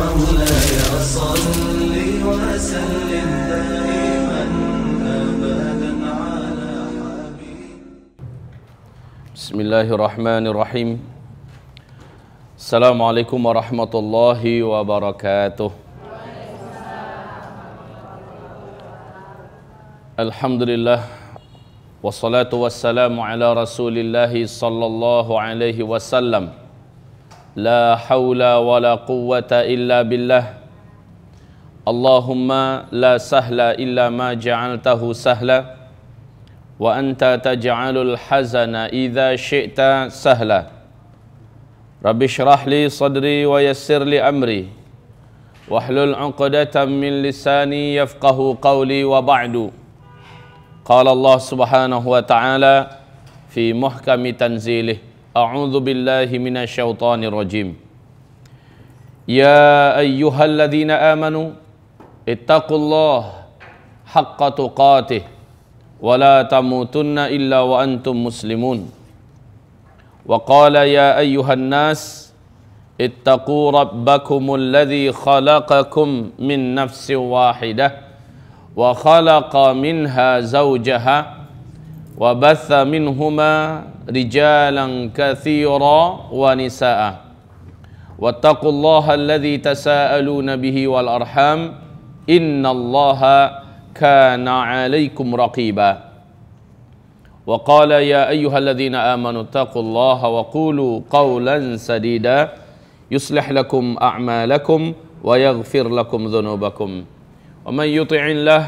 مولاي صل وسلم دائما أبدا على حبيبك. بسم الله الرحمن الرحيم. السلام عليكم ورحمة الله وبركاته. الحمد لله والصلاة والسلام على رسول الله صلى الله عليه وسلم. لا حول ولا قوة إلا بالله. اللهم لا سهل إلا ما جعلته سهلا وأنت تجعل الحزن إذا شئت سهلا. رب اشرح لي صدري ويسر لي أمري واحلل عقدة من لساني يفقه قولي. وبعد، قال الله سبحانه وتعالى في محكم تنزيله: أعوذ بالله من الشيطان الرجيم. يا أيها الذين آمنوا اتقوا الله حق تقاته ولا تموتن إلا وأنتم مسلمون. وقال: يا أيها الناس اتقوا ربكم الذي خلقكم من نفس واحدة وخلق منها زوجها وبث منهما رجالا كثيرا ونساء واتقوا الله الذي تساءلون به والأرحام إن الله كان عليكم رقيبا. وقال: يا أيها الذين آمنوا اتقوا الله وقولوا قولا سديدا يصلح لكم أعمالكم ويغفر لكم ذنوبكم ومن يطع الله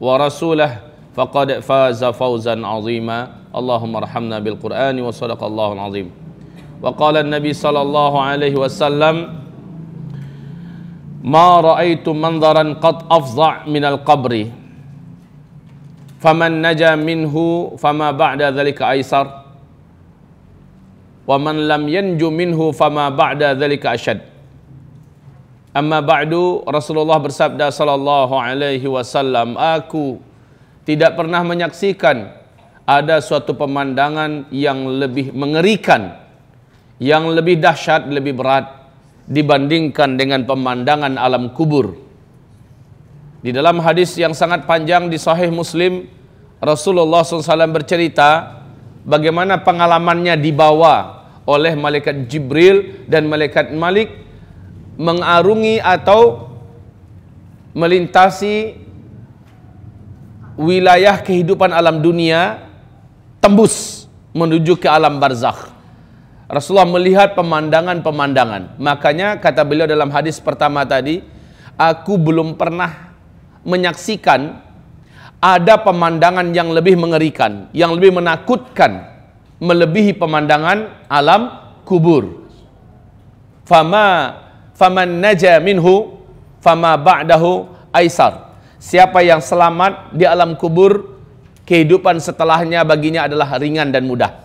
ورسوله فقد فاز فوزا عظيما. اللهم ارحمنا بالقرآن وصدق الله العظيم. وقال النبي صلى الله عليه وسلم: ما رأيت منظرا قد أفظع من القبر فمن نجا منه فما بعد ذلك أيسر ومن لم ينجو منه فما بعد ذلك أشد. Amma ba'du, Rasulullah bersabda sallallahu alaihi wasallam, aku tidak pernah menyaksikan ada suatu pemandangan yang lebih mengerikan, yang lebih dahsyat, lebih berat dibandingkan dengan pemandangan alam kubur. Di dalam hadis yang sangat panjang di Sahih Muslim, Rasulullah SAW bercerita bagaimana pengalamannya dibawa oleh malaikat Jibril dan malaikat Malik mengarungi atau melintasi wilayah kehidupan alam dunia, tembus menuju ke alam barzakh. Rasulullah melihat pemandangan-pemandangan. Makanya kata beliau dalam hadis pertama tadi, aku belum pernah menyaksikan ada pemandangan yang lebih mengerikan, yang lebih menakutkan, melebihi pemandangan alam kubur. Faman naja minhu fama ba'dahu aisar. Siapa yang selamat di alam kubur, kehidupan setelahnya baginya adalah ringan dan mudah.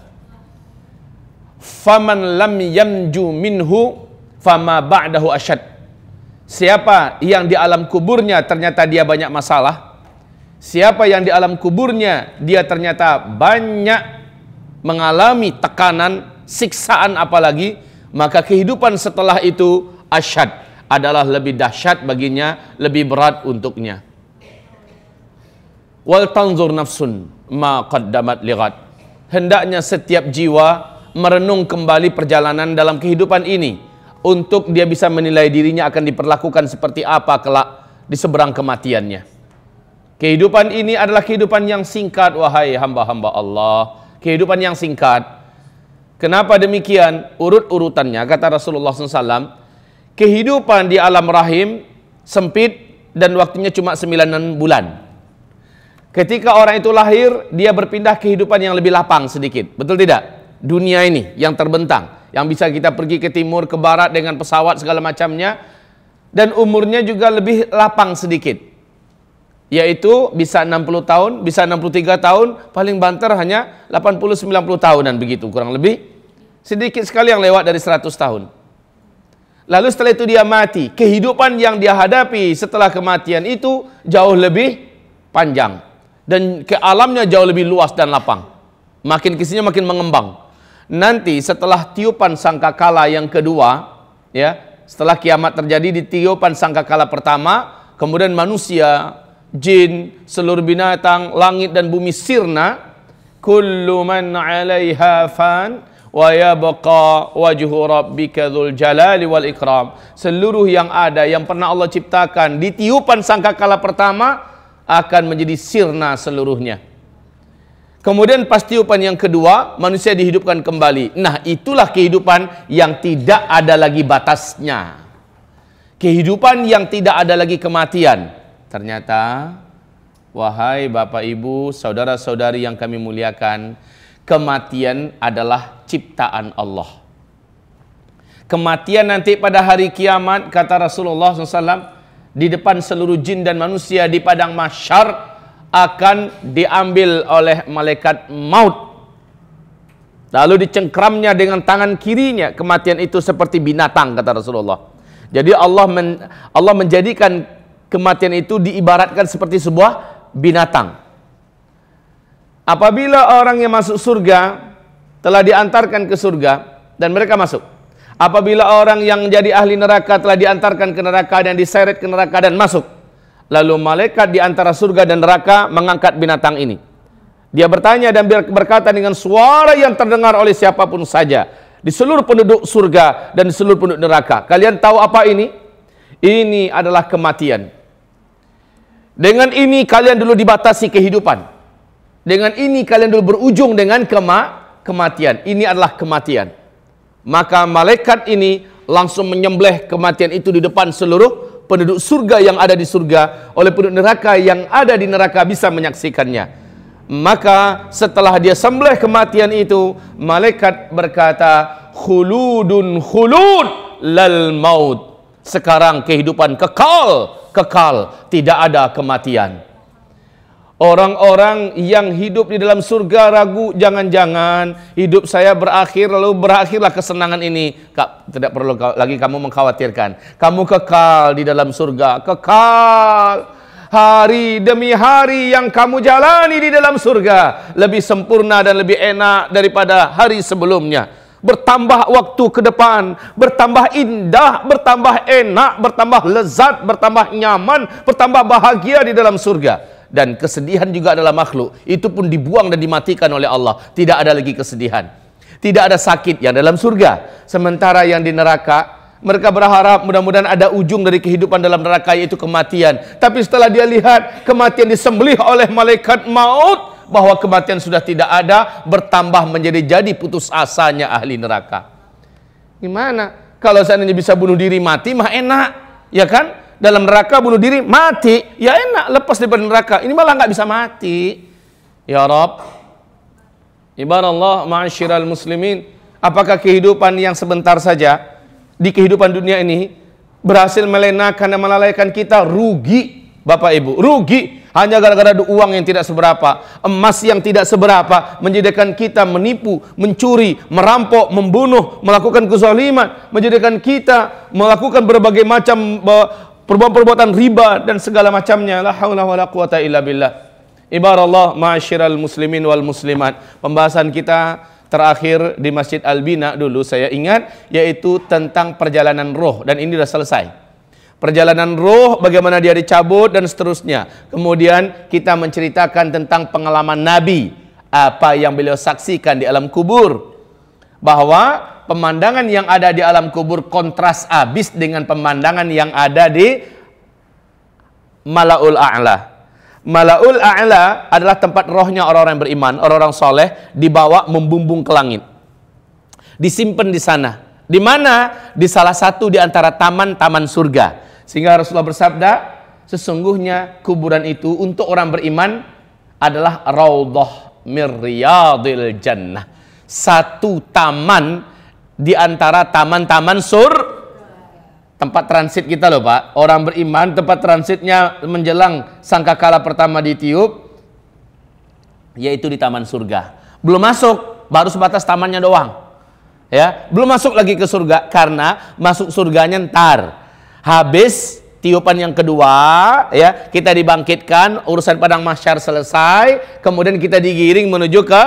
Faman lam yamju minhu fama ba'dahu asyad. Siapa yang di alam kuburnya ternyata dia banyak masalah, siapa yang di alam kuburnya dia ternyata banyak mengalami tekanan, siksaan apalagi, maka kehidupan setelah itu asyad, adalah lebih dahsyat baginya, lebih berat untuknya. Wal tanzur nafsun ma qaddamat lighad. Hendaknya setiap jiwa merenung kembali perjalanan dalam kehidupan ini untuk dia bisa menilai dirinya akan diperlakukan seperti apa kelak di seberang kematiannya. Kehidupan ini adalah kehidupan yang singkat, wahai hamba-hamba Allah. Kehidupan yang singkat. Kenapa demikian? Urut-urutannya kata Rasulullah SAW, kehidupan di alam rahim sempit dan waktunya cuma 9 bulan. Ketika orang itu lahir, dia berpindah kehidupan yang lebih lapang sedikit. Betul tidak? Dunia ini yang terbentang, yang bisa kita pergi ke timur, ke barat dengan pesawat segala macamnya, dan umurnya juga lebih lapang sedikit. Yaitu bisa 60 tahun, bisa 63 tahun, paling banter hanya 80-90 tahunan begitu, kurang lebih. Sedikit sekali yang lewat dari 100 tahun. Lalu setelah itu dia mati. Kehidupan yang dia hadapi setelah kematian itu jauh lebih panjang. Dan ke alamnya jauh lebih luas dan lapang. Makin kesini makin mengembang. Nanti setelah tiupan sangkakala yang kedua, ya, setelah kiamat terjadi, di tiupan sangkakala pertama, kemudian manusia, jin, seluruh binatang, langit dan bumi sirna. Kullu man 'alaiha fan wa yabqa wajhu rabbika dzul jalali wal ikram. Seluruh yang ada yang pernah Allah ciptakan di tiupan sangkakala pertama akan menjadi sirna seluruhnya. Kemudian pas tiupan yang kedua, manusia dihidupkan kembali. Nah, itulah kehidupan yang tidak ada lagi batasnya. Kehidupan yang tidak ada lagi kematian. Ternyata, wahai Bapak Ibu, saudara-saudari yang kami muliakan, kematian adalah ciptaan Allah. Kematian nanti pada hari kiamat, kata Rasulullah SAW, di depan seluruh jin dan manusia di padang mahsyar, akan diambil oleh malaikat maut. Lalu dicengkramnya dengan tangan kirinya. Kematian itu seperti binatang, kata Rasulullah. Jadi Allah menjadikan kematian itu diibaratkan seperti sebuah binatang. Apabila orang yang masuk surga telah diantarkan ke surga dan mereka masuk. Apabila orang yang jadi ahli neraka telah diantarkan ke neraka dan diseret ke neraka dan masuk. Lalu malaikat di antara surga dan neraka mengangkat binatang ini. Dia bertanya dan berkata dengan suara yang terdengar oleh siapapun saja di seluruh penduduk surga dan di seluruh penduduk neraka. Kalian tahu apa ini? Ini adalah kematian. Dengan ini kalian dulu dibatasi kehidupan. Dengan ini kalian dulu berujung dengan kematian. Ini adalah kematian. Maka malaikat ini langsung menyembelih kematian itu di depan seluruh penduduk surga yang ada di surga, oleh penduduk neraka yang ada di neraka bisa menyaksikannya. Maka setelah dia sembelih kematian itu, malaikat berkata, khuludun khulud lal maut. Sekarang kehidupan kekal, tidak ada kematian. Orang-orang yang hidup di dalam surga ragu, jangan-jangan hidup saya berakhir lalu berakhirlah kesenangan ini. Tidak perlu lagi kamu mengkhawatirkan. Kamu kekal di dalam surga, kekal. Hari demi hari yang kamu jalani di dalam surga lebih sempurna dan lebih enak daripada hari sebelumnya. Bertambah waktu ke depan, bertambah indah, bertambah enak, bertambah lezat, bertambah nyaman, bertambah bahagia di dalam surga. Dan kesedihan juga adalah makhluk. Itu pun dibuang dan dimatikan oleh Allah. Tidak ada lagi kesedihan. Tidak ada sakit yang dalam surga. Sementara yang di neraka, mereka berharap mudah-mudahan ada ujung dari kehidupan dalam neraka, yaitu kematian. Tapi setelah dia lihat kematian disembelih oleh malaikat maut, bahwa kematian sudah tidak ada, bertambah menjadi putus asanya ahli neraka. Gimana? Kalau seandainya bisa bunuh diri mati, mah enak. Ya kan? Dalam neraka bunuh diri mati, ya enak, lepas dari neraka. Ini malah nggak bisa mati. Ya Rabb, ibadallah ma'asyiral muslimin, apakah kehidupan yang sebentar saja di kehidupan dunia ini berhasil melenakan dan melalaikan kita? Rugi, Bapak Ibu, rugi. Hanya gara-gara uang yang tidak seberapa, emas yang tidak seberapa, menjadikan kita menipu, mencuri, merampok, membunuh, melakukan kezaliman, menjadikan kita melakukan berbagai macam perbuatan riba dan segala macamnya. La haula wala quwata illa billah. Ibarallah ma'asyiral muslimin wal muslimat. Pembahasan kita terakhir di Masjid Al-Bina dulu saya ingat, yaitu tentang perjalanan roh, dan ini sudah selesai. Perjalanan roh, bagaimana dia dicabut dan seterusnya. Kemudian kita menceritakan tentang pengalaman Nabi, apa yang beliau saksikan di alam kubur. Bahwa pemandangan yang ada di alam kubur kontras habis dengan pemandangan yang ada di Malaul A'la. Malaul A'la adalah tempat rohnya orang-orang beriman, orang-orang soleh, dibawa membumbung ke langit. Disimpan di sana. Di mana? Di salah satu di antara taman-taman surga. Sehingga Rasulullah bersabda, sesungguhnya kuburan itu untuk orang beriman adalah raudhah mir riyadil jannah. Satu taman di antara taman-taman tempat transit kita loh Pak. Orang beriman tempat transitnya menjelang sangkakala pertama ditiup, yaitu di taman surga. Belum masuk, baru sebatas tamannya doang. Ya, belum masuk lagi ke surga, karena masuk surganya ntar. Habis tiupan yang kedua, ya, kita dibangkitkan, urusan padang mahsyar selesai, kemudian kita digiring menuju ke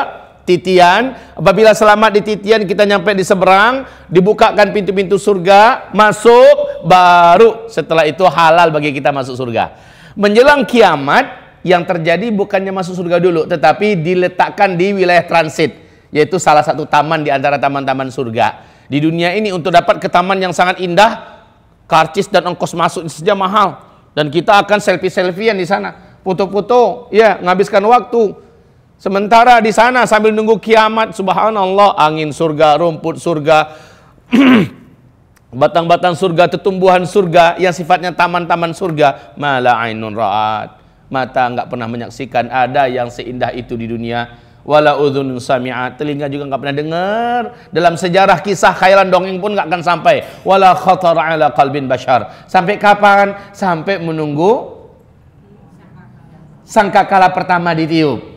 titian. Apabila selamat di titian, kita nyampe di seberang, dibukakan pintu-pintu surga, masuk, baru setelah itu halal bagi kita masuk surga. Menjelang kiamat, yang terjadi bukannya masuk surga dulu, tetapi diletakkan di wilayah transit, yaitu salah satu taman di antara taman-taman surga. Di dunia ini untuk dapat ke taman yang sangat indah, karcis dan ongkos masuk saja mahal. Dan kita akan selfie-selfiean di sana, foto-foto, ya, menghabiskan waktu. Sementara di sana sambil nunggu kiamat, subhanallah, angin surga, rumput surga, batang-batang surga, tetumbuhan surga yang sifatnya taman-taman surga, mala ainun ra'at, mata enggak pernah menyaksikan ada yang seindah itu di dunia, wala udhunun sami'at, telinga juga enggak pernah dengar, dalam sejarah kisah khayalan dongeng pun enggak akan sampai, wala khatara ala qalbin bashar. Sampai kapan? Sampai menunggu sangkakala pertama ditiup.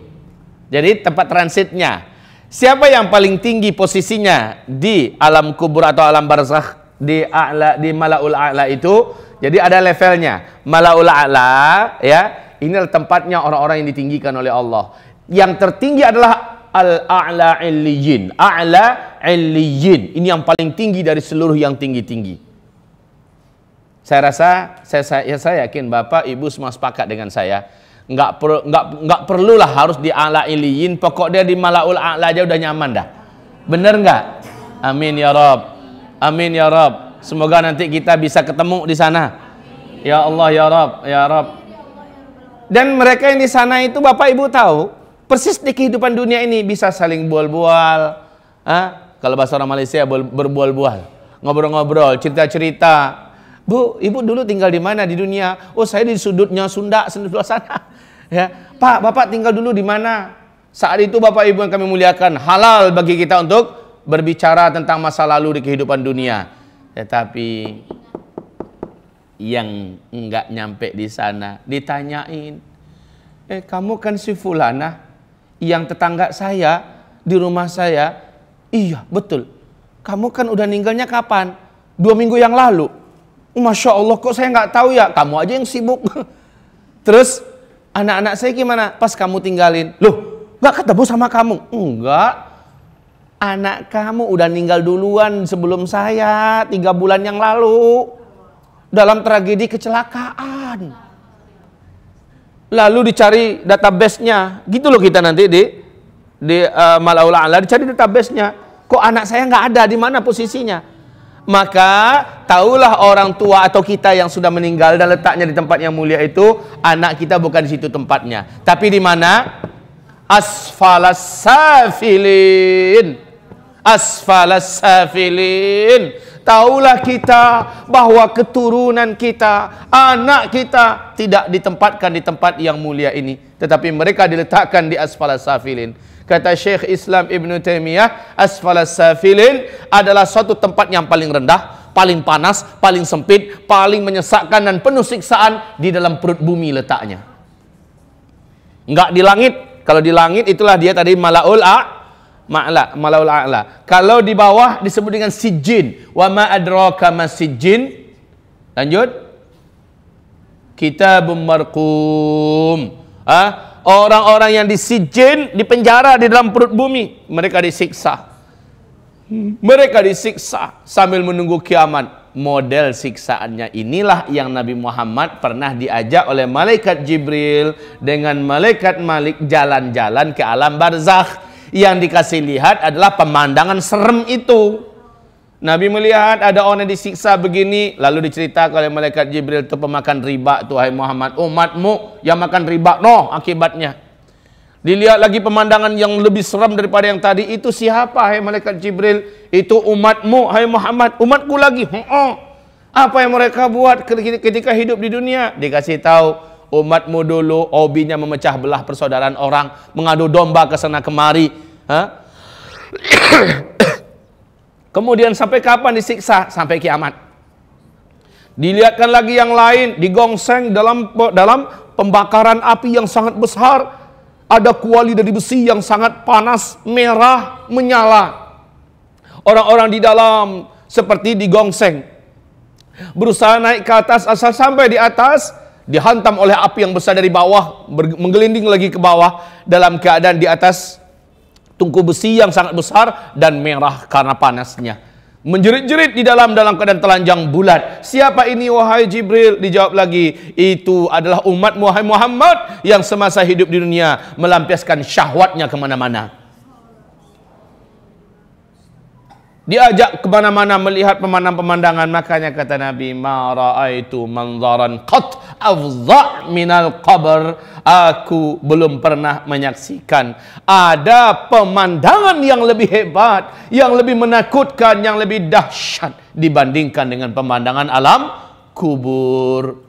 Jadi tempat transitnya, siapa yang paling tinggi posisinya di alam kubur atau alam barzakh, di a'la, di malaul a'la itu. Jadi ada levelnya. Malaul a'la, ya, ini tempatnya orang-orang yang ditinggikan oleh Allah. Yang tertinggi adalah al-a'la illiyin. A'la illiyin. Ini yang paling tinggi dari seluruh yang tinggi-tinggi. Saya rasa, saya yakin Bapak Ibu semua sepakat dengan saya. Nggak perlulah harus di a'la illiyin. Pokok dia di malaul a'la aja udah nyaman dah. Bener nggak? Amin ya Rabb. Amin ya Rabb. Semoga nanti kita bisa ketemu di sana. Ya Allah ya Rabb, ya Rabb. Dan mereka yang di sana itu Bapak Ibu tahu, persis di kehidupan dunia ini bisa saling bual-bual. Kalau bahasa orang Malaysia berbual-bual, ngobrol-ngobrol, cerita-cerita. Bu, Ibu dulu tinggal di mana di dunia? Oh, saya di sudutnya Sunda, sebelah sana. Ya, Pak, Bapak tinggal dulu di mana? Saat itu Bapak Ibu yang kami muliakan, halal bagi kita untuk berbicara tentang masa lalu di kehidupan dunia. Tetapi yang enggak nyampe di sana ditanyain, kamu kan si fulana yang tetangga saya di rumah saya. Iya betul, kamu kan udah ninggalnya kapan? 2 minggu yang lalu. Masya Allah, kok saya nggak tahu ya? Kamu aja yang sibuk. Terus anak-anak saya gimana pas kamu tinggalin? Loh, nggak ketemu sama kamu? Enggak. Anak kamu udah meninggal duluan sebelum saya 3 bulan yang lalu dalam tragedi kecelakaan. Lalu dicari database-nya, gitu loh kita nanti di Malaul A'la dicari database-nya. Kok anak saya nggak ada, di mana posisinya? Maka tahulah orang tua atau kita yang sudah meninggal dan letaknya di tempat yang mulia itu, anak kita bukan di situ tempatnya, tapi di mana? Asfalas safilin. Asfalas safilin. Taulah kita bahwa keturunan kita, anak kita tidak ditempatkan di tempat yang mulia ini, tetapi mereka diletakkan di asfalas safilin. Kata Syekh Islam Ibn Taimiyah, asfalas safilin adalah suatu tempat yang paling rendah, paling panas, paling sempit, paling menyesakkan dan penuh siksaan, di dalam perut bumi letaknya. Enggak di langit. Kalau di langit itulah dia tadi malaul a'la. Kalau di bawah disebut dengan sijjin. Wa ma adraka mas sijjin. Lanjut. Kitabun marqum. Orang-orang yang disijjin, di penjara di dalam perut bumi, mereka disiksa. Mereka disiksa sambil menunggu kiamat. Model siksaannya inilah yang Nabi Muhammad pernah diajak oleh malaikat Jibril dengan malaikat Malik jalan-jalan ke alam barzakh. Yang dikasih lihat adalah pemandangan serem itu. Nabi melihat ada orang yang disiksa begini, lalu diceritakan oleh malaikat Jibril, itu pemakan riba tuh, hai Muhammad, umatmu yang makan riba, akibatnya. Dilihat lagi pemandangan yang lebih seram daripada yang tadi. Itu siapa, hai malaikat Jibril? Itu umatmu, hai Muhammad. Umatku lagi. Apa yang mereka buat ketika hidup di dunia? Dikasih tahu, umatmu dulu hobinya memecah belah persaudaraan orang, mengadu domba ke sana kemari. Kemudian sampai kapan disiksa? Sampai kiamat. Dilihatkan lagi yang lain, digongseng dalam pembakaran api yang sangat besar. Ada kuali dari besi yang sangat panas, merah, menyala. Orang-orang di dalam seperti digongseng, berusaha naik ke atas, asal sampai di atas dihantam oleh api yang besar dari bawah, menggelinding lagi ke bawah dalam keadaan di atas tungku besi yang sangat besar dan merah karena panasnya. Menjerit-jerit di dalam keadaan telanjang bulat. Siapa ini wahai Jibril? Dijawab lagi, itu adalah umat wahai Muhammad yang semasa hidup di dunia melampiaskan syahwatnya kemana-mana. Diajak kemana-mana melihat pemandangan-pemandangan. Makanya kata Nabi, ma ra'aitu manzaran qat afdha minal qabr. Aku belum pernah menyaksikan ada pemandangan yang lebih hebat, yang lebih menakutkan, yang lebih dahsyat dibandingkan dengan pemandangan alam kubur.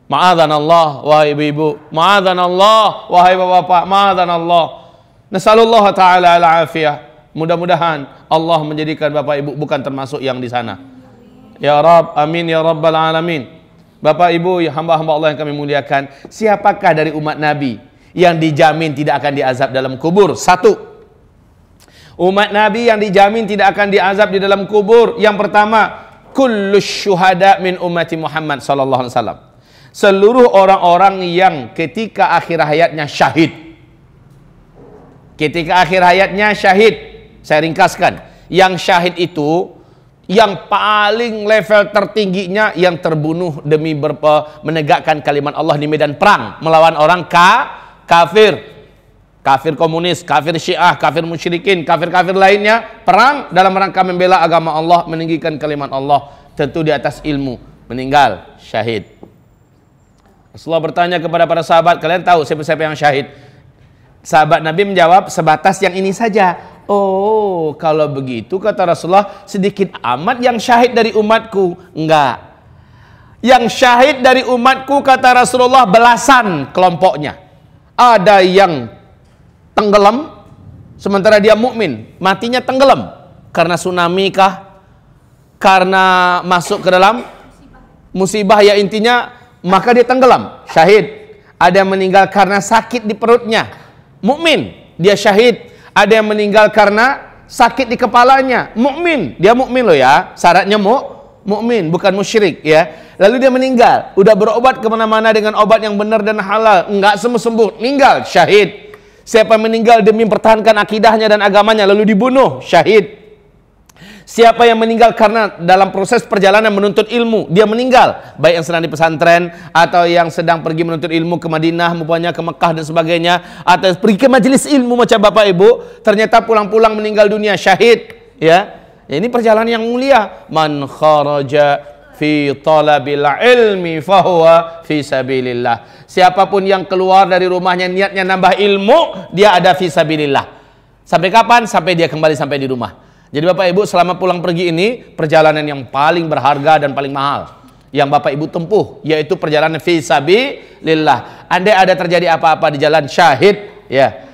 Ma'adzanallah wahai ibu-ibu, ma'adzanallah wahai bapak-bapak, ma'adzanallah. Nasallallahu ta'ala al-afiyah. Mudah-mudahan Allah menjadikan Bapak Ibu bukan termasuk yang di sana. Ya Rabb, amin ya Rabbal alamin. Bapak Ibu, hamba-hamba Allah yang kami muliakan, siapakah dari umat Nabi yang dijamin tidak akan diazab dalam kubur? Satu, umat Nabi yang dijamin tidak akan diazab di dalam kubur. Yang pertama, kullus syuhada min ummati Muhammad sallallahu alaihi wasallam. Seluruh orang-orang yang ketika akhir hayatnya syahid. Ketika akhir hayatnya syahid. Saya ringkaskan, yang syahid itu yang paling level tertingginya yang terbunuh demi menegakkan kalimat Allah di medan perang melawan orang kafir komunis, kafir Syiah, kafir musyrikin, kafir lainnya, perang dalam rangka membela agama Allah, meninggikan kalimat Allah, tentu di atas ilmu, meninggal syahid. Rasulullah bertanya kepada para sahabat, kalian tahu siapa-siapa yang syahid? Sahabat Nabi menjawab, sebatas yang ini saja. Oh, kalau begitu kata Rasulullah, sedikit amat yang syahid dari umatku. Enggak. Yang syahid dari umatku kata Rasulullah belasan kelompoknya. Ada yang tenggelam sementara dia mukmin, matinya tenggelam karena tsunami kah? Karena masuk ke dalam musibah, ya intinya maka dia tenggelam, syahid. Ada yang meninggal karena sakit di perutnya, mukmin, dia syahid. Ada yang meninggal karena sakit di kepalanya, mukmin, dia mukmin loh ya, syaratnya mukmin, bukan musyrik ya. Lalu dia meninggal, udah berobat kemana-mana dengan obat yang benar dan halal, enggak sembuh, meninggal, syahid. Siapa yang meninggal demi mempertahankan akidahnya dan agamanya lalu dibunuh, syahid. Siapa yang meninggal karena dalam proses perjalanan menuntut ilmu, dia meninggal, baik yang sedang di pesantren atau yang sedang pergi menuntut ilmu ke Madinah, maupun ke Mekah dan sebagainya, atau pergi ke majelis ilmu macam Bapak Ibu, ternyata pulang-pulang meninggal dunia, syahid ya. Ini perjalanan yang mulia. Man kharaja fi talabil ilmi fahuwa fi sabilillah. Siapapun yang keluar dari rumahnya niatnya nambah ilmu, dia ada fi sabilillah. Sampai kapan? Sampai dia kembali sampai di rumah. Jadi Bapak Ibu selama pulang pergi ini perjalanan yang paling berharga dan paling mahal yang Bapak Ibu tempuh, yaitu perjalanan fi sabilillah. Andai ada terjadi apa-apa di jalan, syahid ya.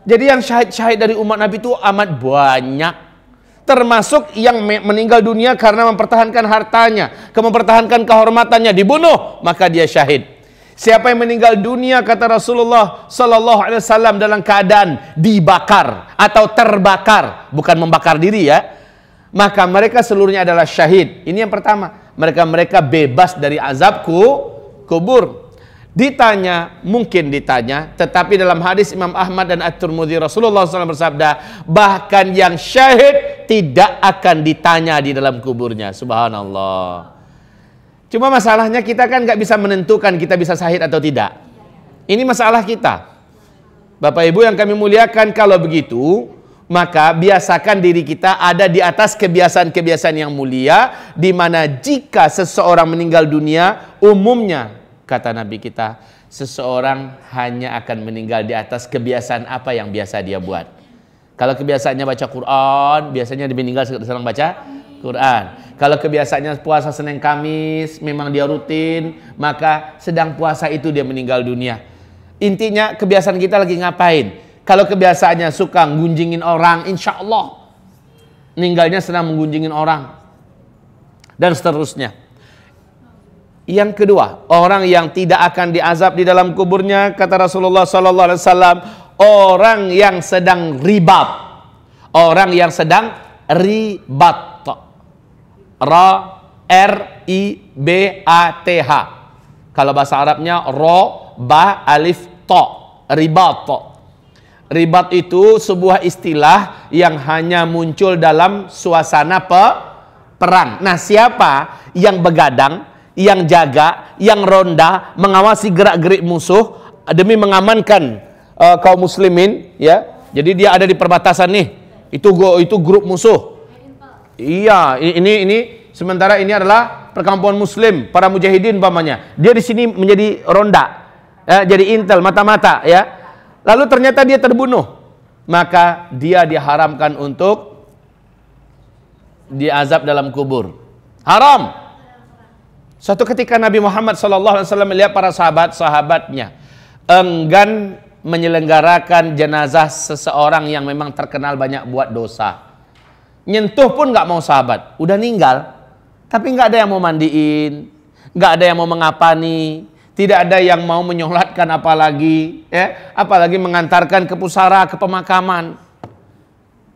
Jadi yang syahid dari umat Nabi itu amat banyak. Termasuk yang meninggal dunia karena mempertahankan hartanya, mempertahankan kehormatannya, dibunuh, maka dia syahid. Siapa yang meninggal dunia kata Rasulullah sallallahu alaihi wasallam dalam keadaan dibakar atau terbakar, bukan membakar diri ya, maka mereka seluruhnya adalah syahid. Ini yang pertama, mereka bebas dari azab kubur. Mungkin ditanya, tetapi dalam hadis Imam Ahmad dan At-Tirmidzi Rasulullah SAW bersabda, bahkan yang syahid tidak akan ditanya di dalam kuburnya. Subhanallah. Cuma masalahnya kita kan nggak bisa menentukan kita bisa syahid atau tidak. Ini masalah kita. Bapak Ibu yang kami muliakan, kalau begitu maka biasakan diri kita ada di atas kebiasaan-kebiasaan yang mulia, di mana jika seseorang meninggal dunia, umumnya kata Nabi kita, seseorang hanya akan meninggal di atas kebiasaan apa yang biasa dia buat. Kalau kebiasaannya baca Quran, biasanya dia meninggal sedang baca Quran. Kalau kebiasaannya puasa Senin Kamis, memang dia rutin, maka sedang puasa itu dia meninggal dunia. Intinya kebiasaan kita lagi ngapain? Kalau kebiasaannya suka ngunjingin orang, insya Allah meninggalnya sedang menggunjingin orang, dan seterusnya. Yang kedua, orang yang tidak akan diazab di dalam kuburnya kata Rasulullah sallallahu alaihi wasallam, orang yang sedang ribat. Orang yang sedang ribat. R-I-B-A-T-H. Kalau bahasa Arabnya ro ba alif to, ribat. Ribat itu sebuah istilah yang hanya muncul dalam suasana perang. Nah, siapa yang begadang, yang jaga, yang ronda, mengawasi gerak-gerik musuh demi mengamankan kaum muslimin, ya. Jadi dia ada di perbatasan nih. Itu grup musuh. Iya, ini sementara ini adalah perkampungan muslim, para mujahidin umpamanya. Dia di sini menjadi ronda, jadi intel mata-mata, ya. Lalu ternyata dia terbunuh, maka dia diharamkan untuk diazab dalam kubur. Haram. Suatu ketika Nabi Muhammad SAW melihat para sahabat-sahabatnya enggan menyelenggarakan jenazah seseorang yang memang terkenal banyak buat dosa. Nyentuh pun nggak mau sahabat, udah ninggal, tapi nggak ada yang mau mandiin, nggak ada yang mau mengapani, tidak ada yang mau menyolatkan apalagi, ya, apalagi mengantarkan ke pusara, ke pemakaman.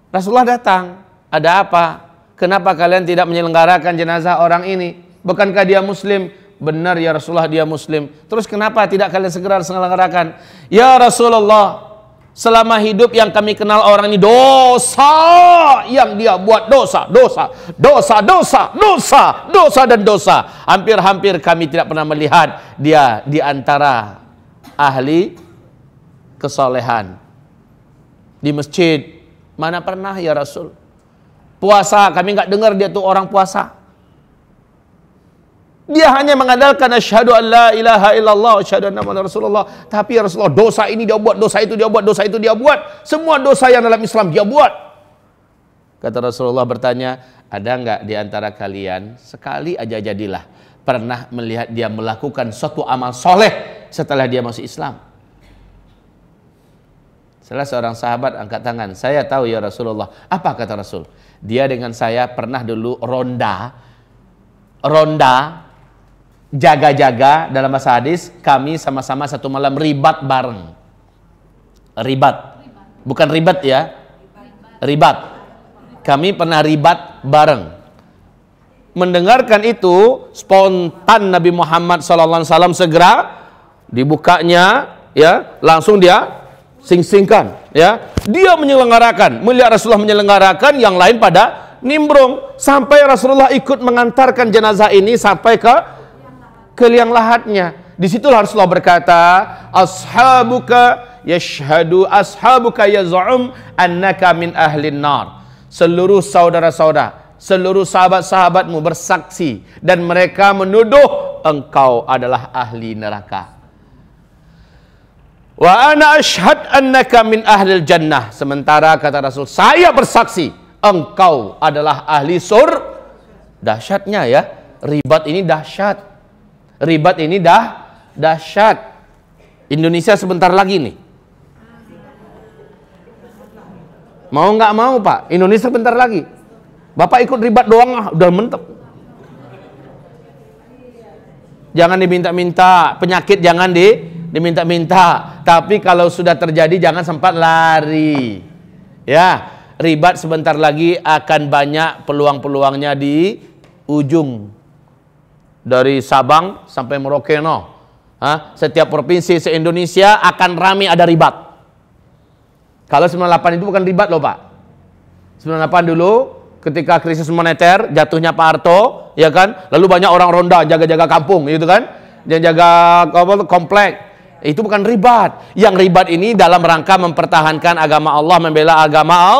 Rasulullah datang, ada apa? Kenapa kalian tidak menyelenggarakan jenazah orang ini? Bukankah dia muslim? Benar ya Rasulullah, dia muslim. Terus kenapa tidak kalian segera selenggarakan? Ya Rasulullah, selama hidup yang kami kenal orang ini dosa yang dia buat, dosa dan dosa. Hampir-hampir kami tidak pernah melihat dia di antara ahli kesolehan. Di masjid, mana pernah ya Rasul? Puasa, kami nggak dengar dia tuh orang puasa. Dia hanya mengandalkan asyhadu an la ilaha illallah asyhadu anna muhammadar rasulullah. Tapi ya Rasulullah, dosa ini dia buat, dosa itu dia buat, dosa itu dia buat. Semua dosa yang dalam Islam dia buat. Kata Rasulullah bertanya, ada enggak di antara kalian sekali aja jadilah pernah melihat dia melakukan suatu amal soleh setelah dia masuk Islam? Salah seorang sahabat angkat tangan, saya tahu ya Rasulullah. Apa kata Rasul? Dia dengan saya pernah dulu ronda, jaga-jaga, dalam bahasa hadis, kami sama-sama satu malam ribat bareng. Ribat. Bukan ribat ya. Ribat. Kami pernah ribat bareng. Mendengarkan itu, spontan Nabi Muhammad SAW segera dibukanya, ya, langsung dia sing-singkan, ya. Dia menyelenggarakan, melihat Rasulullah menyelenggarakan, yang lain pada nimbrung, sampai Rasulullah ikut mengantarkan jenazah ini sampai ke liang lahatnya. Disitulah Rasulullah berkata, ashabuka yaz'um annaka min ahlin nar. Seluruh saudara-saudara, seluruh sahabat-sahabatmu bersaksi dan mereka menuduh engkau adalah ahli neraka. Wa ana ashhad annaka min ahlil jannah. Sementara kata Rasul, saya bersaksi engkau adalah ahli surga. Dahsyatnya ya, ribat ini dahsyat. Ribat ini dahsyat. Indonesia sebentar lagi nih. Mau nggak mau Pak, Indonesia sebentar lagi. Bapak ikut ribat doang udah mentep. Jangan diminta-minta, penyakit jangan diminta-minta. Tapi kalau sudah terjadi jangan sempat lari. Ya, ribat sebentar lagi akan banyak peluang-peluangnya di ujung. Dari Sabang sampai Merauke, setiap provinsi se-Indonesia akan ramai ada ribat. Kalau 98 itu bukan ribat loh Pak. 98 dulu ketika krisis moneter, jatuhnya Pak Harto, ya kan? Lalu banyak orang ronda jaga-jaga kampung, gitu kan? Yang jaga komplek. Itu bukan ribat. Yang ribat ini dalam rangka mempertahankan agama Allah, membela agama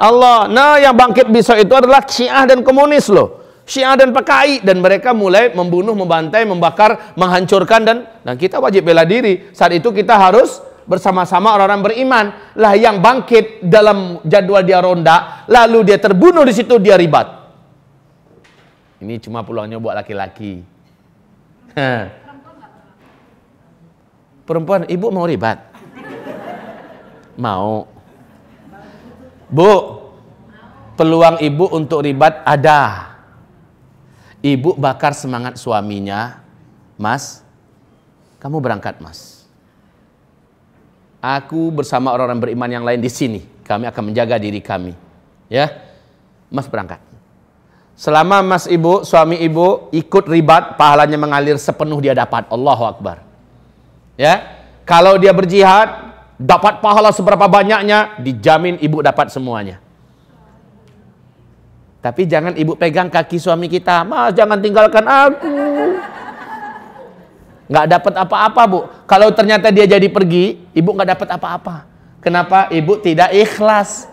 Allah. Nah, yang bangkit besok itu adalah Syiah dan komunis loh. Syiah dan PKI, dan mereka mulai membunuh, membantai, membakar, menghancurkan, dan kita wajib bela diri. Saat itu kita harus bersama-sama orang-orang beriman. Lah yang bangkit dalam jadwal dia ronda, lalu dia terbunuh di situ, dia ribat. Ini cuma peluangnya buat laki-laki. Perempuan, ibu mau ribat? Mau. Bu, peluang ibu untuk ribat ada. Ibu bakar semangat suaminya, Mas, kamu berangkat Mas. Aku bersama orang-orang beriman yang lain di sini, kami akan menjaga diri kami. Ya, Mas berangkat. Selama Mas ibu, suami ibu ikut ribat, pahalanya mengalir sepenuh dia dapat. Allahu Akbar. Ya, kalau dia berjihad, dapat pahala seberapa banyaknya, dijamin ibu dapat semuanya. Tapi jangan ibu pegang kaki suami kita, "Mas, jangan tinggalkan aku." Nggak dapat apa-apa, Bu. Kalau ternyata dia jadi pergi, ibu nggak dapat apa-apa. Kenapa? Ibu tidak ikhlas.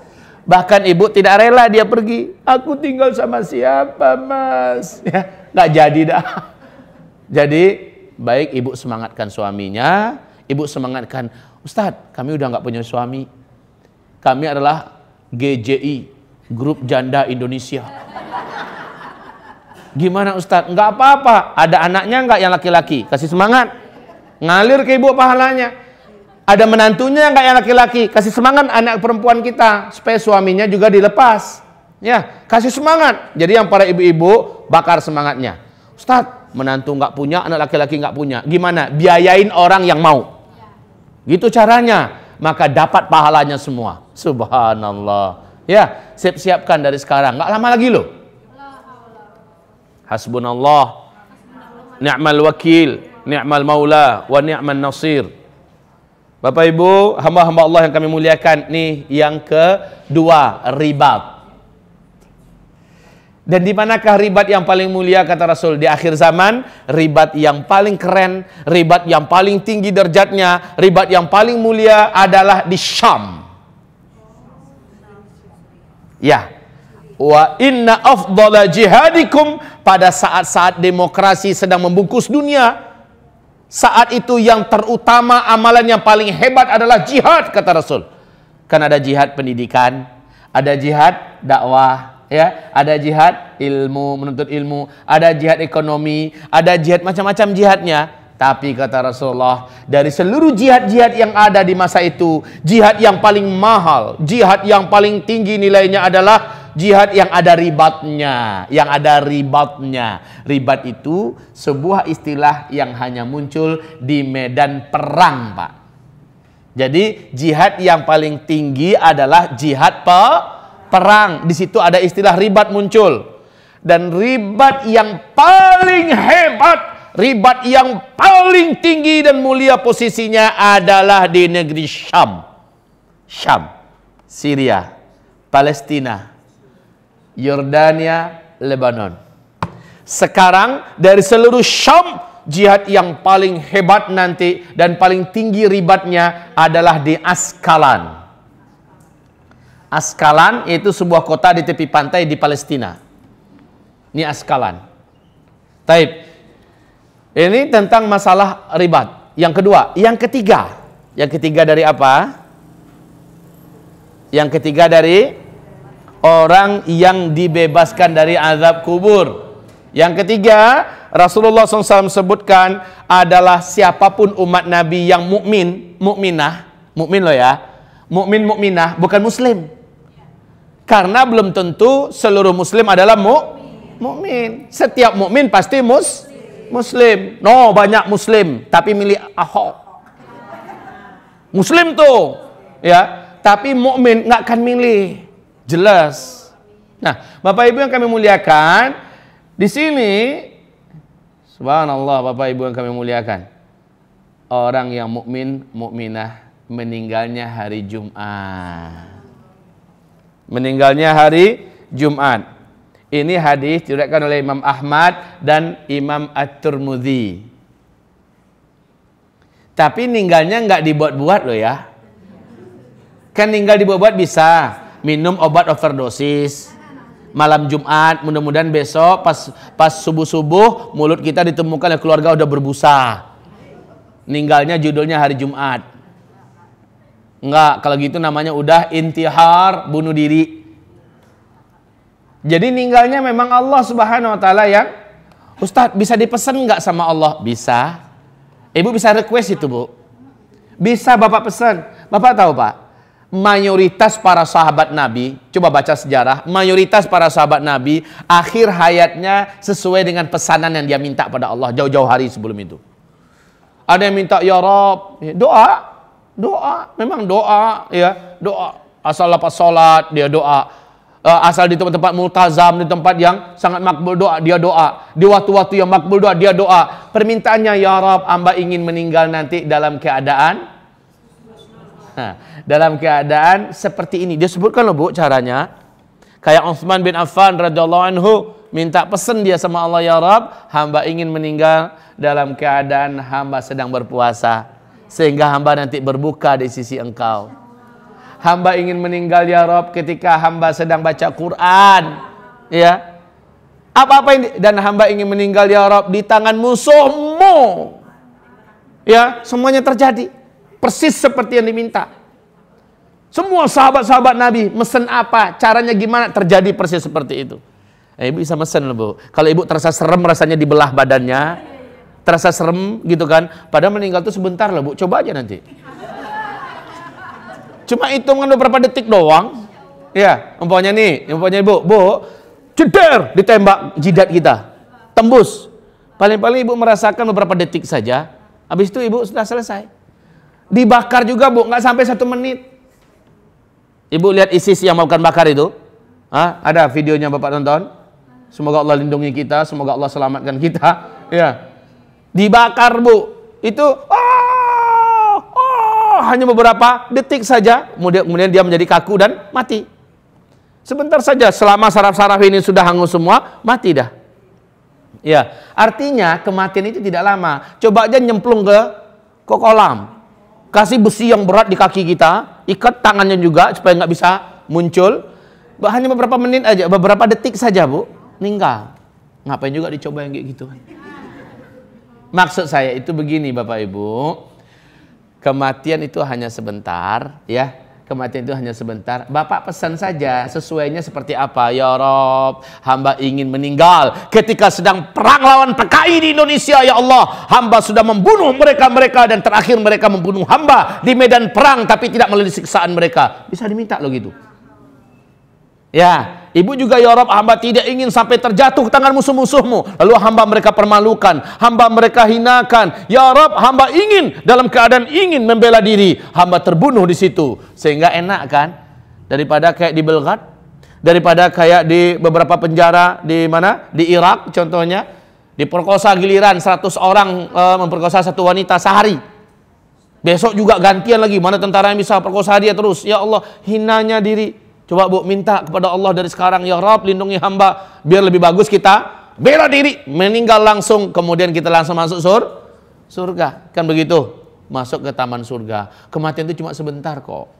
Bahkan ibu tidak rela dia pergi. "Aku tinggal sama siapa, Mas?" Ya, nggak jadi dah. Jadi, baik ibu semangatkan suaminya, ibu semangatkan, "Ustadz, kami udah nggak punya suami. Kami adalah GJI, Grup Janda Indonesia." "Gimana Ustadz?" "Nggak apa-apa, ada anaknya nggak yang laki-laki?" Kasih semangat, ngalir ke ibu pahalanya. "Ada menantunya nggak yang laki-laki?" Kasih semangat anak perempuan kita, supaya suaminya juga dilepas. Ya, kasih semangat. Jadi yang para ibu-ibu bakar semangatnya. "Ustadz, menantu nggak punya, anak laki-laki nggak punya. Gimana? Biayain orang yang mau." Gitu caranya. Maka dapat pahalanya semua. Subhanallah. Ya, siap-siapkan dari sekarang. Nggak lama lagi loh. Hasbunallah, ni'mal wakil, ni'mal maula, wa ni'man nasir. Bapak Ibu, hamba-hamba Allah yang kami muliakan, nih yang kedua, ribat. Dan di manakah ribat yang paling mulia kata Rasul? Di akhir zaman, ribat yang paling keren, ribat yang paling tinggi derajatnya, ribat yang paling mulia adalah di Syam. Ya. Wa inna afdala jihadikum, pada saat-saat demokrasi sedang membungkus dunia, saat itu yang terutama, amalan yang paling hebat adalah jihad kata Rasul. Kan ada jihad pendidikan, ada jihad dakwah, ya, ada jihad ilmu, menuntut ilmu, ada jihad ekonomi, ada jihad macam-macam jihadnya. Tapi kata Rasulullah, dari seluruh jihad-jihad yang ada di masa itu, jihad yang paling mahal, jihad yang paling tinggi nilainya adalah jihad yang ada ribatnya, yang ada ribatnya. Ribat itu sebuah istilah yang hanya muncul di medan perang, Pak. Jadi jihad yang paling tinggi adalah jihad perang. Di situ ada istilah ribat muncul. Dan ribat yang paling hebat, ribat yang paling tinggi dan mulia posisinya adalah di negeri Syam. Syam, Syria, Palestina, Yordania, Lebanon. Sekarang dari seluruh Syam, jihad yang paling hebat nanti dan paling tinggi ribatnya adalah di Askalan. Askalan itu sebuah kota di tepi pantai di Palestina. Ini Askalan. Taib. Ini tentang masalah ribat. Yang kedua, yang ketiga dari apa? Yang ketiga dari orang yang dibebaskan dari azab kubur. Yang ketiga, Rasulullah SAW sebutkan adalah siapapun umat Nabi yang mukmin, mukminah, mukmin loh ya, mukmin mukminah, bukan muslim. Karena belum tentu seluruh muslim adalah mukmin. Setiap mukmin pasti muslim. No, banyak muslim tapi milih Ahok. Muslim tuh, ya, tapi mukmin nggak akan milih. Jelas. Nah, Bapak Ibu yang kami muliakan, di sini subhanallah, Bapak Ibu yang kami muliakan, orang yang mukmin, mukminah meninggalnya hari Jumat. Meninggalnya hari Jumat. Ini hadis diriwayatkan oleh Imam Ahmad dan Imam At-Tirmidzi. Tapi ninggalnya nggak dibuat-buat loh ya. Kan ninggal dibuat-buat bisa. Minum obat overdosis malam Jumat, mudah-mudahan besok pas subuh-subuh mulut kita ditemukan oleh keluarga udah berbusa. Ninggalnya judulnya hari Jumat. Enggak, kalau gitu namanya udah intihar, bunuh diri. Jadi ninggalnya memang Allah Subhanahu wa taala yang, Ustadz bisa dipesan nggak sama Allah? Bisa. Ibu bisa request itu, Bu. Bisa Bapak pesan. Bapak tahu, Pak? Mayoritas para sahabat Nabi, coba baca sejarah, mayoritas para sahabat Nabi akhir hayatnya sesuai dengan pesanan yang dia minta pada Allah jauh-jauh hari sebelum itu. Ada yang minta, ya Rabb, doa, memang doa, ya, doa. Asal lepas sholat dia doa, asal di tempat-tempat multazam, di tempat yang sangat makbul doa, dia doa. Di waktu-waktu yang makbul doa, dia doa. Permintaannya, ya Rabb, hamba ingin meninggal nanti dalam keadaan Nah, dalam keadaan seperti ini, dia sebutkan loh Bu caranya. Kayak Utsman bin Affan radhiyallahu anhu, minta pesen dia sama Allah, ya Rabb, hamba ingin meninggal dalam keadaan hamba sedang berpuasa, sehingga hamba nanti berbuka di sisi Engkau. Hamba ingin meninggal ya Rabb ketika hamba sedang baca Quran, ya. Apa-apa ini, dan hamba ingin meninggal ya Rabb di tangan musuhmu. Ya, semuanya terjadi persis seperti yang diminta. Semua sahabat-sahabat Nabi mesen apa, caranya gimana, terjadi persis seperti itu. Ibu bisa mesen loh Bu. Kalau ibu terasa serem rasanya dibelah badannya, terasa serem gitu kan, padahal meninggal tuh sebentar loh Bu. Coba aja nanti. Cuma hitungan beberapa detik doang. Ya, umpamanya nih, umpamanya ibu, Bu, ceder, ditembak jidat kita, tembus. Paling-paling ibu merasakan beberapa detik saja. Habis itu ibu sudah selesai. Dibakar juga Bu, nggak sampai 1 menit. Ibu lihat ISIS yang melakukan bakar itu, ada videonya Bapak tonton. Semoga Allah lindungi kita, semoga Allah selamatkan kita. Ya, dibakar Bu, itu hanya beberapa detik saja, kemudian dia menjadi kaku dan mati. Sebentar saja, selama saraf-saraf ini sudah hangus semua, mati dah. Ya, artinya kematian itu tidak lama. Coba aja nyemplung ke kolam, kasih besi yang berat di kaki kita, ikat tangannya juga supaya nggak bisa muncul. Hanya beberapa menit aja, beberapa detik saja Bu, meninggal. Ngapain juga dicoba yang kayak gitu kan? Maksud saya itu begini Bapak Ibu, kematian itu hanya sebentar, ya. Kematian itu hanya sebentar. Bapak pesan saja sesuainya seperti apa. Ya Rob, hamba ingin meninggal ketika sedang perang lawan PKI di Indonesia. Ya Allah, hamba sudah membunuh mereka dan terakhir mereka membunuh hamba di medan perang, tapi tidak melalui siksaan mereka. Bisa diminta loh gitu. Ya, ibu juga ya Rob, hamba tidak ingin sampai terjatuh ke tangan musuh-musuhmu, lalu hamba mereka permalukan, hamba mereka hinakan. Ya Rob, hamba ingin dalam keadaan ingin membela diri, hamba terbunuh di situ. Sehingga enak kan, daripada kayak di Belgrad, daripada kayak di beberapa penjara di mana, di Irak contohnya, diperkosa giliran 100 orang memperkosa satu wanita sehari. Besok juga gantian lagi, mana tentara yang bisa perkosa dia terus. Ya Allah, hinanya diri. Coba Bu, minta kepada Allah dari sekarang, ya Rabb, lindungi hamba, biar lebih bagus kita bela diri, meninggal langsung, kemudian kita langsung masuk surga. Kan begitu, masuk ke taman surga. Kematian itu cuma sebentar kok.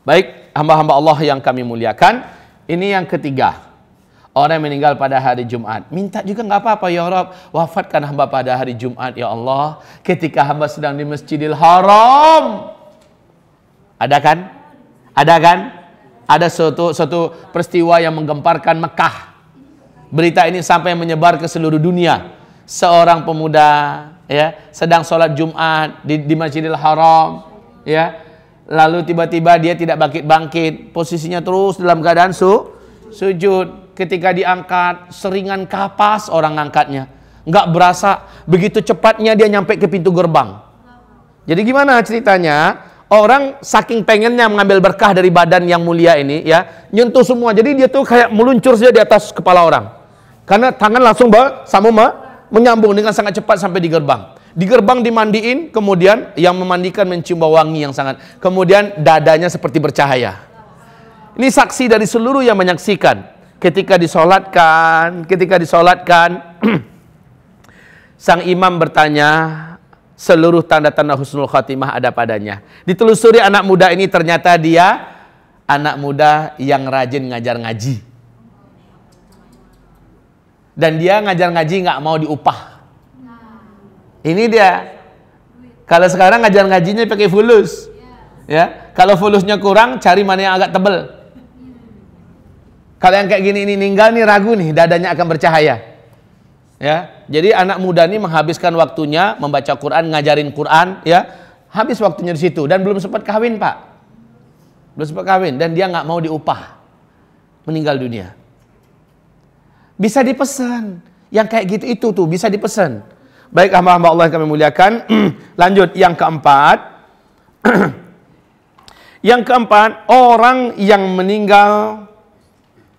Baik, hamba-hamba Allah yang kami muliakan, ini yang ketiga. Orang yang meninggal pada hari Jumat, minta juga nggak apa-apa, ya Rabb, wafatkan hamba pada hari Jumat, ya Allah, ketika hamba sedang di Masjidil Haram. Ada kan? Ada suatu peristiwa yang menggemparkan Mekah. Berita ini sampai menyebar ke seluruh dunia. Seorang pemuda ya sedang sholat Jumat di Masjidil Haram, ya. Lalu tiba-tiba dia tidak bangkit-bangkit, posisinya terus dalam keadaan sujud. Ketika diangkat, seringan kapas orang ngangkatnya. Nggak berasa, begitu cepatnya dia nyampe ke pintu gerbang. Jadi gimana ceritanya? Orang saking pengennya mengambil berkah dari badan yang mulia ini, ya, nyentuh semua. Jadi dia tuh kayak meluncur saja di atas kepala orang. Karena tangan langsung menyambung dengan sangat cepat sampai di gerbang. Di gerbang dimandiin, kemudian yang memandikan mencium bau wangi yang sangat. Kemudian dadanya seperti bercahaya. Ini saksi dari seluruh yang menyaksikan. Ketika disolatkan, sang imam bertanya, seluruh tanda-tanda husnul khatimah ada padanya. Ditelusuri anak muda ini, ternyata dia anak muda yang rajin ngajar ngaji. Dan dia ngajar ngaji nggak mau diupah. Ini dia. Kalau sekarang ngajar ngajinya pakai fulus. Ya, kalau fulusnya kurang, cari mana yang agak tebel. Kalau yang kayak gini ini ninggal nih, ragu nih, dadanya akan bercahaya. Ya, jadi anak muda ini menghabiskan waktunya membaca Quran, ngajarin Quran, ya, habis waktunya di situ dan belum sempat kawin Pak, belum sempat kawin dan dia nggak mau diupah, meninggal dunia. Bisa dipesan, yang kayak gitu itu tuh bisa dipesan. Baik hamba-hamba Allah yang kami muliakan, lanjut yang keempat, yang keempat orang yang meninggal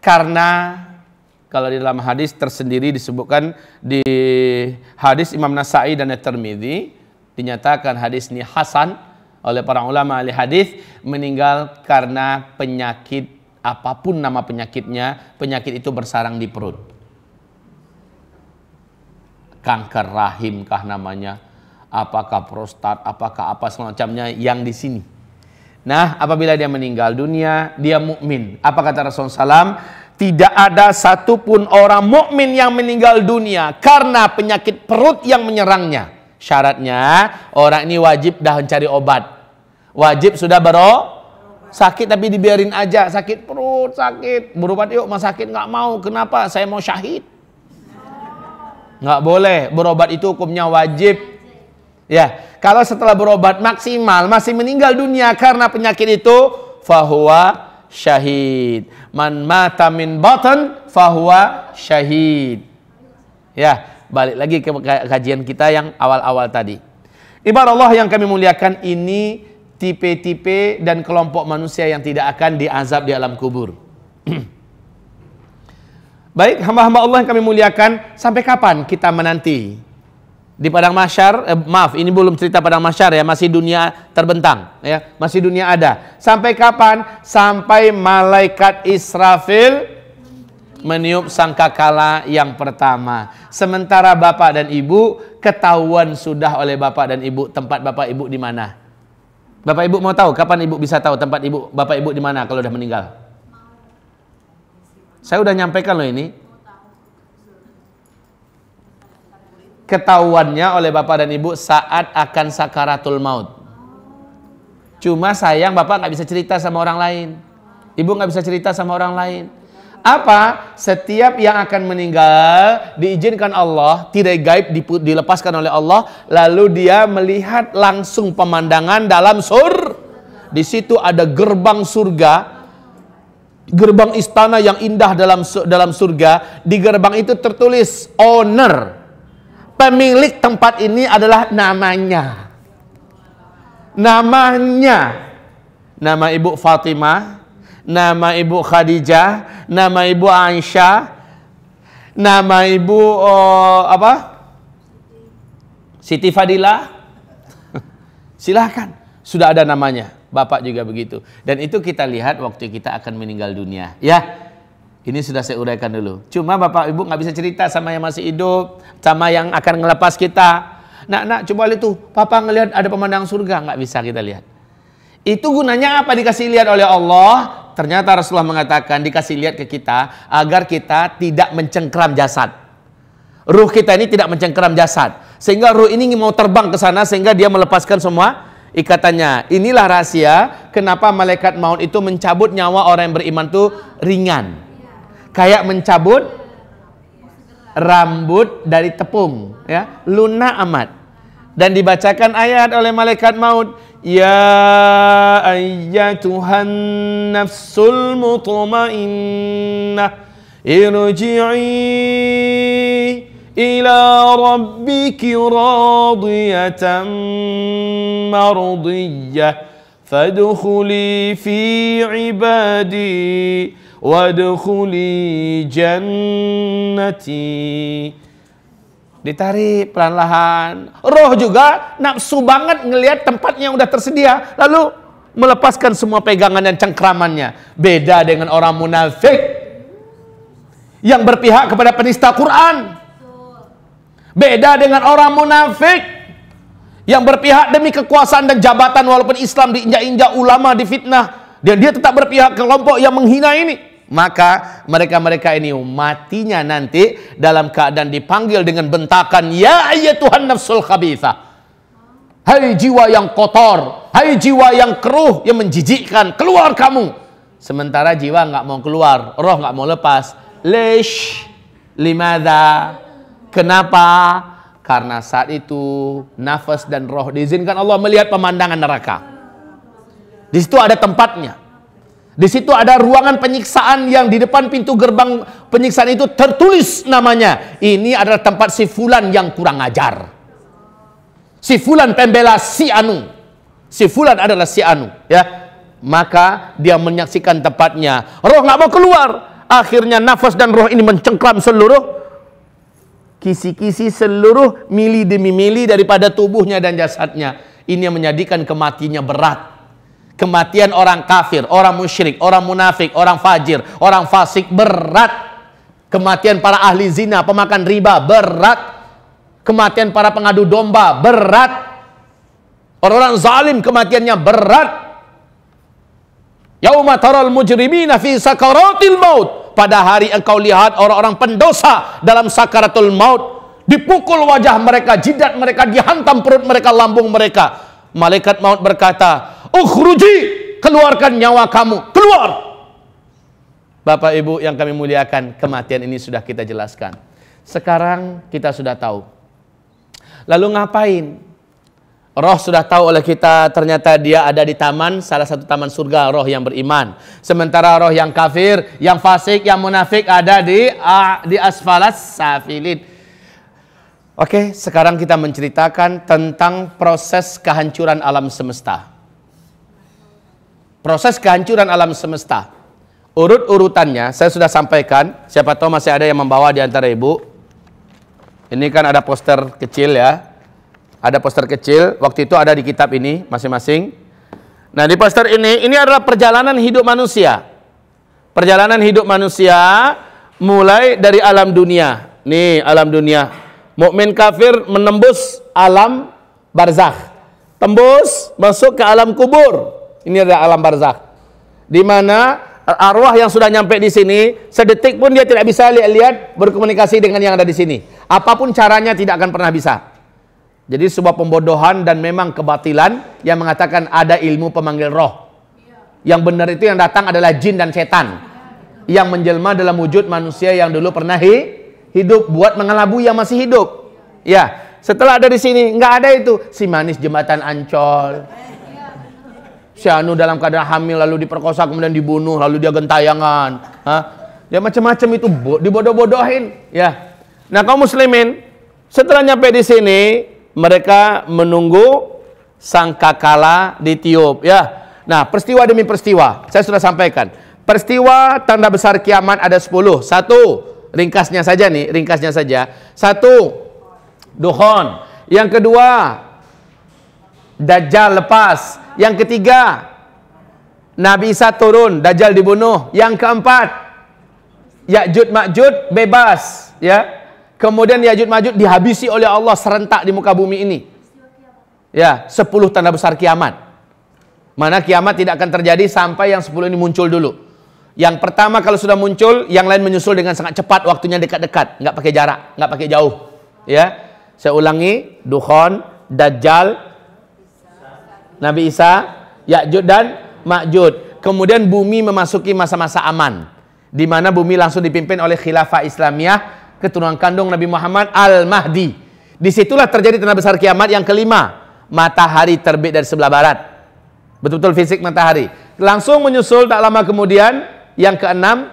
karena, kalau di dalam hadis tersendiri disebutkan di hadis Imam Nasai dan At-Tirmidzi, dinyatakan hadis ini hasan oleh para ulama ahli hadis, meninggal karena penyakit apapun nama penyakitnya, penyakit itu bersarang di perut. Kanker rahim kah namanya, apakah prostat, apakah apa semacamnya yang di sini. Nah, apabila dia meninggal dunia, dia mukmin. Apa kata Rasulullah SAW? Tidak ada satupun orang mukmin yang meninggal dunia karena penyakit perut yang menyerangnya. Syaratnya orang ini wajib dah mencari obat. Wajib sudah sakit tapi dibiarin aja, sakit perut, sakit, berobat yuk, mas sakit nggak mau. Kenapa? Saya mau syahid. Nggak boleh, berobat itu hukumnya wajib. Ya, kalau setelah berobat maksimal masih meninggal dunia karena penyakit itu, fahuwa syahid. Man mata min batan fahuwa syahid. Ya, balik lagi ke kajian kita yang awal-awal tadi. Ibarat Allah yang kami muliakan, ini tipe-tipe dan kelompok manusia yang tidak akan diazab di alam kubur. Baik, hamba-hamba Allah yang kami muliakan, sampai kapan kita menanti di padang mahsyar? Maaf, ini belum cerita padang mahsyar ya, masih dunia terbentang ya, masih dunia ada. Sampai kapan? Sampai malaikat Israfil meniup sangkakala yang pertama. Sementara bapak dan ibu ketahuan sudah oleh bapak dan ibu tempat bapak ibu di mana. Bapak ibu mau tahu kapan ibu bisa tahu tempat ibu bapak ibu di mana kalau udah meninggal? Saya udah nyampaikan loh ini. Ketahuannya oleh bapak dan ibu saat akan sakaratul maut. Cuma sayang bapak nggak bisa cerita sama orang lain, ibu nggak bisa cerita sama orang lain. Apa? Setiap yang akan meninggal diizinkan Allah, tidak gaib, dilepaskan oleh Allah, lalu dia melihat langsung pemandangan dalam Di situ ada gerbang surga, gerbang istana yang indah dalam surga. Di gerbang itu tertulis owner, pemilik tempat ini adalah namanya. Nama Ibu Fatimah, nama Ibu Khadijah, nama Ibu Aisyah, nama Ibu Siti Fadilah. Silahkan, sudah ada namanya. Bapak juga begitu. Dan itu kita lihat waktu kita akan meninggal dunia. Ya, ini sudah saya uraikan dulu. Cuma bapak ibu nggak bisa cerita sama yang masih hidup, sama yang akan ngelepas kita. Nak, coba lihat tuh, papa ngelihat ada pemandangan surga, nggak bisa kita lihat. Itu gunanya apa dikasih lihat oleh Allah? Ternyata Rasulullah mengatakan dikasih lihat ke kita agar kita tidak mencengkeram jasad. Ruh kita ini tidak mencengkeram jasad, sehingga ruh ini mau terbang ke sana sehingga dia melepaskan semua ikatannya. Inilah rahasia kenapa malaikat maut itu mencabut nyawa orang yang beriman itu ringan, kayak mencabut rambut dari tepung, ya, lunak amat. Dan dibacakan ayat oleh malaikat maut, ya ayyatuhan nafsul mutmainnah irji'i ila rabbiki radiyatan mardiyah fadkhuli fi ibadi wadkhuli jannati. Ditarik pelan-pelan. Roh juga nafsu banget ngelihat tempatnya yang udah tersedia, lalu melepaskan semua pegangan dan cengkramannya. Beda dengan orang munafik yang berpihak kepada penista Quran. Beda dengan orang munafik yang berpihak demi kekuasaan dan jabatan, walaupun Islam diinjak-injak, ulama difitnah, dan dia tetap berpihak ke kelompok yang menghina ini. Maka mereka-mereka ini matinya nanti dalam keadaan dipanggil dengan bentakan, ya ayyatuhan nafsul khabithah, hai jiwa yang kotor, hai jiwa yang keruh, yang menjijikkan, keluar kamu. Sementara jiwa nggak mau keluar, roh nggak mau lepas. Lish, limada, kenapa? Karena saat itu nafas dan roh diizinkan Allah melihat pemandangan neraka. Di situ ada tempatnya. Di situ ada ruangan penyiksaan yang di depan pintu gerbang penyiksaan itu tertulis namanya. Ini adalah tempat si fulan yang kurang ajar. Si fulan pembela si anu. Si fulan adalah si anu, ya. Maka dia menyaksikan tempatnya. Roh nggak mau keluar. Akhirnya nafas dan roh ini mencengkram seluruh kisi-kisi seluruh mili demi mili daripada tubuhnya dan jasadnya. Ini yang menjadikan kematiannya berat. Kematian orang kafir, orang musyrik, orang munafik, orang fajir, orang fasik berat. Kematian para ahli zina, pemakan riba berat. Kematian para pengadu domba berat. Orang-orang zalim kematiannya berat. Yauma taral mujrimina fi sakaratil maut. Pada hari engkau lihat orang-orang pendosa dalam sakaratul maut. Dipukul wajah mereka, jidat mereka, dihantam perut mereka, lambung mereka. Malaikat maut berkata, ukhruji, keluarkan nyawa kamu, keluar. Bapak Ibu yang kami muliakan, kematian ini sudah kita jelaskan. Sekarang kita sudah tahu. Lalu ngapain? Roh sudah tahu oleh kita, ternyata dia ada di taman, salah satu taman surga, roh yang beriman. Sementara roh yang kafir, yang fasik, yang munafik ada di asfalas safilin. Oke, sekarang kita menceritakan tentang proses kehancuran alam semesta. Proses kehancuran alam semesta. Urut-urutannya saya sudah sampaikan, siapa tahu masih ada yang membawa di antara ibu. Ini kan ada poster kecil ya. Ada poster kecil, waktu itu ada di kitab ini masing-masing. Nah, di poster ini adalah perjalanan hidup manusia. Perjalanan hidup manusia mulai dari alam dunia. Nih, alam dunia. Mukmin kafir menembus alam barzakh. Tembus masuk ke alam kubur. Ini adalah alam barzakh. Di mana arwah yang sudah nyampe di sini, sedetik pun dia tidak bisa lihat berkomunikasi dengan yang ada di sini. Apapun caranya tidak akan pernah bisa. Jadi sebuah pembodohan dan memang kebatilan yang mengatakan ada ilmu pemanggil roh. Yang benar itu yang datang adalah jin dan setan. Yang menjelma dalam wujud manusia yang dulu pernah hidup buat mengelabui yang masih hidup. Ya, setelah ada di sini nggak ada itu. Si manis jembatan Ancol. Si anu dalam keadaan hamil lalu diperkosa kemudian dibunuh lalu dia gentayangan. Dia macam-macam itu dibodoh-bodohin. Ya. Nah, kaum muslimin setelah nyampe di sini mereka menunggu sangkakala ditiup ya. Nah, peristiwa demi peristiwa saya sudah sampaikan. Peristiwa tanda besar kiamat ada 10. Satu, ringkasnya saja nih, ringkasnya saja. Satu, dukhon. Yang kedua, Dajjal lepas. Yang ketiga, Nabi Isa turun, Dajjal dibunuh. Yang keempat, Ya'juj Ma'juj bebas ya. Kemudian Ya'juj Ma'juj dihabisi oleh Allah serentak di muka bumi ini. Ya, 10 tanda besar kiamat. Mana kiamat tidak akan terjadi sampai yang 10 ini muncul dulu. Yang pertama kalau sudah muncul, yang lain menyusul dengan sangat cepat, waktunya dekat-dekat, nggak pakai jarak, nggak pakai jauh. Ya, saya ulangi, Dukhon, Dajjal, Nabi Isa, Ya'juj dan Ma'juj. Kemudian bumi memasuki masa-masa aman, di mana bumi langsung dipimpin oleh khilafah Islamiyah, keturunan kandung Nabi Muhammad Al-Mahdi. Disitulah terjadi tanda besar kiamat yang kelima. Matahari terbit dari sebelah barat. Betul-betul fisik matahari. Langsung menyusul tak lama kemudian yang keenam,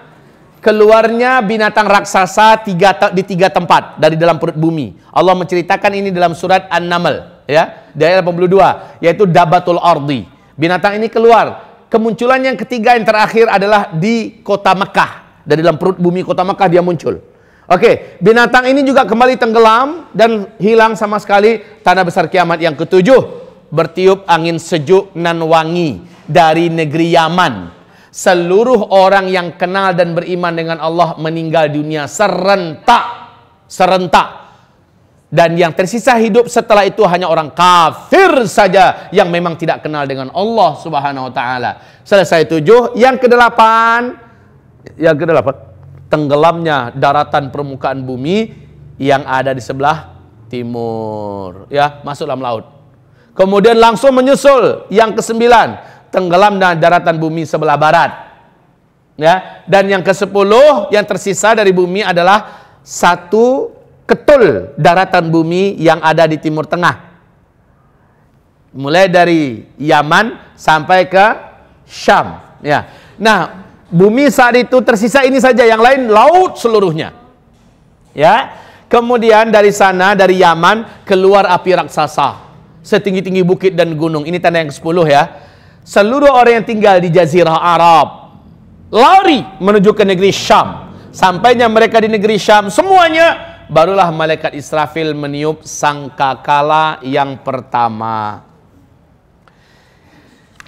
keluarnya binatang raksasa di 3 tempat dari dalam perut bumi. Allah menceritakan ini dalam surat An-Naml ya, di ayat 82, yaitu Dabatul Ardi. Binatang ini keluar. Kemunculan yang ketiga yang terakhir adalah di kota Mekah. Dari dalam perut bumi kota Mekah dia muncul. Oke, binatang ini juga kembali tenggelam dan hilang sama sekali. Tanda besar kiamat yang ketujuh, bertiup angin sejuk nan wangi dari negeri Yaman. Seluruh orang yang kenal dan beriman dengan Allah meninggal dunia serentak. Dan yang tersisa hidup setelah itu hanya orang kafir saja yang memang tidak kenal dengan Allah Subhanahu wa taala. Selesai 7, yang kedelapan, tenggelamnya daratan permukaan bumi yang ada di sebelah timur ya, masuk dalam laut. Kemudian langsung menyusul yang ke-9, tenggelamnya daratan bumi sebelah barat ya. Dan yang ke-10 yang tersisa dari bumi adalah satu ketul daratan bumi yang ada di timur tengah, mulai dari Yaman sampai ke Syam ya. Nah, bumi saat itu tersisa ini saja, yang lain laut seluruhnya. Ya. Kemudian dari sana, dari Yaman keluar api raksasa setinggi-tinggi bukit dan gunung. Ini tanda yang ke-10 ya. Seluruh orang yang tinggal di Jazirah Arab lari menuju ke negeri Syam. Sampainya mereka di negeri Syam, semuanya barulah malaikat Israfil meniup sangkakala yang pertama.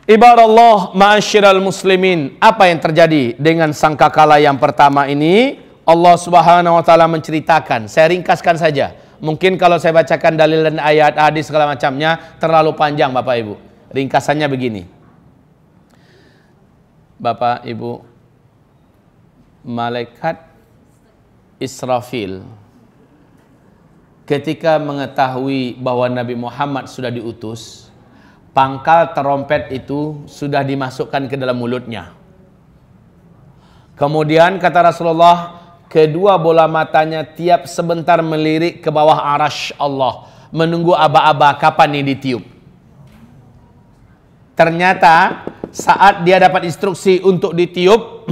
Ibarat ma'asyiral muslimin, apa yang terjadi dengan sangkakala yang pertama ini? Allah Subhanahu wa taala menceritakan. Saya ringkaskan saja. Mungkin kalau saya bacakan dalil dan ayat, hadis segala macamnya terlalu panjang Bapak Ibu. Ringkasannya begini. Bapak Ibu, malaikat Israfil ketika mengetahui bahwa Nabi Muhammad sudah diutus, pangkal terompet itu sudah dimasukkan ke dalam mulutnya. Kemudian kata Rasulullah, kedua bola matanya tiap sebentar melirik ke bawah arasy Allah, menunggu aba-aba kapan ini ditiup. Ternyata saat dia dapat instruksi untuk ditiup,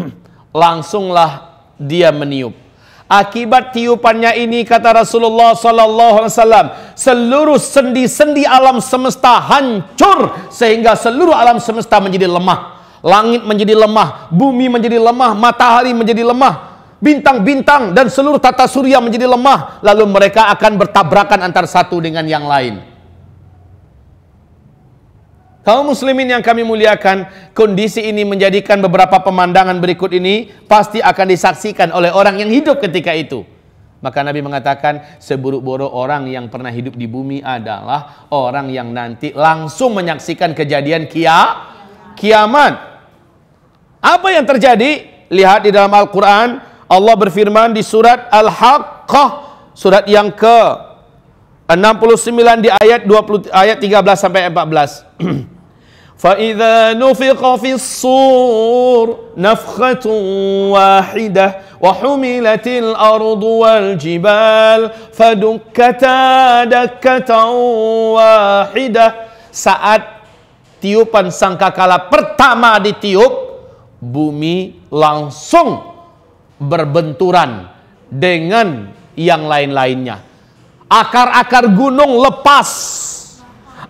langsunglah dia meniup. Akibat tiupannya ini, kata Rasulullah sallallahu alaihi wasallam, seluruh sendi-sendi alam semesta hancur sehingga seluruh alam semesta menjadi lemah. Langit menjadi lemah, bumi menjadi lemah, matahari menjadi lemah, bintang-bintang dan seluruh tata surya menjadi lemah. Lalu mereka akan bertabrakan antara satu dengan yang lain. Kaum muslimin yang kami muliakan, kondisi ini menjadikan beberapa pemandangan berikut ini pasti akan disaksikan oleh orang yang hidup ketika itu. Maka Nabi mengatakan, seburuk-buruk orang yang pernah hidup di bumi adalah orang yang nanti langsung menyaksikan kejadian kiamat. Apa yang terjadi? Lihat di dalam Al-Quran, Allah berfirman di surat Al-Haqqah, surat yang ke-69 di ayat 13 sampai 14. فَإِذَا نُفِخَ فِي الصُّورِ نَفْخَةٌ وَاحِدَةٌ وَحُمِلَتِ الْأَرْضُ وَالْجِبَالُ فَدُكَّتَا دَكَّةً وَاحِدَةً. Saat tiupan sangkakala pertama ditiup, bumi langsung berbenturan dengan yang lain-lainnya. Akar-akar gunung lepas.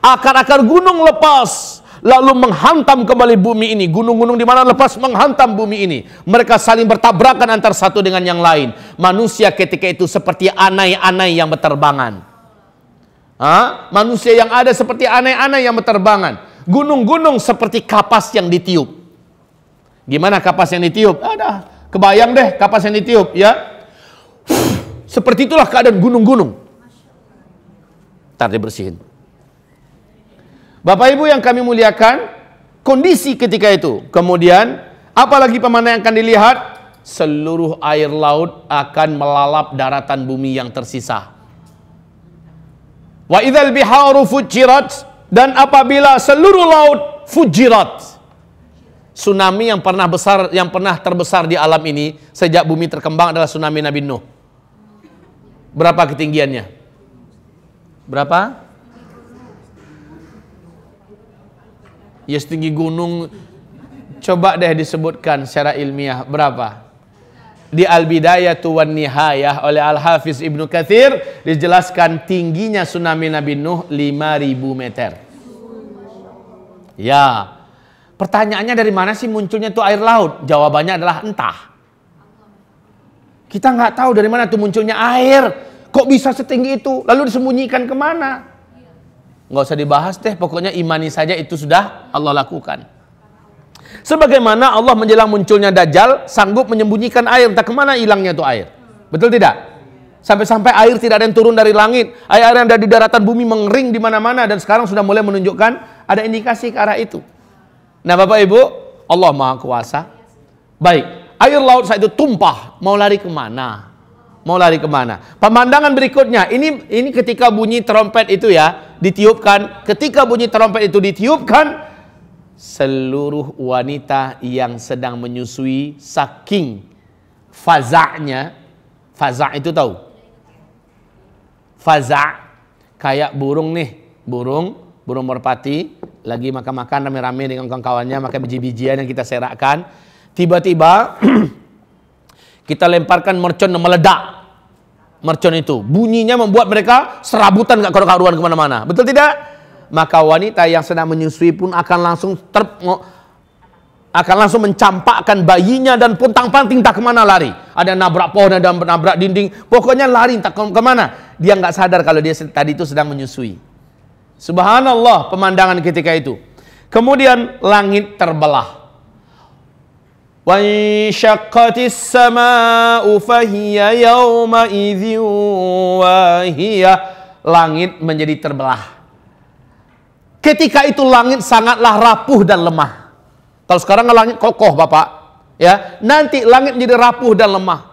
Akar-akar gunung lepas, lalu menghantam kembali bumi ini. Gunung-gunung di mana lepas menghantam bumi ini. Mereka saling bertabrakan antara satu dengan yang lain. Manusia ketika itu seperti anai-anai yang berterbangan. Manusia yang ada seperti anai-anai yang berterbangan. Gunung-gunung seperti kapas yang ditiup. Gimana kapas yang ditiup? Ada, kebayang deh kapas yang ditiup, ya. Seperti itulah keadaan gunung-gunung. Ntar dibersihin. Bapak Ibu yang kami muliakan, kondisi ketika itu. Kemudian, apalagi pemandangan yang akan dilihat? Seluruh air laut akan melalap daratan bumi yang tersisa. Wa idzal biharu fujirat, dan apabila seluruh laut fujirat. Tsunami yang pernah terbesar di alam ini sejak bumi terkembang adalah tsunami Nabi Nuh. Berapa ketinggiannya? Berapa? Ya setinggi gunung. Coba deh disebutkan secara ilmiah berapa? Di Al-Bidayatu wan Nihayah oleh Al-Hafiz Ibnu Katsir dijelaskan tingginya tsunami Nabi Nuh 5.000 meter. Ya. Pertanyaannya dari mana sih munculnya tuh air laut? Jawabannya adalah entah. Kita nggak tahu dari mana tuh munculnya air. Kok bisa setinggi itu? Lalu disembunyikan kemana? Nggak usah dibahas deh, pokoknya imani saja itu sudah Allah lakukan. Sebagaimana Allah menjelang munculnya Dajjal sanggup menyembunyikan air, entah kemana hilangnya itu air. Betul tidak? Sampai-sampai air tidak ada yang turun dari langit, air yang ada di daratan bumi mengering di mana-mana, dan sekarang sudah mulai menunjukkan ada indikasi ke arah itu. Nah Bapak Ibu, Allah Maha Kuasa. Baik, air laut saat itu tumpah, mau lari kemana? Mau lari kemana? Pemandangan berikutnya, ini ketika bunyi trompet itu ya, ditiupkan. Ketika bunyi trompet itu ditiupkan, seluruh wanita yang sedang menyusui saking faza'nya. Faza' itu tahu? Faza' kayak burung nih, burung merpati lagi makan-makan rame-rame dengan kawan-kawannya, makan biji-bijian yang kita serakkan. Tiba-tiba kita lemparkan mercon yang meledak. Mercon itu bunyinya membuat mereka serabutan gak karu-karuan kemana-mana. Betul tidak? Maka wanita yang sedang menyusui pun akan langsung mencampakkan bayinya dan pontang-panting tak kemana lari. ada nabrak pohon, ada nabrak dinding, pokoknya lari entah kemana. Dia nggak sadar kalau dia tadi itu sedang menyusui. Subhanallah pemandangan ketika itu. Kemudian langit terbelah. Wa insyaqqatis samaa'u fahiya yawma idzin wahiyah. Langit menjadi terbelah. Ketika itu langit sangatlah rapuh dan lemah. Kalau sekarang langit kokoh Bapak, ya. Nanti langit menjadi rapuh dan lemah.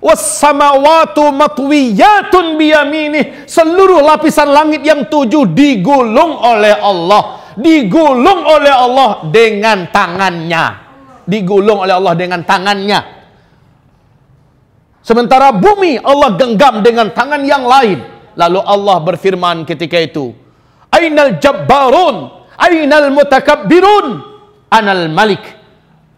Was-samawatu matwiyatun biyaminih. Seluruh lapisan langit yang 7 digulung oleh Allah. Digulung oleh Allah dengan tangannya. Digulung oleh Allah dengan tangannya. Sementara bumi Allah genggam dengan tangan yang lain. Lalu Allah berfirman ketika itu, Ainal jabbarun, ainal mutakabbirun, anal malik.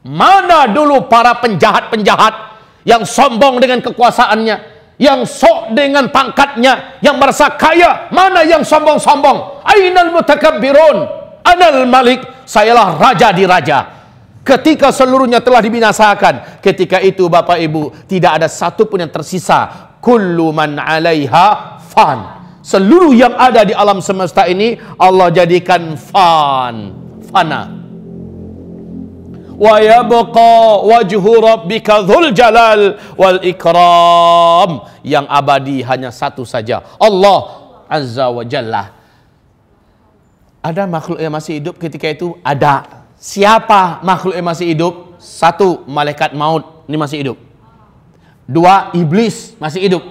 Mana dulu para penjahat-penjahat yang sombong dengan kekuasaannya, yang sok dengan pangkatnya, yang merasa kaya? Mana yang sombong-sombong? Ainal mutakabbirun, anal malik. Sayalah raja di raja. Ketika seluruhnya telah dibinasakan, ketika itu Bapak Ibu tidak ada satu pun yang tersisa. Kullu man 'alaiha fan. Seluruh yang ada di alam semesta ini Allah jadikan fana. Wa yabqa wajhu rabbika dzul jalal wal ikram. Yang abadi hanya satu saja, Allah Azza wa Jalla. Ada makhluk yang masih hidup ketika itu? Ada. Siapa makhluk yang masih hidup? 1, malaikat maut, ini masih hidup. 2, iblis masih hidup.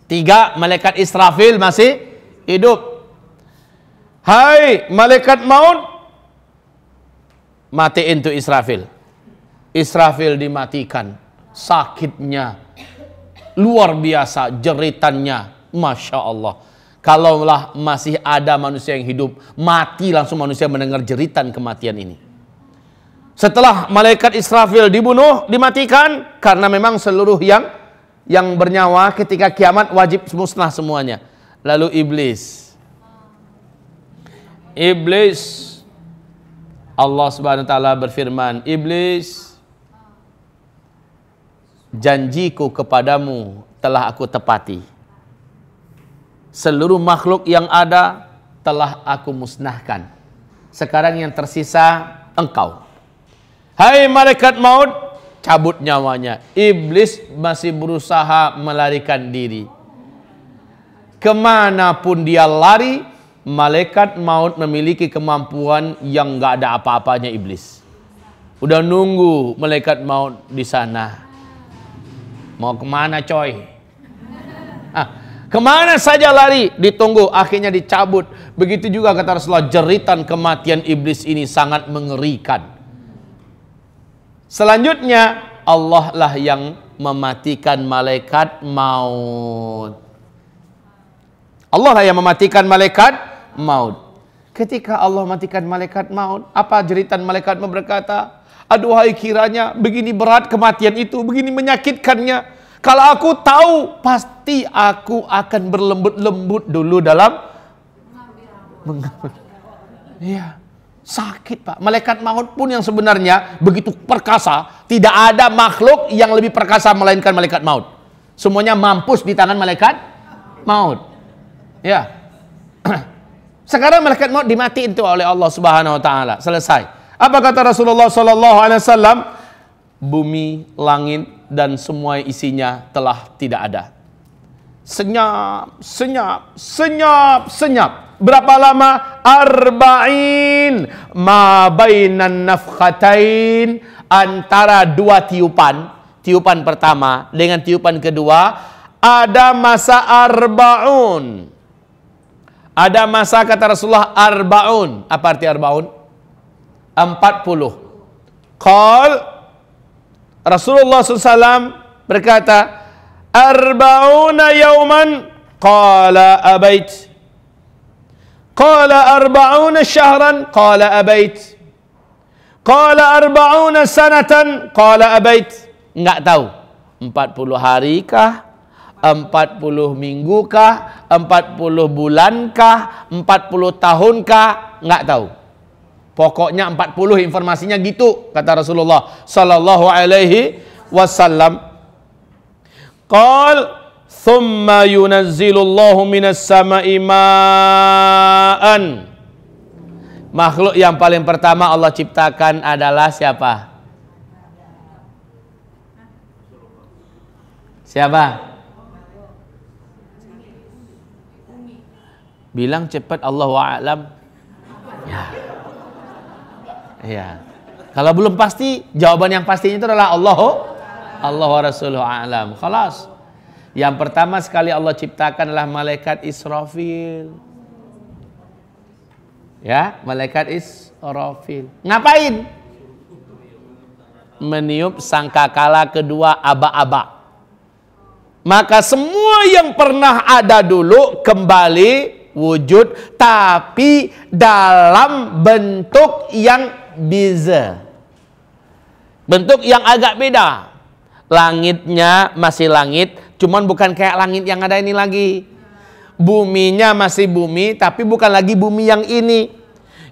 3, malaikat Israfil masih hidup. Hai malaikat maut, matiin tuh Israfil. Israfil dimatikan. Sakitnya luar biasa, jeritannya, Masya Allah. Kalaulah masih ada manusia yang hidup, mati langsung manusia mendengar jeritan kematian ini. Setelah malaikat Israfil dibunuh, dimatikan, karena memang seluruh yang bernyawa ketika kiamat wajib musnah semuanya. Lalu iblis, Allah Subhanahu wa taala berfirman, iblis, janjiku kepadamu telah aku tepati. Seluruh makhluk yang ada telah aku musnahkan. Sekarang yang tersisa engkau. Hai malaikat maut, cabut nyawanya. Iblis masih berusaha melarikan diri. Kemanapun dia lari, malaikat maut memiliki kemampuan yang gak ada apa-apanya iblis. Udah nunggu malaikat maut di sana. Mau kemana coy? Kemana saja lari, ditunggu, akhirnya dicabut. Begitu juga kata Rasulullah, jeritan kematian iblis ini sangat mengerikan. Selanjutnya Allah lah yang mematikan malaikat maut. Allah lah yang mematikan malaikat maut. Ketika Allah matikan malaikat maut, apa jeritan malaikat berkata, aduhai kiranya begini berat kematian itu, begini menyakitkannya. Kalau aku tahu, pasti aku akan berlembut-lembut dulu dalam mengambil. Iya. Sakit Pak. Malaikat maut pun yang sebenarnya begitu perkasa, tidak ada makhluk yang lebih perkasa melainkan malaikat maut. Semuanya mampus di tangan malaikat maut. Ya. Sekarang malaikat maut dimatiin tuh oleh Allah Subhanahu wa taala. Selesai. Apa kata Rasulullah sallallahu alaihi wasallam? Bumi, langit dan semua isinya telah tidak ada. Senyap, senyap, senyap, senyap. Berapa lama? Arba'in ma bainan nafkhatain, antara dua tiupan. Tiupan pertama dengan tiupan kedua ada masa arba'un. Ada masa kata Rasulullah arba'un. Apa arti arba'un? 40. Qal Rasulullah SAW berkata, arba'una yauman. Qala abait. Qala arba'una syahran. Qala abait. Qala arba'una sanatan. Qala abait. Enggak tahu. 40 hari kah? 40 minggu kah? 40 bulan kah? 40 tahun kah? Enggak tahu. Pokoknya 40, informasinya gitu kata Rasulullah sallallahu alaihi wasallam, qal thumma yunazzilullahu minas sama'i ma'an. Makhluk yang paling pertama Allah ciptakan adalah siapa? Siapa? Bilang cepat, Allahu a'lam. Ya. Ya. Kalau belum pasti, jawaban yang pastinya itu adalah Allah wa rasuluhu a'lam. Khalas. Yang pertama sekali Allah ciptakan adalah malaikat Israfil. Ya, malaikat Israfil. Ngapain? Meniup sangkakala kedua aba-aba. Maka semua yang pernah ada dulu kembali wujud, tapi dalam bentuk yang beza, bentuk yang agak beda. Langitnya masih langit, cuman bukan kayak langit yang ada ini lagi. Buminya masih bumi, tapi bukan lagi bumi yang ini.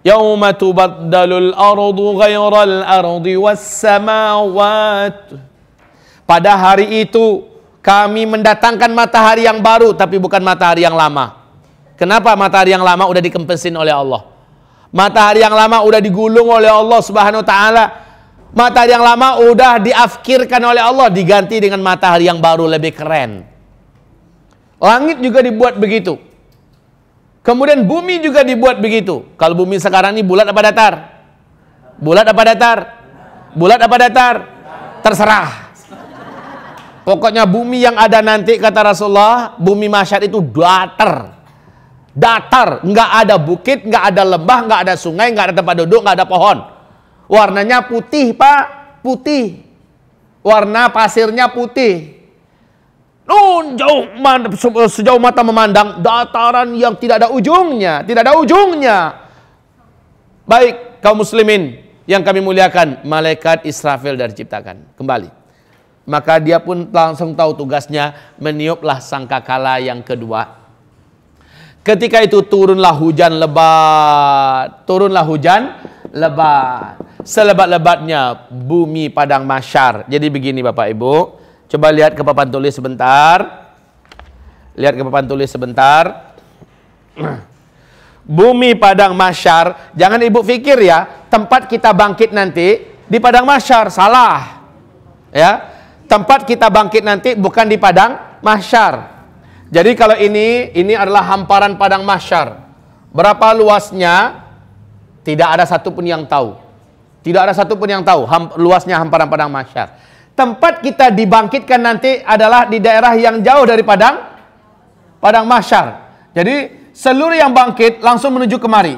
Yauma tubaddalul ardu ghairal ardi was samawat. Pada hari itu kami mendatangkan matahari yang baru, tapi bukan matahari yang lama. Kenapa matahari yang lama udah dikempesin oleh Allah? Matahari yang lama udah digulung oleh Allah Subhanahu wa taala. Matahari yang lama udah diafkirkan oleh Allah, diganti dengan matahari yang baru lebih keren. Langit juga dibuat begitu. Kemudian bumi juga dibuat begitu. Kalau bumi sekarang ini bulat apa datar? Bulat apa datar? Bulat apa datar? Terserah. Pokoknya bumi yang ada nanti, kata Rasulullah, bumi mahsyar itu datar. Datar, nggak ada bukit, nggak ada lembah, nggak ada sungai, nggak ada tempat duduk, nggak ada pohon. Warnanya putih, Pak, putih. Warna pasirnya putih. Sejauh mata memandang, dataran yang tidak ada ujungnya, tidak ada ujungnya. Baik, kaum muslimin yang kami muliakan, malaikat Israfil dari diciptakan kembali. Maka dia pun langsung tahu tugasnya, meniuplah sangkakala yang kedua. Ketika itu turunlah hujan lebat, turunlah hujan lebat, selebat-lebatnya bumi padang mahsyar. Jadi begini Bapak Ibu, coba lihat ke papan tulis sebentar. Lihat ke papan tulis sebentar. Bumi padang mahsyar, jangan Ibu pikir ya, tempat kita bangkit nanti di padang mahsyar, salah. Ya, tempat kita bangkit nanti bukan di padang mahsyar. Jadi kalau ini adalah hamparan padang mahsyar. Berapa luasnya? Tidak ada satupun yang tahu. Tidak ada satupun yang tahu luasnya hamparan padang mahsyar. Tempat kita dibangkitkan nanti adalah di daerah yang jauh dari padang mahsyar. Jadi seluruh yang bangkit langsung menuju kemari.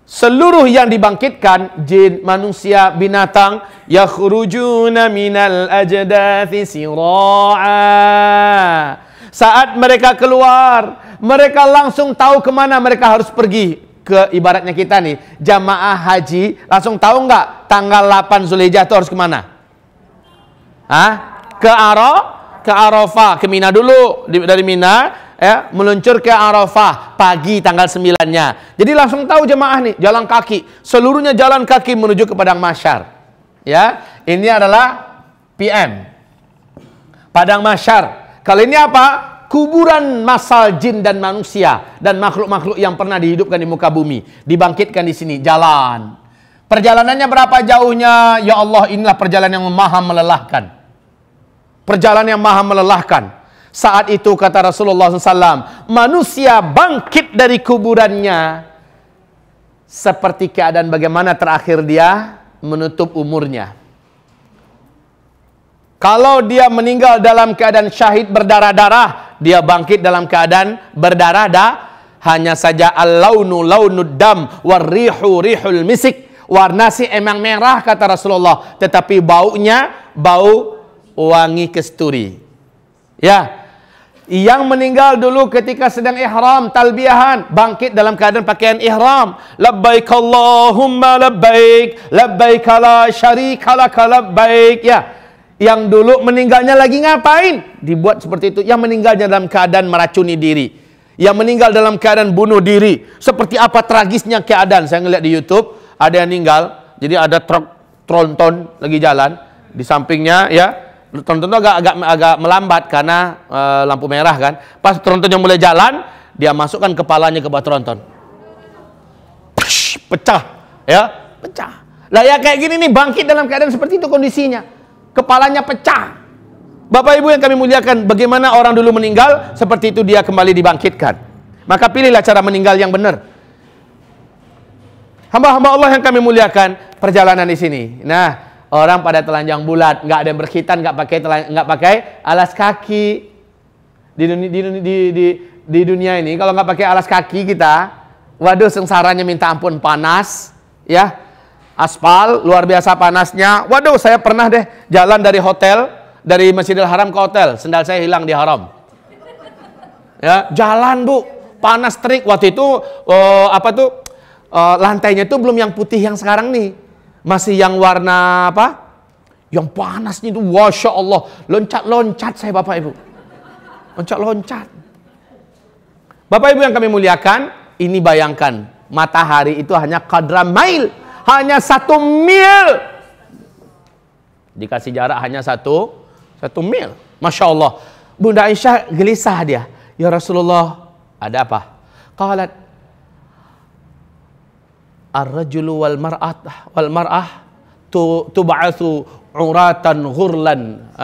Seluruh yang dibangkitkan, jin, manusia, binatang, yakhrujuna minal ajdathi sira'a. Saat mereka keluar, mereka langsung tahu kemana mereka harus pergi. Ke ibaratnya kita nih, jamaah haji, langsung tahu nggak tanggal 8 Zulhijjah itu harus kemana? Hah? Ke Arafah, ke Mina dulu. Dari Mina, ya, meluncur ke Arafah pagi tanggal 9-nya. Jadi langsung tahu jemaah nih, jalan kaki. Seluruhnya jalan kaki menuju ke padang mahsyar. Ya, ini adalah PM. Padang mahsyar. Kali ini apa? Kuburan massal jin dan manusia dan makhluk-makhluk yang pernah dihidupkan di muka bumi, dibangkitkan di sini, jalan. Perjalanannya berapa jauhnya? Ya Allah, inilah perjalanan yang maha melelahkan. Perjalanan yang maha melelahkan. Saat itu kata Rasulullah SAW, manusia bangkit dari kuburannya seperti keadaan bagaimana terakhir dia menutup umurnya. Kalau dia meninggal dalam keadaan syahid berdarah-darah, dia bangkit dalam keadaan berdarah-darah. Hanya saja al-launu launud dam war-rihu rihul misik. Warna sih emang merah kata Rasulullah, tetapi baunya bau wangi kasturi. Ya. Yang meninggal dulu ketika sedang ihram, talbiyahan, bangkit dalam keadaan pakaian ihram. Labbaik Allahumma labbaik, labbaik la syarika laka labbaik. Ya. Yang dulu meninggalnya lagi ngapain? Dibuat seperti itu. Yang meninggalnya dalam keadaan meracuni diri. Yang meninggal dalam keadaan bunuh diri. Seperti apa tragisnya keadaan. Saya ngeliat di YouTube, ada yang meninggal. Jadi ada truk tronton lagi jalan. Di sampingnya ya, tronton itu agak melambat karena lampu merah kan. Pas trontonnya mulai jalan, dia masukkan kepalanya ke bawah tronton. Pecah, ya, pecah. Lah ya kayak gini nih, bangkit dalam keadaan seperti itu kondisinya. Kepalanya pecah. Bapak Ibu yang kami muliakan, bagaimana orang dulu meninggal, seperti itu dia kembali dibangkitkan. Maka pilihlah cara meninggal yang benar. Hamba-hamba Allah yang kami muliakan, perjalanan di sini. Nah, orang pada telanjang bulat, nggak ada yang berkhitan, nggak pakai alas kaki. Di dunia ini, kalau nggak pakai alas kaki kita, waduh sengsaranya minta ampun, panas, ya. Aspal luar biasa panasnya. Waduh, saya pernah deh jalan dari hotel. Dari Masjidil Haram ke hotel, sendal saya hilang di Haram. Ya, jalan Bu, panas terik. Waktu itu lantainya itu belum yang putih yang sekarang nih, masih yang warna apa? Yang panasnya itu, masya Allah, loncat-loncat saya Bapak Ibu, loncat-loncat. Bapak Ibu yang kami muliakan, ini bayangkan matahari itu hanya qadra mail, hanya 1 mil. Dikasih jarak hanya 1 mil. Masya Allah. Bunda Aisyah gelisah dia. Ya Rasulullah, ada apa? Qalat, ar-rajulu wal mar'ah tub'atsu uratan ghurlan.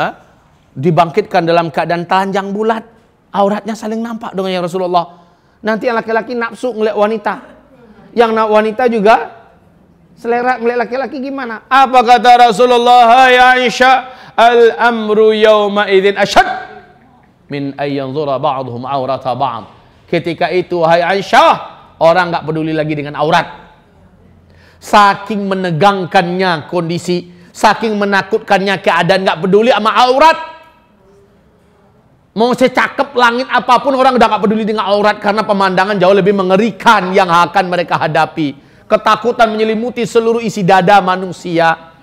Dibangkitkan dalam keadaan telanjang bulat. Auratnya saling nampak dengan ya Rasulullah. Nanti yang laki-laki nafsu ngeliat wanita. Yang wanita juga selera ngeliat laki-laki gimana? Apa kata Rasulullah? Ya Aisyah, al-amru yawma idzin asyad min ayyanzura ba'dhum aurata ba'd. Ketika itu, hai Aisyah, orang nggak peduli lagi dengan aurat. Saking menegangkannya kondisi, saking menakutkannya keadaan, nggak peduli sama aurat. Mau secakep langit apapun, orang udah nggak peduli dengan aurat karena pemandangan jauh lebih mengerikan yang akan mereka hadapi. Ketakutan menyelimuti seluruh isi dada manusia.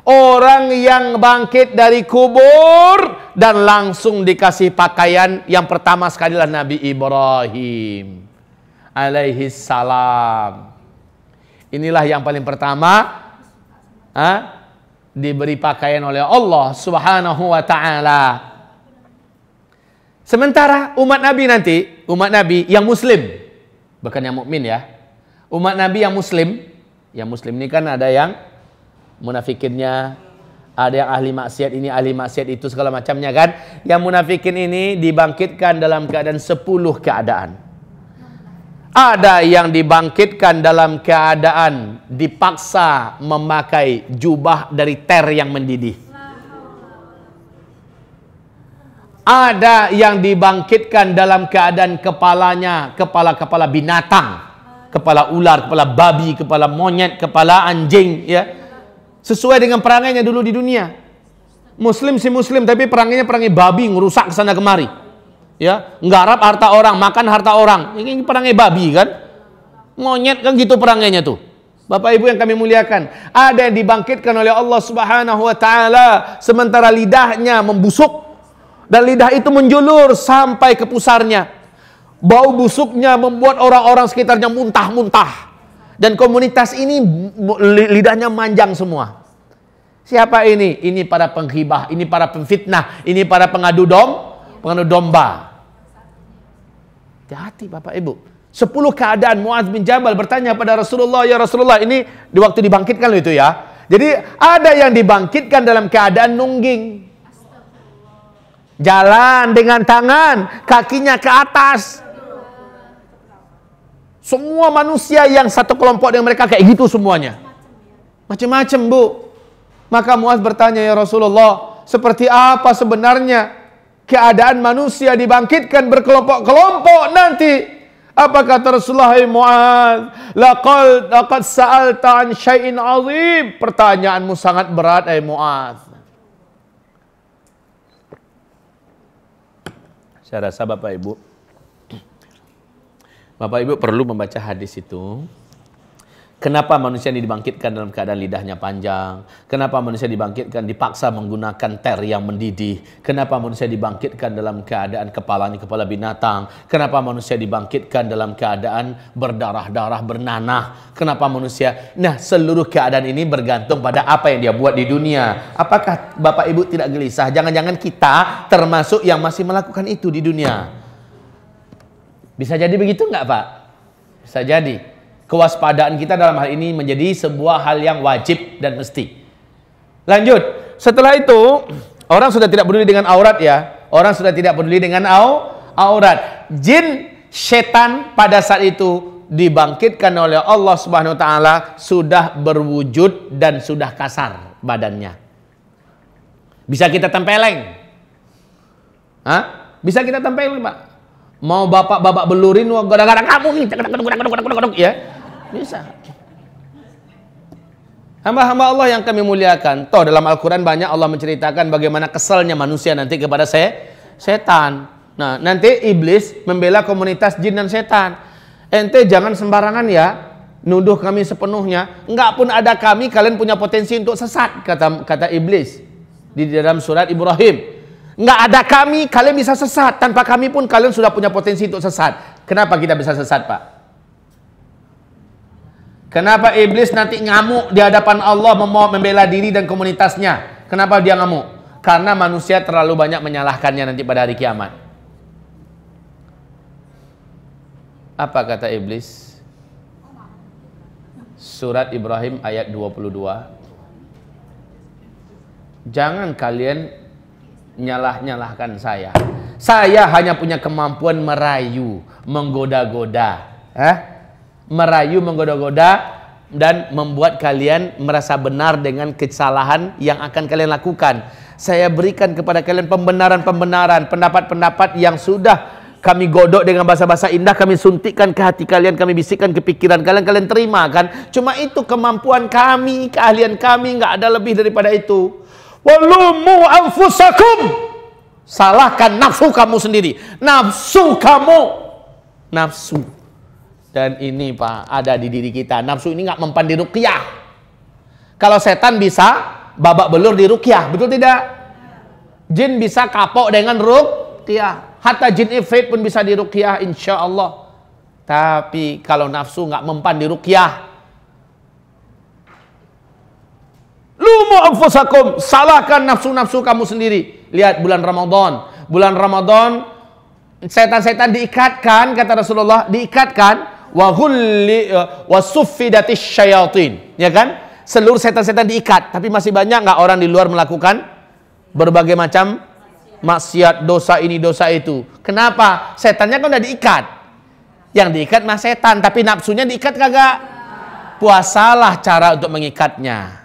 Orang yang bangkit dari kubur dan langsung dikasih pakaian, yang pertama sekali adalah Nabi Ibrahim alaihi salam. Inilah yang paling pertama diberi pakaian oleh Allah Subhanahu wa ta'ala. Sementara umat Nabi nanti, umat Nabi yang muslim, bukan yang mukmin ya. Umat Nabi yang muslim ini kan ada yang munafikinnya, ada yang ahli maksiat ini, ahli maksiat itu, segala macamnya kan. Yang munafikin ini dibangkitkan dalam keadaan 10 keadaan. Ada yang dibangkitkan dalam keadaan dipaksa memakai jubah dari ter yang mendidih. Ada yang dibangkitkan dalam keadaan kepalanya kepala binatang, kepala ular, kepala babi, kepala monyet, kepala anjing, ya. Sesuai dengan perangainya dulu di dunia. Muslim si muslim, tapi perangainya perangai babi, ngerusak kesana kemari. Ya, nggarap harta orang, makan harta orang. Ini perangai babi kan? Monyet kan gitu perangainya tuh. Bapak Ibu yang kami muliakan, ada yang dibangkitkan oleh Allah Subhanahu wa taala sementara lidahnya membusuk dan lidah itu menjulur sampai ke pusarnya. Bau busuknya membuat orang-orang sekitarnya muntah-muntah. Dan komunitas ini lidahnya manjang semua. Siapa ini? Ini para penghibah, ini para pemfitnah, ini para pengadu domba. Hati-hati Bapak Ibu. 10 keadaan. Muaz bin Jabal bertanya pada Rasulullah, ya Rasulullah, ini di waktu dibangkitkan loh itu ya. Jadi ada yang dibangkitkan dalam keadaan nungging. Jalan dengan tangan, kakinya ke atas. Semua manusia yang satu kelompok dengan mereka kayak gitu semuanya. Macam-macam Bu. Maka Muaz bertanya, ya Rasulullah, seperti apa sebenarnya keadaan manusia dibangkitkan berkelompok-kelompok nanti? Apa kata Rasulullah? Hai Muaz, laqad sa'alta an syai'in azim. Pertanyaanmu sangat berat, hai Muaz. Saya rasa Bapak Ibu perlu membaca hadis itu. Kenapa manusia ini dibangkitkan dalam keadaan lidahnya panjang? Kenapa manusia dibangkitkan dipaksa menggunakan ter yang mendidih? Kenapa manusia dibangkitkan dalam keadaan kepalanya kepala binatang? Kenapa manusia dibangkitkan dalam keadaan berdarah-darah, bernanah? Kenapa manusia? Nah, seluruh keadaan ini bergantung pada apa yang dia buat di dunia. Apakah Bapak Ibu tidak gelisah? Jangan-jangan kita termasuk yang masih melakukan itu di dunia. Bisa jadi begitu nggak, Pak? Bisa jadi. Kewaspadaan kita dalam hal ini menjadi sebuah hal yang wajib dan mesti. Lanjut. Setelah itu, orang sudah tidak peduli dengan aurat ya. Orang sudah tidak peduli dengan aurat. Jin, setan pada saat itu dibangkitkan oleh Allah Subhanahu wa taala sudah berwujud dan sudah kasar badannya. Bisa kita tempeleng. Hah? Bisa kita tempeleng, Pak. Mau bapak babak belurin gara-gara kamu nih ya. Bisa. Hamba-hamba Allah yang kami muliakan. Toh dalam Al-Quran banyak Allah menceritakan bagaimana kesalnya manusia nanti kepada setan. Nah, nanti iblis membela komunitas jin dan setan. Ente jangan sembarangan ya nuduh kami sepenuhnya. Enggak pun ada kami, kalian punya potensi untuk sesat, kata iblis di dalam surat Ibrahim. Enggak ada kami, kalian bisa sesat. Tanpa kami pun kalian sudah punya potensi untuk sesat. Kenapa kita bisa sesat, Pak? Kenapa iblis nanti ngamuk di hadapan Allah membela diri dan komunitasnya? Kenapa dia ngamuk? Karena manusia terlalu banyak menyalahkannya nanti pada hari kiamat. Apa kata iblis? Surat Ibrahim ayat 22. Jangan kalian nyalah-nyalahkan saya. Saya hanya punya kemampuan merayu, menggoda-goda. Merayu, menggoda-goda, dan membuat kalian merasa benar dengan kesalahan yang akan kalian lakukan. Saya berikan kepada kalian pembenaran-pembenaran, pendapat-pendapat yang sudah kami godok dengan bahasa-bahasa indah, kami suntikkan ke hati kalian, kami bisikkan ke pikiran kalian, kalian terima kan? Cuma itu kemampuan kami, keahlian kami, nggak ada lebih daripada itu. Walumu anfusakum. Salahkan nafsu kamu sendiri. Nafsu kamu. Nafsu. Dan ini Pak, ada di diri kita. Nafsu ini nggak mempan di ruqyah. Kalau setan bisa babak belur di ruqyah, betul tidak? Jin bisa kapok dengan ruqyah. Hatta jin ifrit pun bisa di ruqyah, insya Allah. Tapi kalau nafsu nggak mempan di ruqyah, lumu anfusakum, salahkan nafsu-nafsu kamu sendiri. Lihat bulan Ramadan. Bulan Ramadan, setan-setan diikatkan, kata Rasulullah, diikatkan. Wasuffidatis syayatin, ya kan? Seluruh setan-setan diikat, tapi masih banyak nggak orang di luar melakukan berbagai macam maksiat, dosa ini, dosa itu. Kenapa? Setannya kan udah diikat. Yang diikat mah setan, tapi nafsunya diikat kagak? Puasalah cara untuk mengikatnya.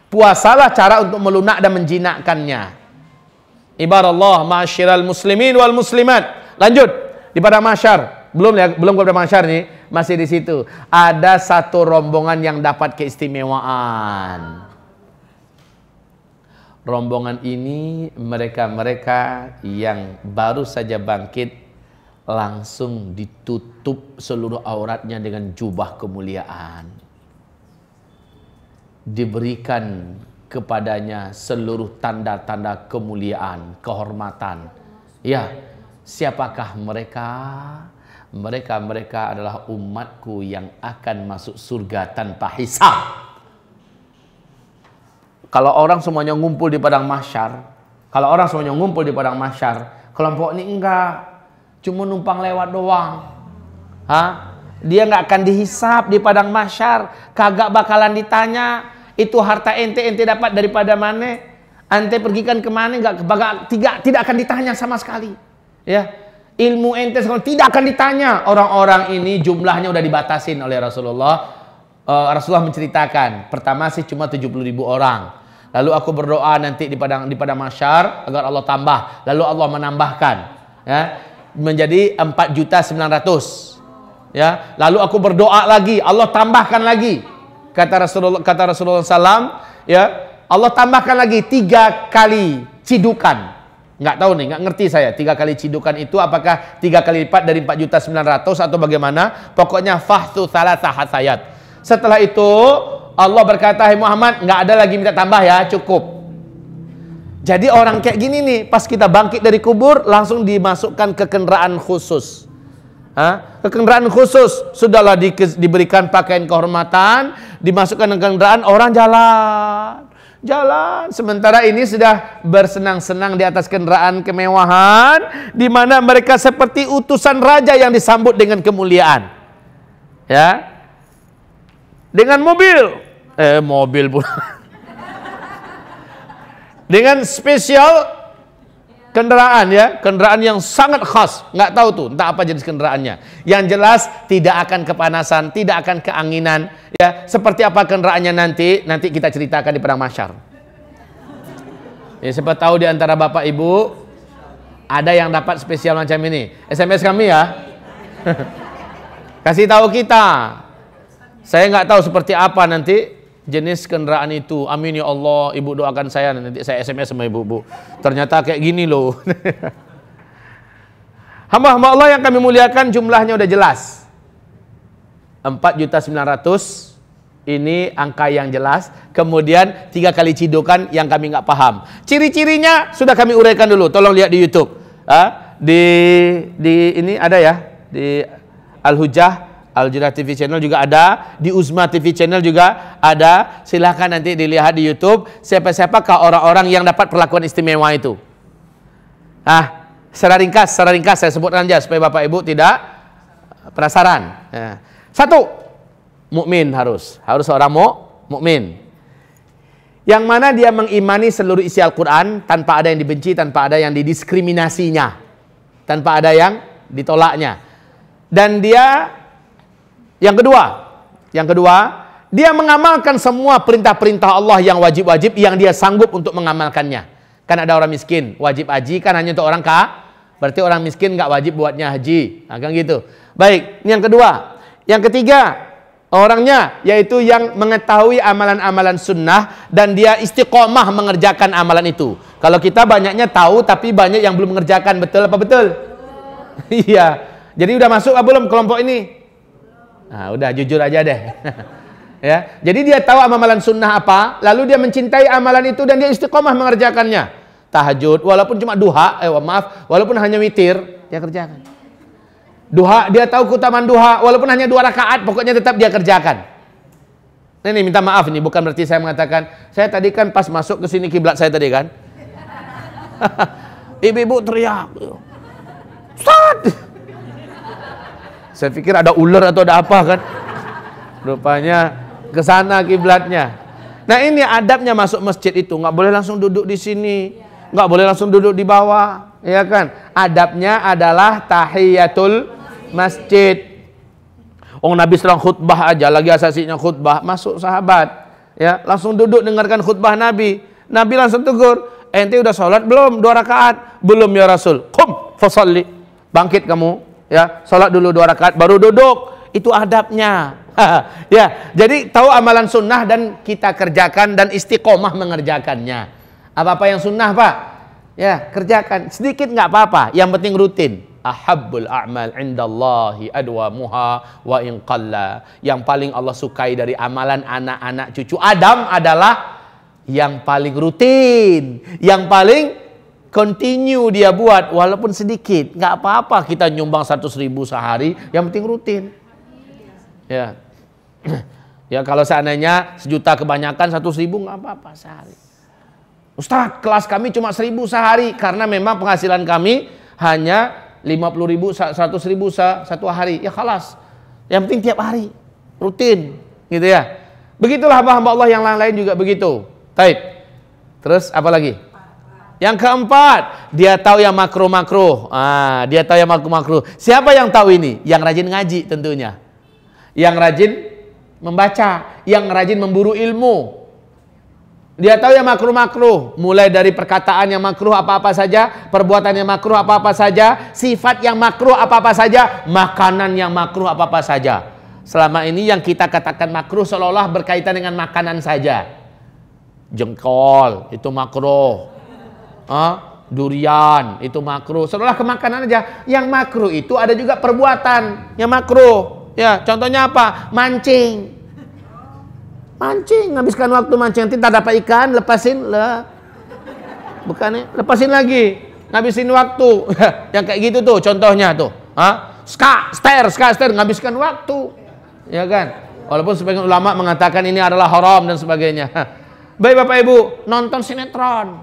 Puasalah cara untuk melunak dan menjinakkannya. Ibaratullah, ma'asyiral muslimin wal muslimat. Lanjut di pada masyar. Belum kepada masyar nih, masih di situ. Ada satu rombongan yang dapat keistimewaan. Rombongan ini mereka-mereka yang baru saja bangkit, langsung ditutup seluruh auratnya dengan jubah kemuliaan. Diberikan kepadanya seluruh tanda-tanda kemuliaan, kehormatan. Ya, siapakah mereka? Mereka adalah umatku yang akan masuk surga tanpa hisab. Kalau orang semuanya ngumpul di padang mahsyar, kelompok ini enggak, cuma numpang lewat doang. Dia enggak akan dihisab di padang mahsyar, kagak bakalan ditanya itu harta ente dapat daripada mana, ente pergikan kemana, tidak akan ditanya sama sekali. Ya. Ilmu ente tidak akan ditanya. Orang-orang ini jumlahnya udah dibatasin oleh Rasulullah. Rasulullah menceritakan, pertama sih cuma 70.000 orang. Lalu aku berdoa nanti di padang mahsyar agar Allah tambah. Lalu Allah menambahkan, ya, menjadi 4.900.000. Ya, lalu aku berdoa lagi, Allah tambahkan lagi. Kata Rasulullah SAW, ya, Allah tambahkan lagi 3 kali cidukan. Nggak tahu nih, nggak ngerti saya 3 kali cidukan itu apakah 3 kali lipat dari 4.900.000 atau bagaimana. Pokoknya fahthu thalatha hasayat, Setelah itu Allah berkata, "Hai Muhammad, nggak ada lagi minta tambah ya, cukup." Jadi orang kayak gini nih, pas kita bangkit dari kubur langsung dimasukkan ke kendaraan khusus. Ke kendaraan khusus, sudahlah diberikan pakaian kehormatan, dimasukkan ke kendaraan, orang jalan. Sementara ini sudah bersenang-senang di atas kendaraan kemewahan, di mana mereka seperti utusan raja yang disambut dengan kemuliaan. Ya, dengan mobil pula. Dengan spesial kendaraan, ya, kendaraan yang sangat khas, nggak tahu tuh entah apa jenis kendaraannya. Yang jelas tidak akan kepanasan, tidak akan keanginan, ya. Seperti apa kendaraannya nanti kita ceritakan di padang mahsyar. Ya, siapa tahu di antara Bapak Ibu ada yang dapat spesial macam ini. SMS kami ya. Kasih tahu kita. Saya nggak tahu seperti apa nanti jenis kendaraan itu. Amin ya Allah, ibu doakan saya, nanti saya SMS sama ibu. Ternyata kayak gini loh. Hamba-hamba Allah yang kami muliakan, jumlahnya udah jelas. 4.900.000 ini angka yang jelas. Kemudian 3 kali cidukan yang kami nggak paham. Ciri-cirinya sudah kami uraikan dulu. Tolong lihat di YouTube. Di ini ada ya, di Al-Hujjah Al-Jidah TV channel juga ada, di Uzma TV channel juga ada. Silahkan nanti dilihat di YouTube. Siapa-siapakah orang-orang yang dapat perlakuan istimewa itu? Secara ringkas saya sebutkan aja supaya Bapak Ibu tidak penasaran. Ya. 1, mukmin harus orang mukmin. Yang mana dia mengimani seluruh isi Al-Quran tanpa ada yang dibenci, tanpa ada yang didiskriminasinya, tanpa ada yang ditolaknya. Dan dia yang kedua, dia mengamalkan semua perintah-perintah Allah yang wajib-wajib yang dia sanggup untuk mengamalkannya. Kan ada orang miskin, wajib haji kan hanya untuk orang kaya. Berarti orang miskin nggak wajib buatnya haji. Kan gitu. Baik, ini yang kedua. Yang ketiga, orangnya yaitu yang mengetahui amalan-amalan sunnah dan dia istiqomah mengerjakan amalan itu. Kalau kita banyaknya tahu tapi banyak yang belum mengerjakan, betul apa betul? Iya. Jadi udah masuk apa belum kelompok ini? Udah jujur aja deh. Ya, jadi dia tahu amalan sunnah apa, lalu dia mencintai amalan itu dan dia istiqomah mengerjakannya. Tahajud, walaupun cuma duha, walaupun hanya witir, dia kerjakan. Duha, dia tahu keutamaan duha, walaupun hanya 2 rakaat, pokoknya tetap dia kerjakan. Ini minta maaf nih, bukan berarti saya mengatakan, saya tadi kan pas masuk ke sini kiblat saya tadi kan. Ibu-ibu teriak. Ustaz! Saya pikir ada ular atau ada apa kan. Rupanya ke sana kiblatnya. Nah, ini adabnya masuk masjid itu, nggak boleh langsung duduk di sini, nggak boleh langsung duduk di bawah, ya kan? Adabnya adalah tahiyatul masjid. Nabi sedang khutbah aja, lagi asasinya khutbah, masuk sahabat, ya, langsung duduk dengarkan khutbah Nabi. Nabi langsung tegur, "Ente udah sholat belum 2 rakaat?" "Belum ya Rasul." "Qum fasalli." Bangkit kamu. Ya, sholat dulu 2 rakaat baru duduk. Itu adabnya. Ya, jadi tahu amalan sunnah dan kita kerjakan dan istiqomah mengerjakannya. Apa-apa yang sunnah, Pak, ya kerjakan. Sedikit nggak apa-apa, yang penting rutin. Ahabbul a'mal indallahi adwamuha wa in qalla. Yang paling Allah sukai dari amalan anak-anak cucu Adam adalah yang paling rutin, yang paling continue dia buat walaupun sedikit. Nggak apa-apa kita nyumbang 100.000 sehari, yang penting rutin. Ya. Ya, kalau seandainya 1 juta kebanyakan, 100.000 nggak apa-apa sehari. Ustaz, kelas kami cuma 1.000 sehari karena memang penghasilan kami hanya 50.000, 100.000 satu hari. Ya khalas. Yang penting tiap hari rutin, gitu ya. Begitulah hamba-hamba Allah yang lain-lain juga begitu. Taib. Terus apa lagi? Yang keempat, dia tahu yang makruh-makruh. Dia tahu yang makruh-makruh. Siapa yang tahu ini? Yang rajin ngaji tentunya. Yang rajin membaca, yang rajin memburu ilmu. Dia tahu yang makruh-makruh, mulai dari perkataan yang makruh apa-apa saja, perbuatan yang makruh apa-apa saja, sifat yang makruh apa-apa saja, makanan yang makruh apa-apa saja. Selama ini yang kita katakan makruh seolah-olah berkaitan dengan makanan saja. Jengkol itu makruh. Durian itu makruh, seolah ke makanan aja. Yang makruh itu ada juga perbuatan yang makruh. Ya, contohnya apa? Mancing. Mancing, habiskan waktu mancing. Nanti tak dapat ikan, lepasin lah. Bukannya, lepasin lagi. Ngabisin waktu. Yang kayak gitu tuh contohnya tuh. Ster, ngabiskan waktu. Ya kan? Walaupun sebagian ulama mengatakan ini adalah haram dan sebagainya. Baik Bapak Ibu, nonton sinetron.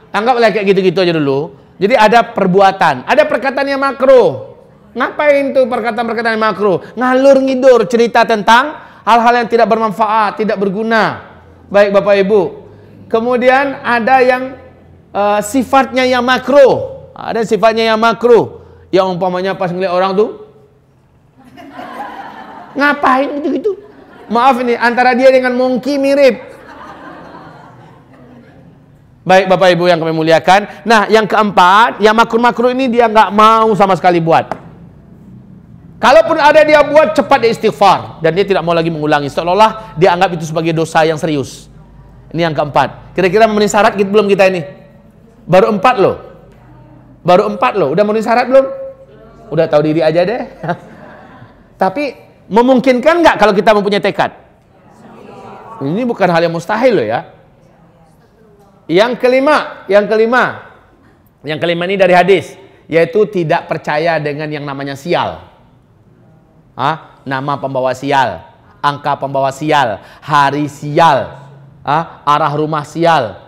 Anggaplah kayak gitu-gitu aja dulu. Jadi ada perbuatan, ada perkataan yang makruh. Ngapain tuh perkataan-perkataan yang makruh? Ngalur ngidur cerita tentang hal-hal yang tidak bermanfaat, tidak berguna. Baik Bapak Ibu. Kemudian ada yang sifatnya yang makruh. Ada sifatnya yang makruh. Yang umpamanya pas ngeliat orang tuh ngapain gitu-gitu. Maaf ini antara dia dengan monkey mirip. Baik Bapak Ibu yang kami muliakan. Nah yang keempat, yang makruh-makruh ini dia nggak mau sama sekali buat. Kalaupun ada dia buat, cepat dia istighfar. Dan dia tidak mau lagi mengulangi. Seolah-olah dia anggap itu sebagai dosa yang serius. Ini yang keempat. Kira-kira memenuhi syarat gitu belum kita ini? Baru 4 loh. Baru 4 loh. Udah memenuhi syarat belum? Udah tahu diri aja deh. Tapi memungkinkan nggak kalau kita mempunyai tekad? Ini bukan hal yang mustahil loh ya. Yang kelima ini dari hadis, yaitu tidak percaya dengan yang namanya sial. Nama pembawa sial, angka pembawa sial, hari sial, arah rumah sial,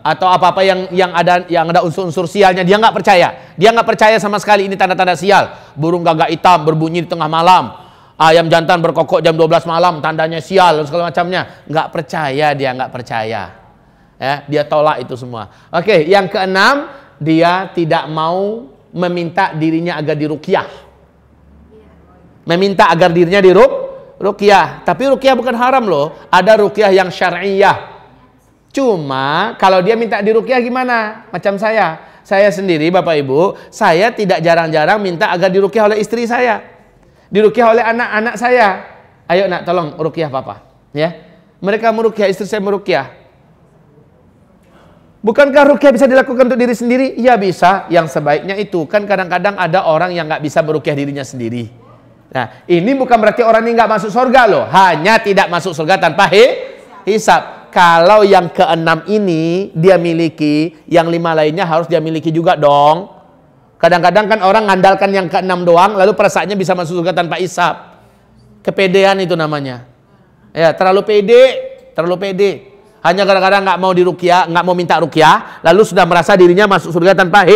atau apa-apa yang ada unsur-unsur sialnya, dia nggak percaya. Dia nggak percaya sama sekali ini tanda-tanda sial. Burung gagak hitam berbunyi di tengah malam, ayam jantan berkokok jam 12 malam, tandanya sial dan segala macamnya. Nggak percaya, dia nggak percaya. Ya, dia tolak itu semua. Oke, yang keenam, dia tidak mau meminta dirinya agar diruqyah. Meminta agar dirinya diruqyah. Tapi ruqyah bukan haram loh. Ada ruqyah yang syar'iyah. Cuma kalau dia minta diruqyah gimana? Macam saya. Saya sendiri Bapak Ibu, saya tidak jarang-jarang minta agar diruqyah oleh istri saya. Diruqyah oleh anak-anak saya. Ayo nak tolong ruqyah papa. Ya. Mereka meruqyah, istri saya meruqyah. Bukankah ruqyah bisa dilakukan untuk diri sendiri? Ya bisa, yang sebaiknya itu. Kan kadang-kadang ada orang yang nggak bisa meruqyah dirinya sendiri. Nah, ini bukan berarti orang ini nggak masuk surga loh. Hanya tidak masuk surga tanpa hisab. Kalau yang keenam ini dia miliki, yang 5 lainnya harus dia miliki juga dong. Kadang-kadang kan orang ngandalkan yang keenam doang, lalu perasaannya bisa masuk surga tanpa hisab. Kepedean itu namanya. Ya, terlalu pede. Hanya kadang-kadang nggak mau diruqyah, nggak mau minta ruqyah, lalu sudah merasa dirinya masuk surga tanpa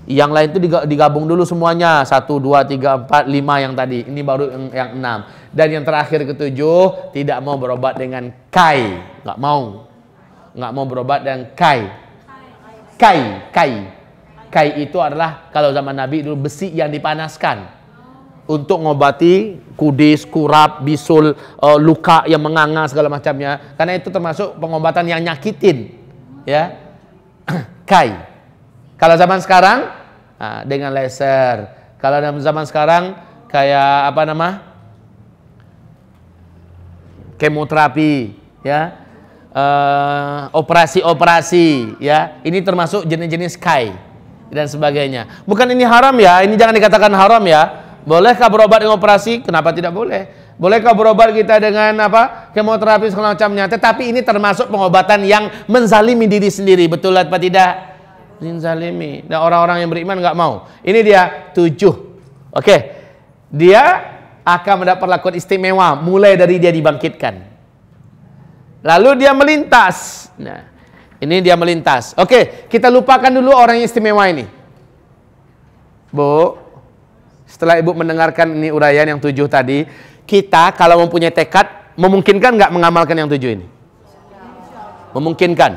Yang lain itu digabung dulu semuanya. 1, 2, 3, 4, 5 yang tadi. Ini baru yang 6. Dan yang terakhir ke-7, tidak mau berobat dengan kai. Nggak mau berobat dengan kai. Kai itu adalah kalau zaman Nabi dulu besi yang dipanaskan untuk ngobati kudis, kurap, bisul, luka yang menganga segala macamnya. Karena itu termasuk pengobatan yang nyakitin, ya. Kai. Kalau zaman sekarang dengan laser. Kalau dalam zaman sekarang kayak apa nama? Kemoterapi, ya. Operasi-operasi, ya. Ini termasuk jenis-jenis kai dan sebagainya. Bukan ini haram ya, ini jangan dikatakan haram ya. Bolehkah berobat dengan operasi? Kenapa tidak boleh? Bolehkah berobat kita dengan apa? Kemoterapi segala macamnya. Tetapi ini termasuk pengobatan yang menzalimi diri sendiri. Betul atau tidak? Menzalimi. Dan orang-orang yang beriman nggak mau. Ini dia 7. Oke. Dia akan mendapat perlakuan istimewa mulai dari dia dibangkitkan. Lalu dia melintas. Nah, ini dia melintas. Oke, kita lupakan dulu orang yang istimewa ini. Bu, setelah Ibu mendengarkan ini uraian yang 7 tadi, kita kalau mempunyai tekad, memungkinkan nggak mengamalkan yang 7 ini? Memungkinkan.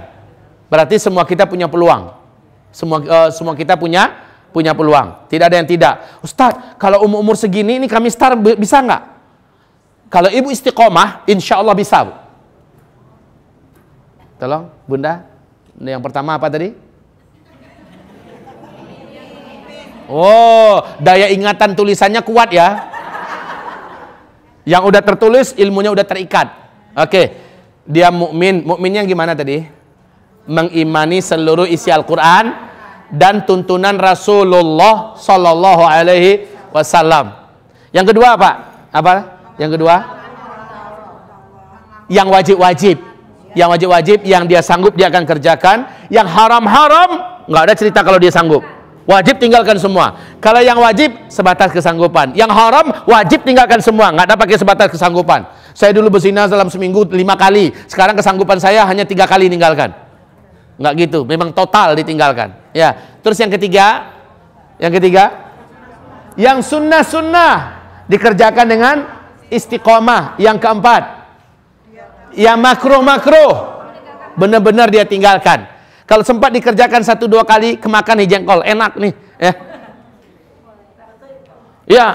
Berarti semua kita punya peluang. Semua kita punya peluang. Tidak ada yang tidak. Ustadz, kalau umur segini ini kami start bisa nggak? Kalau Ibu istiqomah, insya Allah bisa, Bu. Tolong, Bunda. Yang pertama apa tadi? Oh, daya ingatan tulisannya kuat ya. Yang udah tertulis, ilmunya udah terikat. Oke. Dia mukmin. Mukminnya gimana tadi? Mengimani seluruh isi Al-Qur'an dan tuntunan Rasulullah sallallahu alaihi wasallam. Yang kedua apa? Apa? Yang kedua? Yang wajib-wajib. Yang wajib-wajib, yang dia sanggup dia akan kerjakan. Yang haram-haram, nggak ada cerita kalau dia sanggup. Wajib tinggalkan semua. Kalau yang wajib, sebatas kesanggupan. Yang haram, wajib tinggalkan semua. Nggak ada pakai sebatas kesanggupan. Saya dulu berzina dalam seminggu 5 kali. Sekarang kesanggupan saya hanya 3 kali tinggalkan. Nggak gitu, memang total ditinggalkan. Ya. Terus yang ketiga, yang sunnah-sunnah dikerjakan dengan istiqomah. Yang keempat, yang makruh-makruh benar-benar dia tinggalkan. Kalau sempat dikerjakan 1-2 kali, kemakan nih jengkol, enak nih, ya. Ya,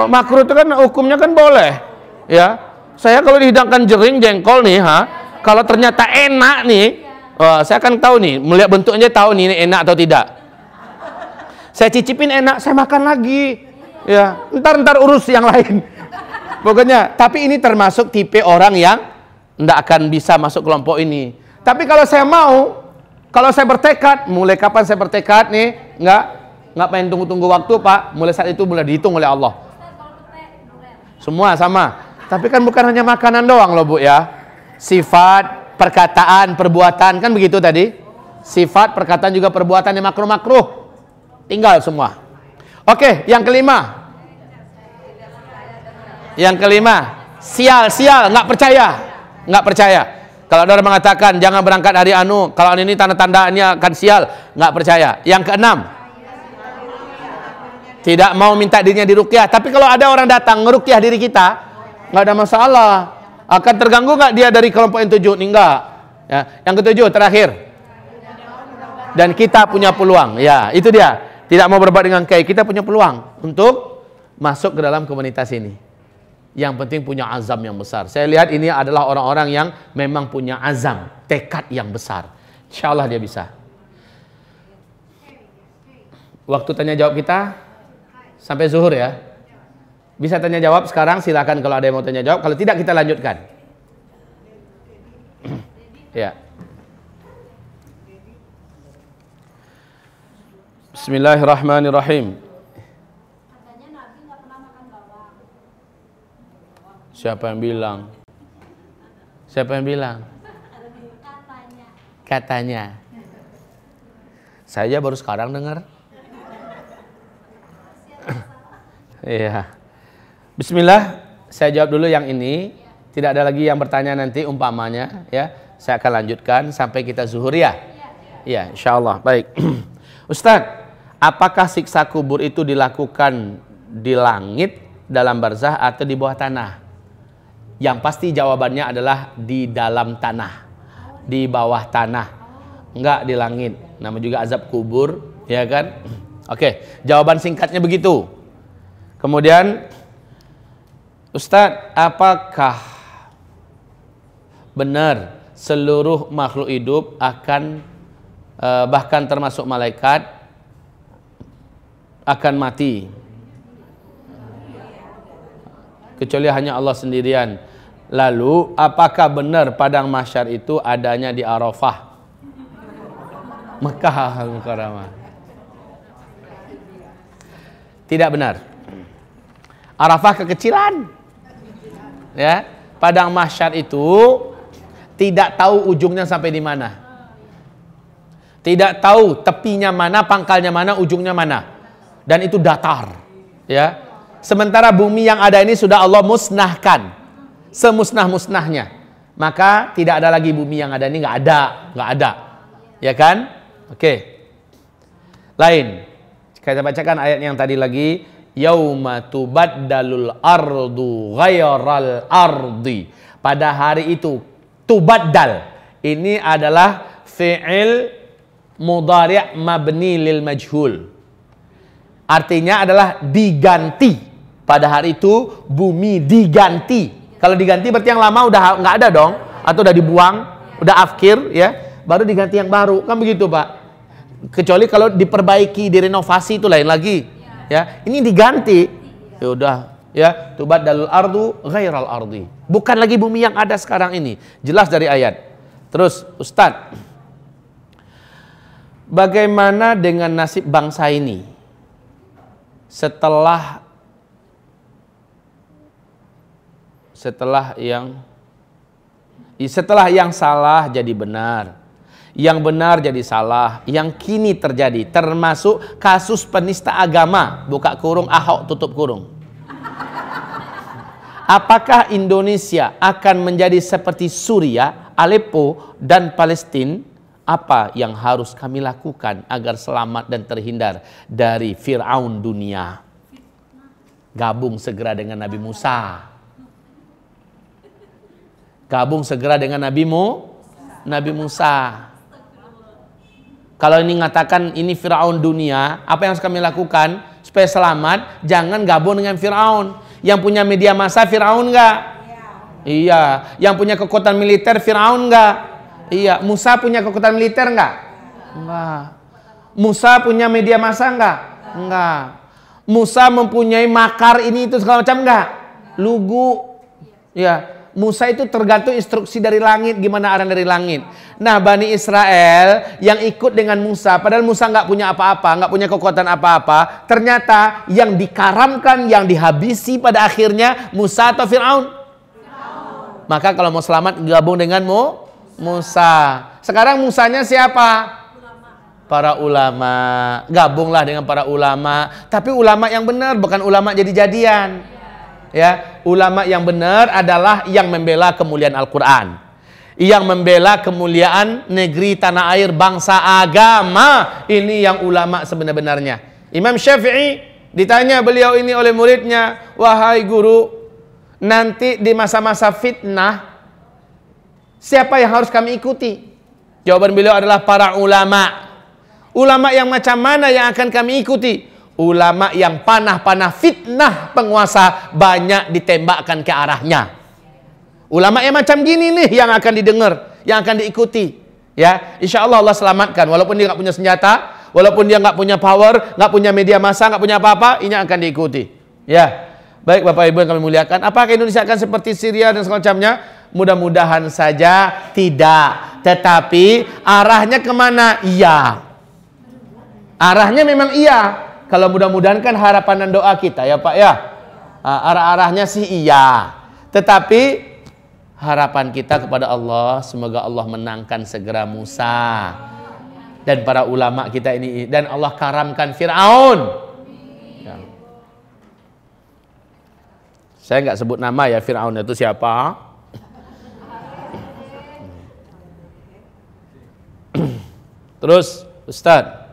makruh itu kan hukumnya kan boleh, ya. Saya kalau dihidangkan jering jengkol nih, kalau ternyata enak nih, saya akan tahu nih, melihat bentuknya tahu nih ini enak atau tidak. Saya cicipin enak, saya makan lagi, ya. Ntar urus yang lain. Pokoknya, tapi ini termasuk tipe orang yang tidak akan bisa masuk kelompok ini. Tapi kalau saya mau, kalau saya bertekad, mulai kapan saya bertekad nih, nggak pengen tunggu-tunggu waktu Pak, mulai saat itu mulai dihitung oleh Allah. Semua sama. Tapi kan bukan hanya makanan doang loh Bu ya. Sifat, perkataan, perbuatan, kan begitu tadi. Sifat, perkataan juga perbuatan yang makruh-makruh. Tinggal semua. Oke, yang kelima. Sial, nggak percaya. Kalau ada orang mengatakan jangan berangkat hari anu, kalau ini tanda-tandanya akan sial, nggak percaya. Yang keenam, tidak mau minta dirinya diruqyah. Tapi kalau ada orang datang ngeruqyah diri kita, nggak ada masalah. Akan terganggu nggak dia dari kelompok yang 7? Enggak. Ya. Yang ke-7 terakhir. Dan kita punya peluang. Ya, itu dia. Tidak mau berbuat dengan kiai, kita punya peluang untuk masuk ke dalam komunitas ini. Yang penting punya azam yang besar. Saya lihat ini adalah orang-orang yang memang punya azam, tekad yang besar. Insya Allah dia bisa. Waktu tanya jawab kita sampai zuhur ya. Bisa tanya jawab sekarang, silakan kalau ada yang mau tanya jawab. Kalau tidak kita lanjutkan. Ya. Bismillahirrahmanirrahim. Siapa yang bilang? Katanya. Saya baru sekarang dengar. Iya. Bismillah, saya jawab dulu yang ini. Tidak ada lagi yang bertanya nanti umpamanya, ya. Saya akan lanjutkan sampai kita zuhur ya. Ya, insyaallah. Baik. Ustadz, apakah siksa kubur itu dilakukan di langit, dalam barzah atau di bawah tanah? Yang pasti jawabannya adalah di dalam tanah, di bawah tanah, enggak di langit. Nama juga azab kubur, ya kan? Oke, jawaban singkatnya begitu. Kemudian, Ustadz, apakah benar seluruh makhluk hidup akan bahkan termasuk malaikat akan mati? Kecuali hanya Allah sendirian. Lalu apakah benar padang mahsyar itu adanya di Arafah, Mekah Mukarramah? Tidak benar. Arafah kekecilan. Ya, padang mahsyar itu tidak tahu ujungnya sampai di mana. Tidak tahu tepinya mana, pangkalnya mana, ujungnya mana. Dan itu datar. Ya. Sementara bumi yang ada ini sudah Allah musnahkan, semusnah-musnahnya. Maka tidak ada lagi bumi yang ada ini, nggak ada, ya kan? Oke. Lain. Kita bacakan ayat yang tadi lagi. Yauma tubaddalul ardu ghairal ardi. Pada hari itu tubaddal. Ini adalah fi'il mudhari' mabni lil majhul. Artinya adalah diganti. Pada hari itu bumi diganti. Kalau diganti berarti yang lama udah nggak ada dong, atau udah dibuang, udah afkir, ya, baru diganti yang baru, kan begitu Pak? Kecuali kalau diperbaiki, direnovasi itu lain lagi, ya. Ini diganti, ya udah, ya. Tubaddalul ardu ghairal ardi. Bukan lagi bumi yang ada sekarang ini, jelas dari ayat. Terus, Ustadz, bagaimana dengan nasib bangsa ini setelah yang Setelah yang salah jadi benar, yang benar jadi salah, yang kini terjadi termasuk kasus penista agama, buka kurung Ahok tutup kurung. Apakah Indonesia akan menjadi seperti Suriah, Aleppo dan Palestina? Apa yang harus kami lakukan agar selamat dan terhindar dari Fir'aun dunia? Gabung segera dengan Nabi Musa. Gabung segera dengan Nabi Musa. Kalau ini mengatakan ini Fir'aun dunia, apa yang harus kami lakukan supaya selamat? Jangan gabung dengan Fir'aun. Yang punya media massa Fir'aun enggak? Iya. Yang punya kekuatan militer Fir'aun enggak? Iya. Musa punya kekuatan militer enggak? Enggak. Musa punya media massa enggak? Enggak. Musa mempunyai makar ini itu segala macam enggak? Lugu. Ya. Musa itu tergantung instruksi dari langit, gimana arahan dari langit. Nah, Bani Israel yang ikut dengan Musa, padahal Musa nggak punya apa-apa, nggak punya kekuatan apa-apa. Ternyata yang dikaramkan, yang dihabisi pada akhirnya Musa atau Fir'aun? Maka kalau mau selamat gabung dengan Musa. Sekarang Musanya siapa? Para ulama. Gabunglah dengan para ulama. Tapi ulama yang benar, bukan ulama jadi-jadian. Ya, ulama yang benar adalah yang membela kemuliaan Al-Quran, yang membela kemuliaan negeri, tanah air, bangsa, agama. Ini yang ulama sebenar-benarnya. Imam Syafi'i ditanya beliau ini oleh muridnya, wahai guru, nanti di masa-masa fitnah siapa yang harus kami ikuti? Jawaban beliau adalah para ulama. Ulama yang macam mana yang akan kami ikuti? Ulama yang panah-panah fitnah penguasa banyak ditembakkan ke arahnya. Ulama yang macam gini nih yang akan didengar, yang akan diikuti. Ya, insya Allah Allah selamatkan. Walaupun dia nggak punya senjata, walaupun dia nggak punya power, nggak punya media massa, nggak punya apa-apa, ini akan diikuti. Ya, baik Bapak Ibu yang kami muliakan. Apakah Indonesia akan seperti Syria dan semacamnya? Mudah-mudahan saja tidak. Tetapi arahnya kemana? Iya. Arahnya memang iya. Kalau mudah-mudahan kan harapan dan doa kita ya Pak ya. Arah-arahnya sih iya. Tetapi harapan kita kepada Allah, semoga Allah menangkan segera Musa dan para ulama kita ini, dan Allah karamkan Fir'aun. Ya. Saya nggak sebut nama ya, Fir'aun itu siapa. Terus Ustadz,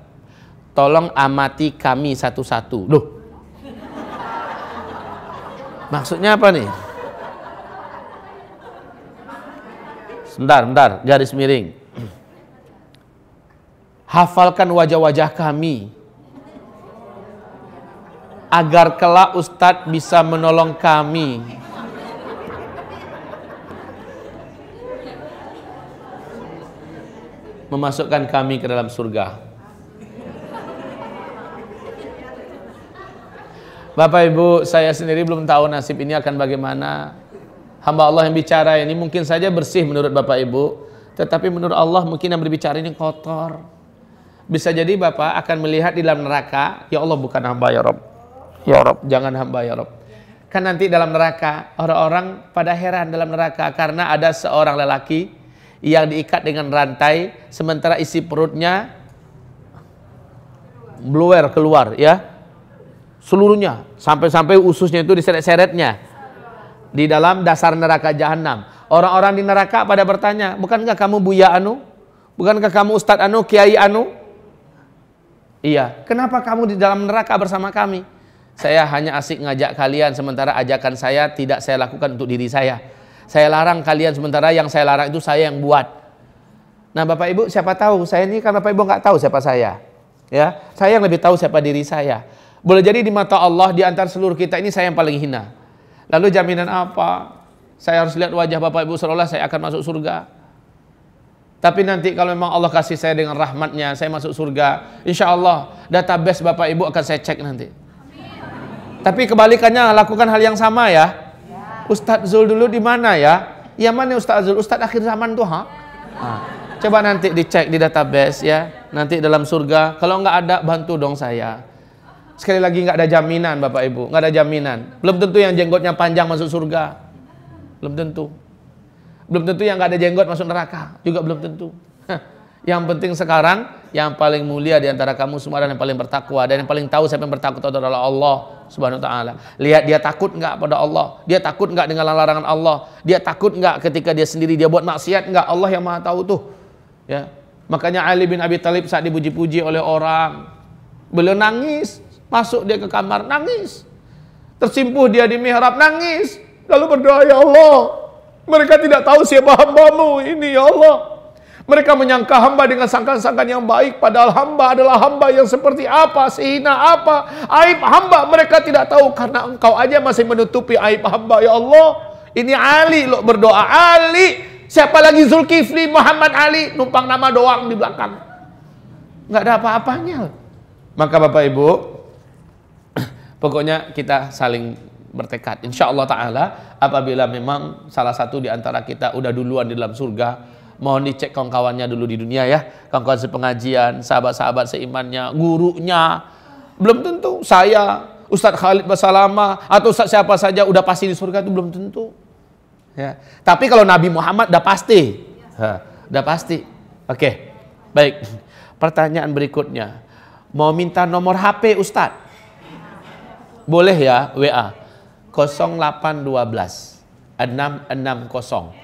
tolong amati kami satu-satu. Loh, maksudnya apa nih? Bentar, garis miring. Hafalkan wajah-wajah kami agar kelak Ustadz bisa menolong kami. Memasukkan kami ke dalam surga. Bapak Ibu, saya sendiri belum tahu nasib ini akan bagaimana. Hamba Allah yang bicara ini mungkin saja bersih menurut Bapak Ibu, tetapi menurut Allah mungkin yang berbicara ini kotor. Bisa jadi Bapak akan melihat di dalam neraka, ya Allah bukan hamba ya Rob. Ya Rob, jangan hamba ya Rob. Kan nanti dalam neraka, orang-orang pada heran dalam neraka karena ada seorang lelaki yang diikat dengan rantai, sementara isi perutnya bluer keluar ya. Seluruhnya, sampai-sampai ususnya itu diseret-seretnya di dalam dasar neraka jahanam. Orang-orang di neraka pada bertanya, bukankah kamu Buya Anu? Bukankah kamu Ustadz Anu, Kiai Anu? Iya, kenapa kamu di dalam neraka bersama kami? Saya hanya asik ngajak kalian, sementara ajakan saya tidak saya lakukan untuk diri saya. Saya larang kalian, sementara yang saya larang itu saya yang buat. Nah Bapak Ibu, siapa tahu, saya ini kan Bapak Ibu nggak tahu siapa saya. Ya, saya yang lebih tahu siapa diri saya. Boleh jadi di mata Allah, di antara seluruh kita ini saya yang paling hina. Lalu jaminan apa? Saya harus lihat wajah Bapak Ibu seolah saya akan masuk surga. Tapi nanti kalau memang Allah kasih saya dengan rahmatnya, saya masuk surga, insya Allah database Bapak Ibu akan saya cek nanti. Tapi kebalikannya, lakukan hal yang sama ya. Ustadz Zul dulu di mana ya? Ya mana Ustadz Zul? Ustadz akhir zaman tuh ha? Coba nanti dicek di database ya. Nanti dalam surga, kalau nggak ada bantu dong saya. Sekali lagi nggak ada jaminan Bapak Ibu, nggak ada jaminan. Belum tentu yang jenggotnya panjang masuk surga, belum tentu. Belum tentu yang nggak ada jenggot masuk neraka, juga belum tentu. Yang penting sekarang, yang paling mulia di antara kamu semua dan yang paling bertakwa, dan yang paling tahu siapa yang bertakwa adalah Allah Subhanahu wa taala. Lihat dia takut enggak pada Allah? Dia takut enggak dengan larangan Allah? Dia takut enggak ketika dia sendiri dia buat maksiat enggak? Allah yang Maha tahu tuh. Ya. Makanya Ali bin Abi Thalib saat dipuji-puji oleh orang, beliau nangis, masuk dia ke kamar nangis. Tersimpuh dia di mihrab nangis, lalu berdoa, ya Allah, mereka tidak tahu siapa hamba-Mu ini, ya Allah. Mereka menyangka hamba dengan sangkaan-sangkaan yang baik, padahal hamba adalah hamba yang seperti apa, sehina apa, aib hamba mereka tidak tahu, karena Engkau aja masih menutupi aib hamba, ya Allah. Ini Ali loh berdoa, Ali. Siapa lagi? Zulkifli, Muhammad Ali, numpang nama doang di belakang. Nggak ada apa-apanya. Maka Bapak Ibu, pokoknya kita saling bertekad. Insya Allah Ta'ala, apabila memang salah satu di antara kita udah duluan di dalam surga, mohon dicek kawan-kawannya dulu di dunia ya, kawan-kawan sepengajian, sahabat-sahabat seimannya, gurunya. Belum tentu saya, Ustadz Khalid Basalama atau Ustadz siapa saja udah pasti di surga, itu belum tentu ya. Tapi kalau Nabi Muhammad udah pasti, udah pasti. Oke, baik. Pertanyaan berikutnya, mau minta nomor HP Ustadz? Boleh ya, WA 0812 660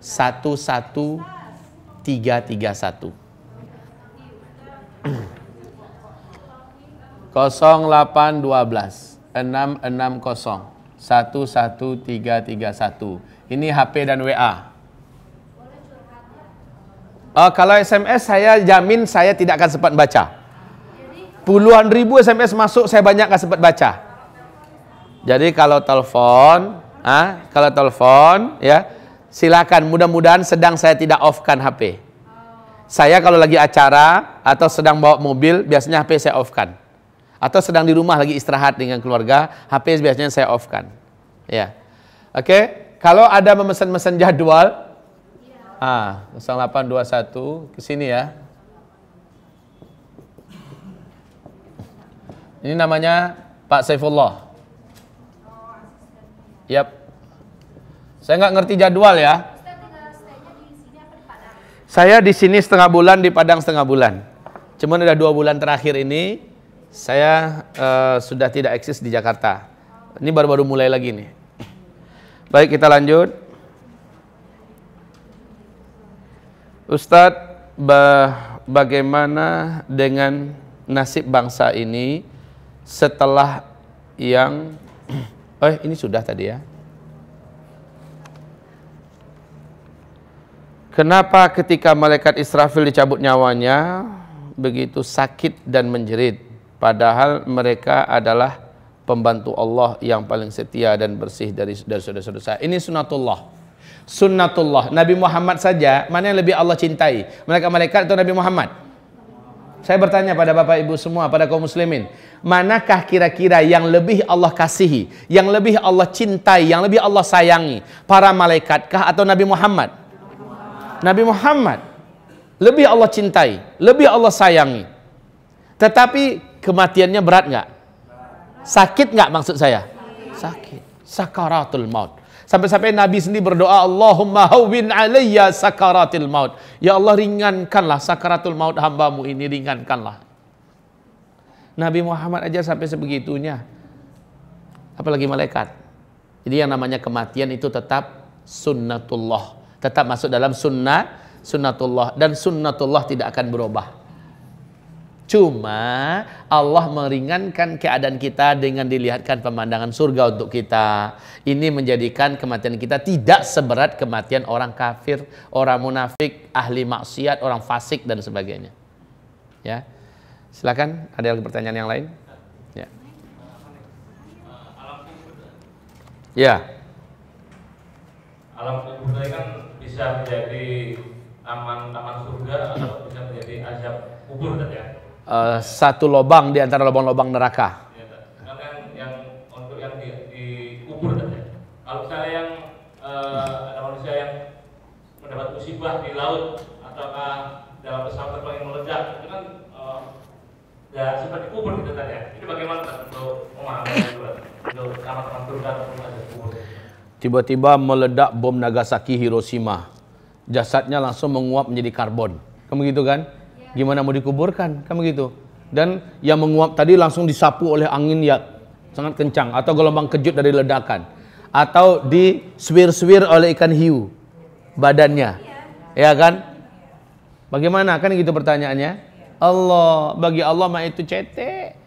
11331 0812 660 11331. Ini HP dan WA. Kalau SMS saya jamin saya tidak akan sempat baca. Puluhan ribu SMS masuk, saya banyak nggak sempat baca. Jadi kalau telepon ya silakan, mudah-mudahan sedang saya tidak off-kan HP. Saya kalau lagi acara atau sedang bawa mobil, biasanya HP saya off-kan. Atau sedang di rumah lagi istirahat dengan keluarga, HP biasanya saya off-kan. Ya. Oke, kalau ada memesan-mesan jadwal, 0821 ke sini ya. Ini namanya Pak Saifullah. Yap. Saya nggak ngerti jadwal ya. Saya di sini setengah bulan, di Padang setengah bulan. Cuman ada 2 bulan terakhir ini saya sudah tidak eksis di Jakarta. Ini baru-baru mulai lagi nih. Baik, kita lanjut. Ustadz, bagaimana dengan nasib bangsa ini setelah yang ini sudah tadi ya. Kenapa ketika malaikat Israfil dicabut nyawanya begitu sakit dan menjerit, padahal mereka adalah pembantu Allah yang paling setia dan bersih dari dosa-dosa. Ini sunnatullah. Sunnatullah. Nabi Muhammad saja, mana yang lebih Allah cintai? Malaikat atau Nabi Muhammad? Saya bertanya pada Bapak Ibu semua, pada kaum muslimin, manakah kira-kira yang lebih Allah kasihi, yang lebih Allah cintai, yang lebih Allah sayangi? Para malaikatkah atau Nabi Muhammad? Nabi Muhammad lebih Allah cintai, lebih Allah sayangi. Tetapi kematiannya berat nggak? Sakit nggak maksud saya? Sakit. Sakaratul maut. Sampai-sampai Nabi sendiri berdoa, Allahumma hawwin alayya sakaratil maut. Ya Allah, ringankanlah sakaratul maut hambamu ini, ringankanlah. Nabi Muhammad aja sampai sebegitunya. Apalagi malaikat. Jadi yang namanya kematian itu tetap sunnatullah. Tetap masuk dalam sunnatullah, dan sunnatullah tidak akan berubah. Cuma Allah meringankan keadaan kita dengan dilihatkan pemandangan surga untuk kita. Ini menjadikan kematian kita tidak seberat kematian orang kafir, orang munafik, ahli maksiat, orang fasik dan sebagainya. Ya. Silakan, ada lagi pertanyaan yang lain? Ya. Ya. Alam kubur kan bisa menjadi taman surga atau bisa menjadi azab kubur ya. Satu lubang di antara lubang-lubang neraka. Ya, kan yang untuk yang di kubur ya. Kalau misalnya yang ada manusia yang mendapat musibah di laut ataukah dalam pesawat terbang yang meledak, itu kan ya seperti kubur gitu ya. Itu bagaimana untuk memahami itu untuk taman surga ataupun azab kubur? tiba-tiba meledak bom Nagasaki Hiroshima. Jasadnya langsung menguap menjadi karbon. Kamu gitu kan? Gimana mau dikuburkan? Kamu gitu. Dan yang menguap tadi langsung disapu oleh angin yang sangat kencang atau gelombang kejut dari ledakan, atau diswir-swir oleh ikan hiu badannya. Ya kan? Bagaimana? Kan gitu pertanyaannya. Allah, bagi Allah mah itu cetek.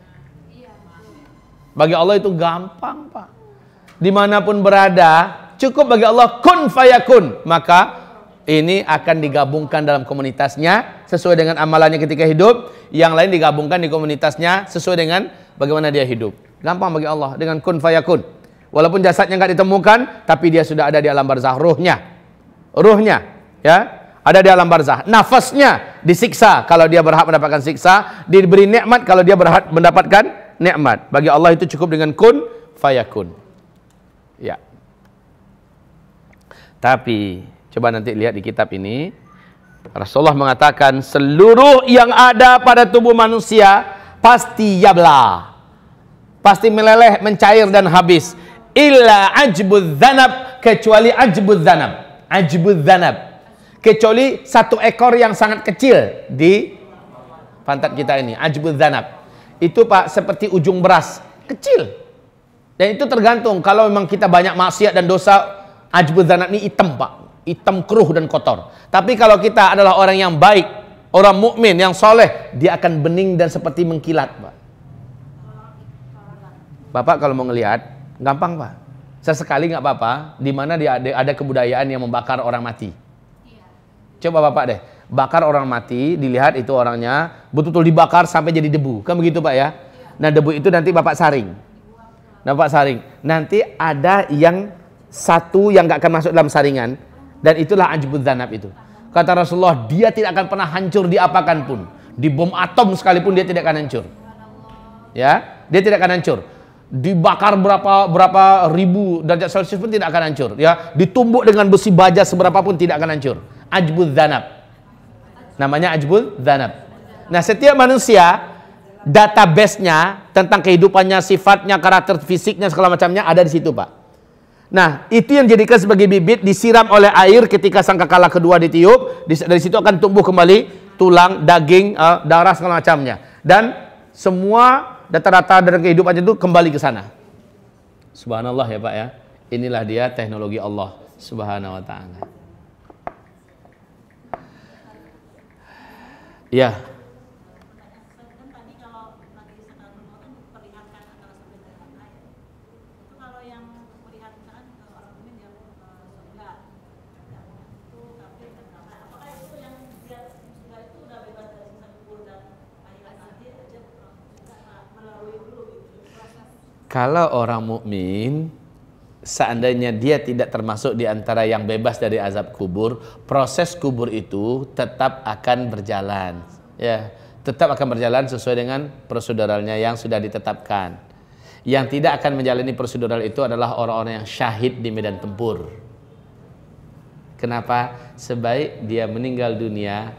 Bagi Allah itu gampang, Pak. Dimanapun berada, cukup bagi Allah kun fayakun. Maka ini akan digabungkan dalam komunitasnya sesuai dengan amalannya ketika hidup. Yang lain digabungkan di komunitasnya sesuai dengan bagaimana dia hidup. Gampang bagi Allah dengan kun fayakun. Walaupun jasadnya nggak ditemukan, tapi dia sudah ada di alam barzah, ruhnya, ya. Ada di alam barzah. Nafasnya disiksa kalau dia berhak mendapatkan siksa, diberi nikmat kalau dia berhak mendapatkan nikmat. Bagi Allah itu cukup dengan kun fayakun. Ya. Tapi coba nanti lihat di kitab ini, Rasulullah mengatakan seluruh yang ada pada tubuh manusia pasti yabla, pasti meleleh, mencair dan habis. Illa ajbudz dzanab, kecuali ajbudz dzanab. Ajbudz dzanab, kecuali satu ekor yang sangat kecil di pantat kita ini. Ajbudz dzanab itu, Pak, seperti ujung beras, kecil. Dan itu tergantung, kalau memang kita banyak maksiat dan dosa, ajbudz dzanab ini hitam, Pak, hitam keruh dan kotor. Tapi kalau kita adalah orang yang baik, orang mukmin yang soleh, dia akan bening dan seperti mengkilat, Pak. Bapak kalau mau ngelihat, gampang, Pak. Sesekali nggak apa-apa, di mana dia ada kebudayaan yang membakar orang mati. Coba Bapak deh, bakar orang mati, dilihat itu orangnya betul-betul dibakar sampai jadi debu. Kan begitu, Pak, ya? Nah, debu itu nanti Bapak saring. Nanti ada yang satu yang nggak akan masuk dalam saringan, dan itulah ajbudz dzanab itu. Kata Rasulullah, dia tidak akan pernah hancur diapakan pun. Di bom atom sekalipun dia tidak akan hancur. Ya, dia tidak akan hancur. Dibakar berapa ribu derajat Celcius pun tidak akan hancur. Ya, ditumbuk dengan besi baja seberapa pun tidak akan hancur. Ajbudz dzanab. Namanya ajbudz dzanab. Nah, setiap manusia database-nya tentang kehidupannya, sifatnya, karakter fisiknya, segala macamnya ada di situ, Pak. Nah, itu yang dijadikan sebagai bibit, disiram oleh air ketika sangkakala kedua ditiup, dari situ akan tumbuh kembali tulang, daging, darah, segala macamnya. Dan semua data-data dari kehidupannya itu kembali ke sana. Subhanallah ya, Pak, ya. Inilah dia teknologi Allah Subhanahu wa ta'ala. Ya. Kalau orang mukmin, seandainya dia tidak termasuk di antara yang bebas dari azab kubur, proses kubur itu tetap akan berjalan. Ya, tetap akan berjalan sesuai dengan proseduralnya yang sudah ditetapkan. Yang tidak akan menjalani prosedural itu adalah orang-orang yang syahid di medan tempur. Kenapa? Sebaik dia meninggal dunia,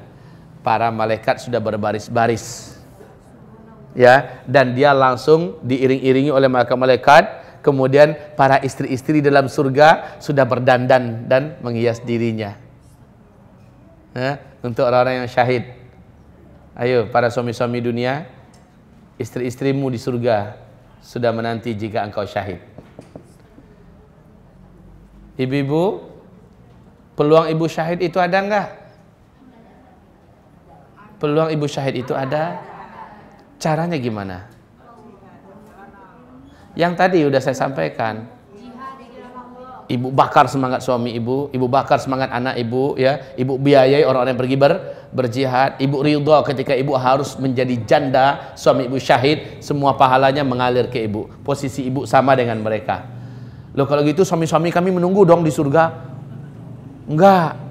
para malaikat sudah berbaris-baris. Ya, dan dia langsung diiring-iringi oleh malaikat. Kemudian para istri-istri dalam surga sudah berdandan dan menghias dirinya. Ya, untuk orang-orang yang syahid. Ayo para suami-suami dunia, istri-istrimu di surga sudah menanti jika engkau syahid. Ibu-ibu, peluang ibu syahid itu ada enggak? Peluang ibu syahid itu ada. Caranya gimana? Yang tadi udah saya sampaikan. Ibu bakar semangat suami ibu, ibu bakar semangat anak ibu, ya. Ibu biayai orang-orang yang pergi berjihad. Ibu ridha ketika ibu harus menjadi janda, suami ibu syahid, semua pahalanya mengalir ke ibu. Posisi ibu sama dengan mereka. Loh, kalau gitu suami-suami kami menunggu dong di surga. Enggak.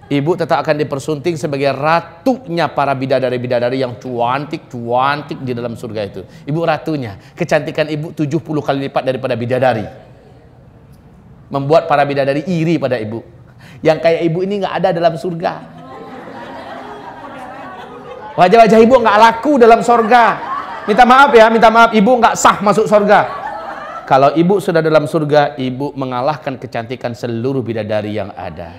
Ibu tetap akan dipersunting sebagai ratunya para bidadari-bidadari yang cuantik-cuantik di dalam surga itu. Ibu ratunya. Kecantikan ibu 70 kali lipat daripada bidadari. Membuat para bidadari iri pada ibu. Yang kayak ibu ini nggak ada dalam surga. Wajah-wajah ibu nggak laku dalam surga. Minta maaf ya, minta maaf, ibu nggak sah masuk surga. Kalau ibu sudah dalam surga, ibu mengalahkan kecantikan seluruh bidadari yang ada.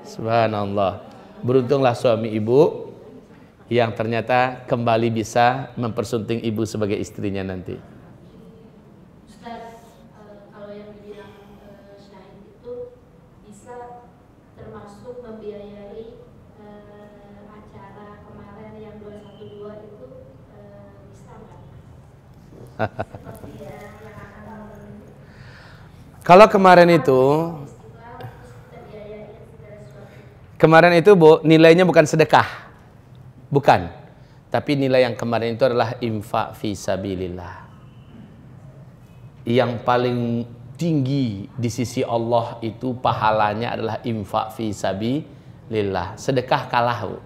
Subhanallah. Beruntunglah suami ibu yang ternyata kembali bisa mempersunting ibu sebagai istrinya nanti. Ustaz, kalau yang dibilang syahid itu bisa termasuk membiayai acara kemarin yang 212 itu, bisa nggak? Seperti yang akan Kalau kemarin itu Bu, nilainya bukan sedekah. Bukan. Tapi nilai yang kemarin itu adalah infak fi sabilillah. Yang paling tinggi di sisi Allah itu pahalanya adalah infak fi sabilillah. Sedekah kalah, Bu.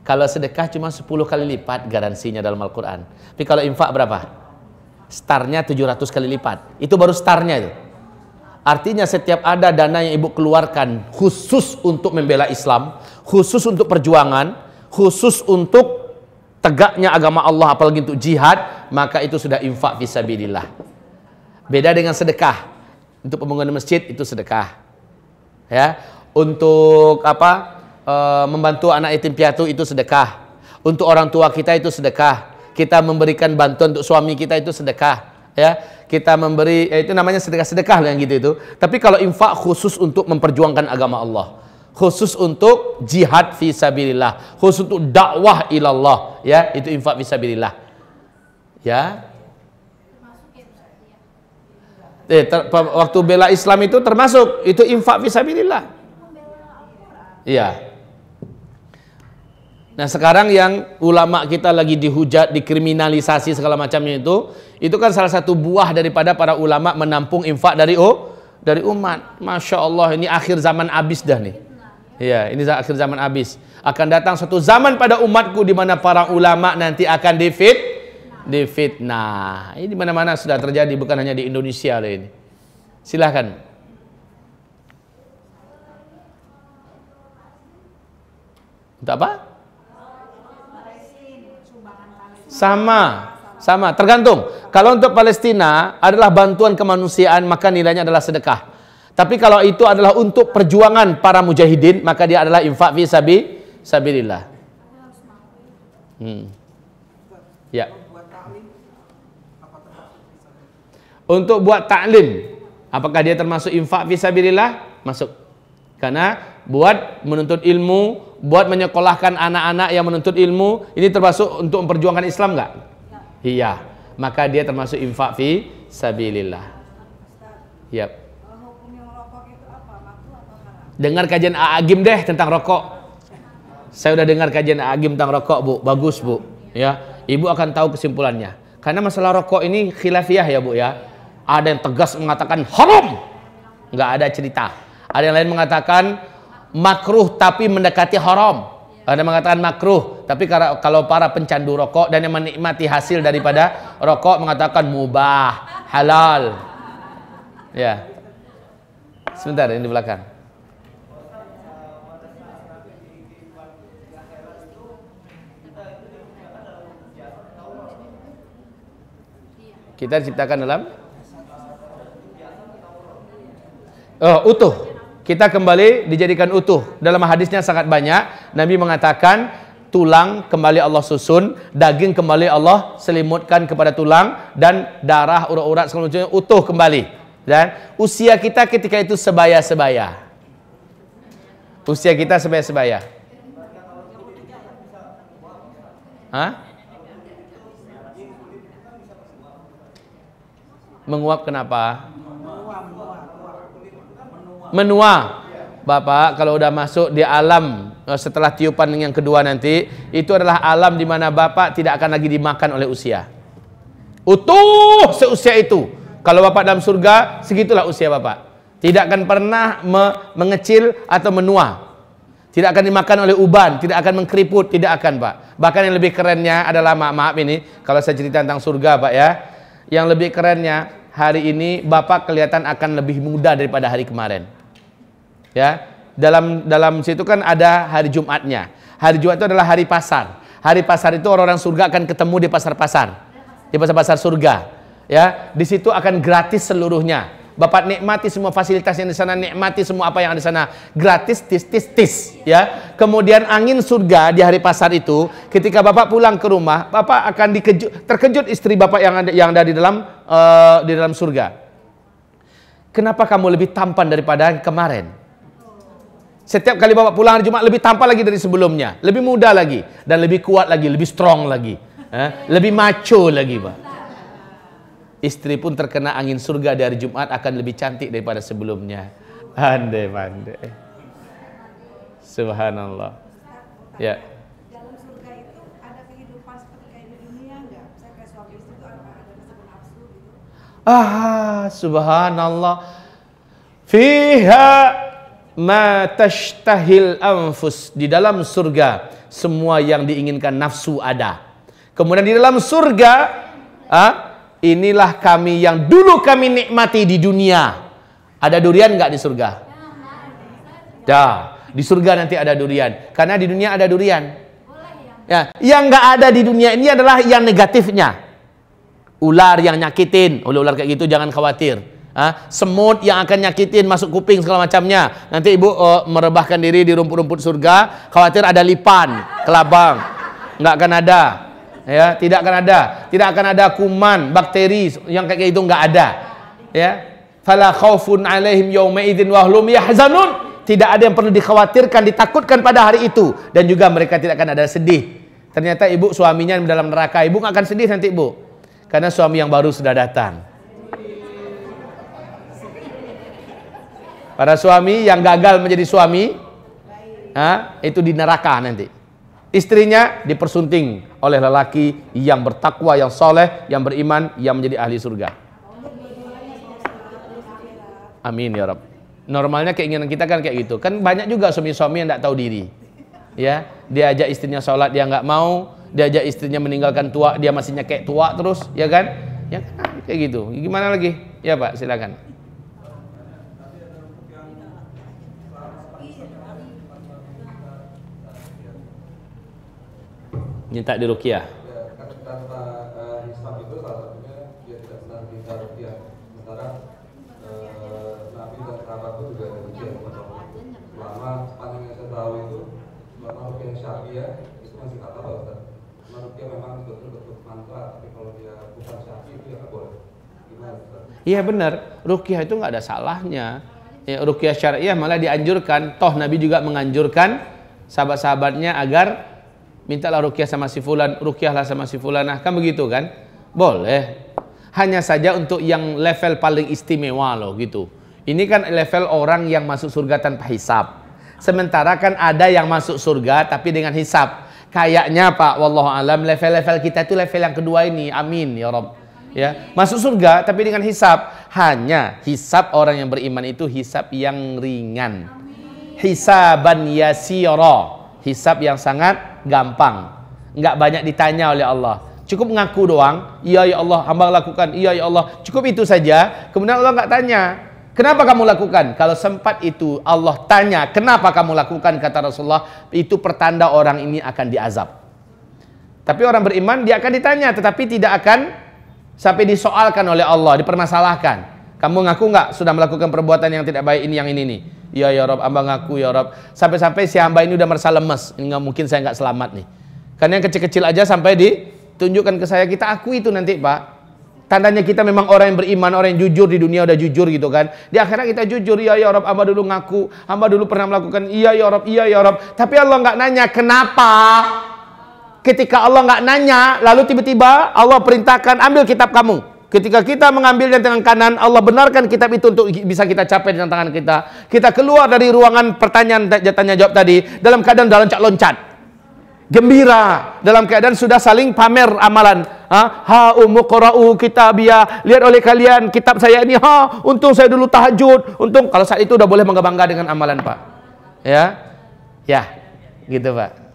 Kalau sedekah cuma 10 kali lipat garansinya dalam Al-Quran. Tapi kalau infak berapa? Startnya 700 kali lipat. Itu baru startnya itu. Artinya setiap ada dana yang ibu keluarkan khusus untuk membela Islam, khusus untuk perjuangan, khusus untuk tegaknya agama Allah, apalagi untuk jihad, maka itu sudah infak fisabilillah. Beda dengan sedekah. Untuk pembangunan masjid itu sedekah. Ya, untuk apa? Membantu anak yatim piatu itu sedekah. Untuk orang tua kita itu sedekah. Kita memberikan bantuan untuk suami kita itu sedekah. Ya, kita memberi, itu namanya sedekah-sedekah yang gitu itu. Tapi kalau infak khusus untuk memperjuangkan agama Allah, khusus untuk jihad fi sabilillah, khusus untuk dakwah ilallah, ya, itu infak fi sabilillah. Ya. Waktu bela Islam itu termasuk, itu infak fi sabilillah. Iya. Nah sekarang yang ulama kita lagi dihujat, dikriminalisasi segala macamnya itu kan salah satu buah daripada para ulama menampung infak dari umat. Masya Allah, ini akhir zaman habis dah nih. Iya, ini akhir zaman habis. Akan datang suatu zaman pada umatku di mana para ulama nanti akan difitnah. Ini di mana-mana sudah terjadi, bukan hanya di Indonesia loh ini. Silahkan. Untuk apa? Sama, tergantung. Kalau untuk Palestina adalah bantuan kemanusiaan, maka nilainya adalah sedekah. Tapi kalau itu adalah untuk perjuangan para mujahidin, maka dia adalah infak fi sabilillah. Ya. Untuk buat ta'lim, apakah dia termasuk infak fi sabilillah? Masuk. Karena buat menuntut ilmu, buat menyekolahkan anak-anak yang menuntut ilmu, ini termasuk untuk memperjuangkan Islam enggak? Iya. Maka dia termasuk infak fi sabilillah. Yap. Dengar kajian Agim deh tentang rokok. Saya udah dengar kajian Agim tentang rokok, Bu. Bagus, Bu. Ya, Ibu akan tahu kesimpulannya. Karena masalah rokok ini khilafiyah ya, Bu ya. Ada yang tegas mengatakan haram. Enggak ada cerita. Ada yang lain mengatakan makruh tapi mendekati haram. Ada yang mengatakan makruh, tapi kalau para pencandu rokok dan yang menikmati hasil daripada rokok mengatakan mubah, halal. Ya. Sebentar, ini di belakang. Kita diciptakan dalam utuh. Kita kembali dijadikan utuh. Dalam hadisnya sangat banyak. Nabi mengatakan tulang kembali Allah susun, daging kembali Allah selimutkan kepada tulang, dan darah, urat-urat segala macamnya utuh kembali. Dan usia kita ketika itu sebaya-sebaya. Usia kita sebaya-sebaya. Hah? Menguap kenapa? Menua. Bapak kalau udah masuk di alam setelah tiupan yang kedua nanti, itu adalah alam di mana Bapak tidak akan lagi dimakan oleh usia. Utuh seusia itu. Kalau Bapak dalam surga, segitulah usia Bapak. Tidak akan pernah mengecil atau menua. Tidak akan dimakan oleh uban, tidak akan mengkeriput, tidak akan, Pak. Bahkan yang lebih kerennya adalah, maaf ini kalau saya cerita tentang surga, Pak ya. Yang lebih kerennya, hari ini Bapak kelihatan akan lebih muda daripada hari kemarin. Ya, dalam situ kan ada hari Jumatnya. Hari Jumat itu adalah hari pasar. Hari pasar itu orang-orang surga akan ketemu di pasar-pasar, di pasar-pasar surga. Ya, di situ akan gratis seluruhnya. Bapak nikmati semua fasilitas yang di sana, nikmati semua apa yang ada di sana, gratis, tis. Ya, kemudian angin surga di hari pasar itu, ketika Bapak pulang ke rumah, Bapak akan terkejut istri Bapak yang ada di dalam surga. Kenapa kamu lebih tampan daripada kemarin? Setiap kali Bapak pulang hari Jumat lebih tampan lagi dari sebelumnya, lebih muda lagi, dan lebih kuat lagi, lebih strong lagi, lebih macho lagi, Pak. Istri pun terkena angin surga di hari Jumat akan lebih cantik daripada sebelumnya. Pandai. Subhanallah. Ya. Dalam surga itu ada kehidupan seperti kayak di dunia enggak? Saya kayak suami istri itu ada rasa nafsu gitu. Subhanallah. Fiha ma tashtahil anfus. Di dalam surga semua yang diinginkan nafsu ada. Kemudian di dalam surga, inilah kami yang dulu kami nikmati di dunia. Ada durian nggak di surga? Di surga nanti ada durian. Karena di dunia ada durian. Ya, yang nggak ada di dunia ini adalah yang negatifnya. Ular yang nyakitin, ular kayak gitu jangan khawatir. Semut yang akan nyakitin, masuk kuping segala macamnya. Nanti ibu merebahkan diri di rumput-rumput surga, khawatir ada lipan, kelabang, nggak akan ada. Ya, tidak akan ada kuman, bakteri yang kayak gitu, nggak ada. Ya, fala khaufun alaihim yauma idzin wa hum yahzanun. Tidak ada yang perlu dikhawatirkan, ditakutkan pada hari itu, dan juga mereka tidak akan ada sedih. Ternyata ibu suaminya dalam neraka, ibu nggak akan sedih nanti ibu, karena suami yang baru sudah datang. Para suami yang gagal menjadi suami, itu di neraka nanti. Istrinya dipersunting oleh lelaki yang bertakwa, yang soleh, yang beriman, yang menjadi ahli surga. Amin ya Rabb. Normalnya keinginan kita kan kayak gitu. Kan banyak juga suami-suami yang tidak tahu diri. Ya, dia ajak istrinya sholat, dia nggak mau. Dia ajak istrinya meninggalkan tua, dia masih nyekek tua terus, ya kan? Ya kan? Kayak gitu. Gimana lagi? Ya Pak, silakan. Minta diruqyah. Ya, kan kata hisab itu salah satunya dia tidak senang minta ruqyah. Sementara Nabi dan sahabat itu juga ada ruqyah kepada Allah. Selama sepanjang yang saya tahu itu, selama ruqyah syariah itu masih kata apa Ustaz? Selama ruqyah memang betul-betul mantra, tapi kalau dia bukan syariah itu ya nggak boleh. Gimana Ustaz? Iya benar, ruqyah itu nggak ada salahnya. Ya, ruqyah syariah malah dianjurkan. Toh Nabi juga menganjurkan sahabat-sahabatnya agar mintalah ruqyah sama si fulan, ruqyahlah sama si fulanah, kan begitu kan? Boleh. Hanya saja untuk yang level paling istimewa loh gitu. Ini kan level orang yang masuk surga tanpa hisab. Sementara kan ada yang masuk surga tapi dengan hisab. Kayaknya Pak, wallahu alam, level-level kita itu level yang kedua ini. Amin ya Rabb. Ya, masuk surga tapi dengan hisab. Hanya hisab orang yang beriman itu hisab yang ringan. Hisaban yasira. Hisab yang sangat gampang, nggak banyak ditanya oleh Allah. Cukup ngaku doang, iya ya Allah, hamba lakukan, iya ya Allah, cukup itu saja. Kemudian Allah nggak tanya, kenapa kamu lakukan? Kalau sempat itu Allah tanya, kenapa kamu lakukan, kata Rasulullah, itu pertanda orang ini akan diazab. Tapi orang beriman dia akan ditanya, tetapi tidak akan sampai disoalkan oleh Allah, dipermasalahkan. Kamu ngaku nggak sudah melakukan perbuatan yang tidak baik ini, yang ini nih? Ya ya Rob, hamba ngaku ya Rob. Sampai-sampai si hamba ini udah merasa lemes. Ini nggak mungkin saya nggak selamat nih. Karena yang kecil-kecil aja sampai ditunjukkan ke saya, kita akui itu nanti Pak. Tandanya kita memang orang yang beriman, orang yang jujur di dunia udah jujur gitu kan. Di akhirat kita jujur, ya ya Rob, hamba dulu ngaku, hamba dulu pernah melakukan, iya ya Rob, iya ya Rob. Tapi Allah nggak nanya kenapa. Ketika Allah nggak nanya, lalu tiba-tiba Allah perintahkan ambil kitab kamu. Ketika kita mengambilnya dengan kanan, Allah benarkan kitab itu untuk bisa kita capai dengan tangan kita. Kita keluar dari ruangan pertanyaan tanya jawab tadi dalam keadaan loncat-loncat, gembira, dalam keadaan sudah saling pamer amalan. Ha umuqra'u kitabiyah, lihat oleh kalian kitab saya ini. Untung saya dulu tahajud. Untung kalau saat itu udah boleh bangga-bangga dengan amalan Pak. Ya, gitu Pak.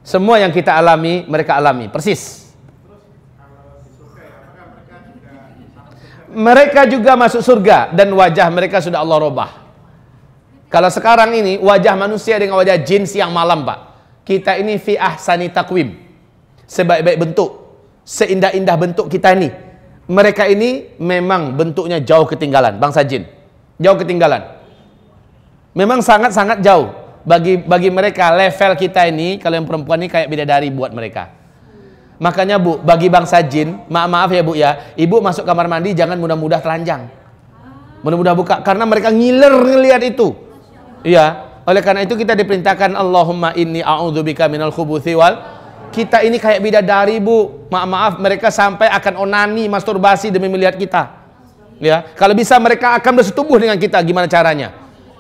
Semua yang kita alami, mereka alami, persis. Mereka juga masuk surga dan wajah mereka sudah Allah robah. Kalau sekarang ini wajah manusia dengan wajah jin siang malam, Pak. Kita ini fi ahsani taqwim. Sebaik-baik bentuk, seindah-indah bentuk kita ini. Mereka ini memang bentuknya jauh ketinggalan, bangsa jin. Jauh ketinggalan. Memang sangat-sangat jauh. Bagi mereka level kita ini, kalau yang perempuan ini kayak bidadari buat mereka. Makanya Bu, bagi bangsa jin, maaf ya Bu ya, Ibu masuk kamar mandi jangan mudah-mudah telanjang. Mudah-mudah buka, karena mereka ngiler ngelihat itu. Iya, oleh karena itu kita diperintahkan Allahumma inni a'udzubika minal khubuthi wal. Kita ini kayak bidadari Bu. Maaf mereka sampai akan onani, masturbasi demi melihat kita. Ya, kalau bisa mereka akan bersetubuh dengan kita, gimana caranya?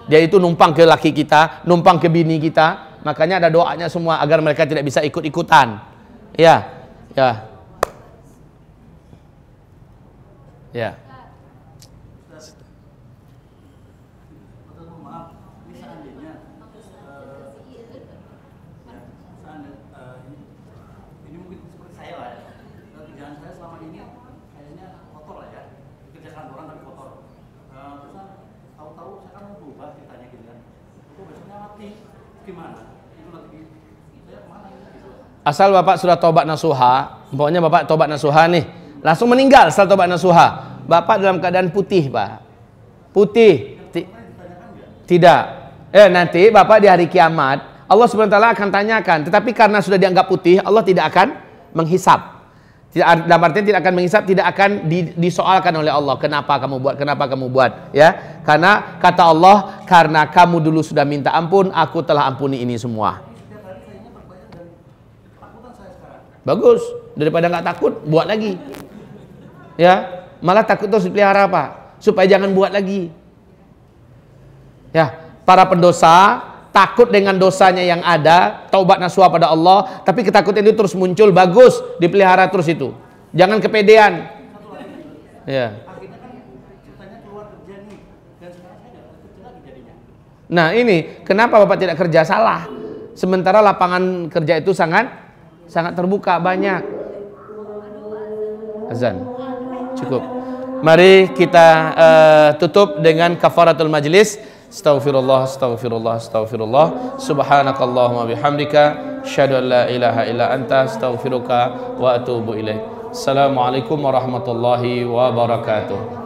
Dia itu numpang ke laki kita, numpang ke bini kita. Makanya ada doanya semua agar mereka tidak bisa ikut-ikutan. Ya, ya, ya. Asal Bapak sudah tobat nasuha, pokoknya Bapak tobat nasuha nih, langsung meninggal setelah tobat nasuha. Bapak dalam keadaan putih, Pak. Putih. Tidak. Nanti Bapak di hari kiamat, Allah SWT akan tanyakan. Tetapi karena sudah dianggap putih, Allah tidak akan menghisap. Dalam artian tidak akan menghisap, tidak akan disoalkan oleh Allah. Kenapa kamu buat? Kenapa kamu buat? Ya, karena kata Allah, karena kamu dulu sudah minta ampun, aku telah ampuni ini semua. Bagus, daripada nggak takut, buat lagi. Ya, malah takut terus dipelihara Pak, supaya jangan buat lagi. Ya, para pendosa takut dengan dosanya yang ada, taubat nasuha pada Allah, tapi ketakutan itu terus muncul, bagus, dipelihara terus itu. Jangan kepedean. Ya. Nah ini, kenapa Bapak tidak kerja? Salah. Sementara lapangan kerja itu sangat terbuka, banyak. Azan. Cukup. Mari kita tutup dengan kafaratul majlis. Astaghfirullah, astaghfirullah, astaghfirullah. Subhanakallahumma bihamdika, asyhadu an la ilaha illa anta, astaghfiruka wa atubu ilaik. Assalamualaikum warahmatullahi wabarakatuh.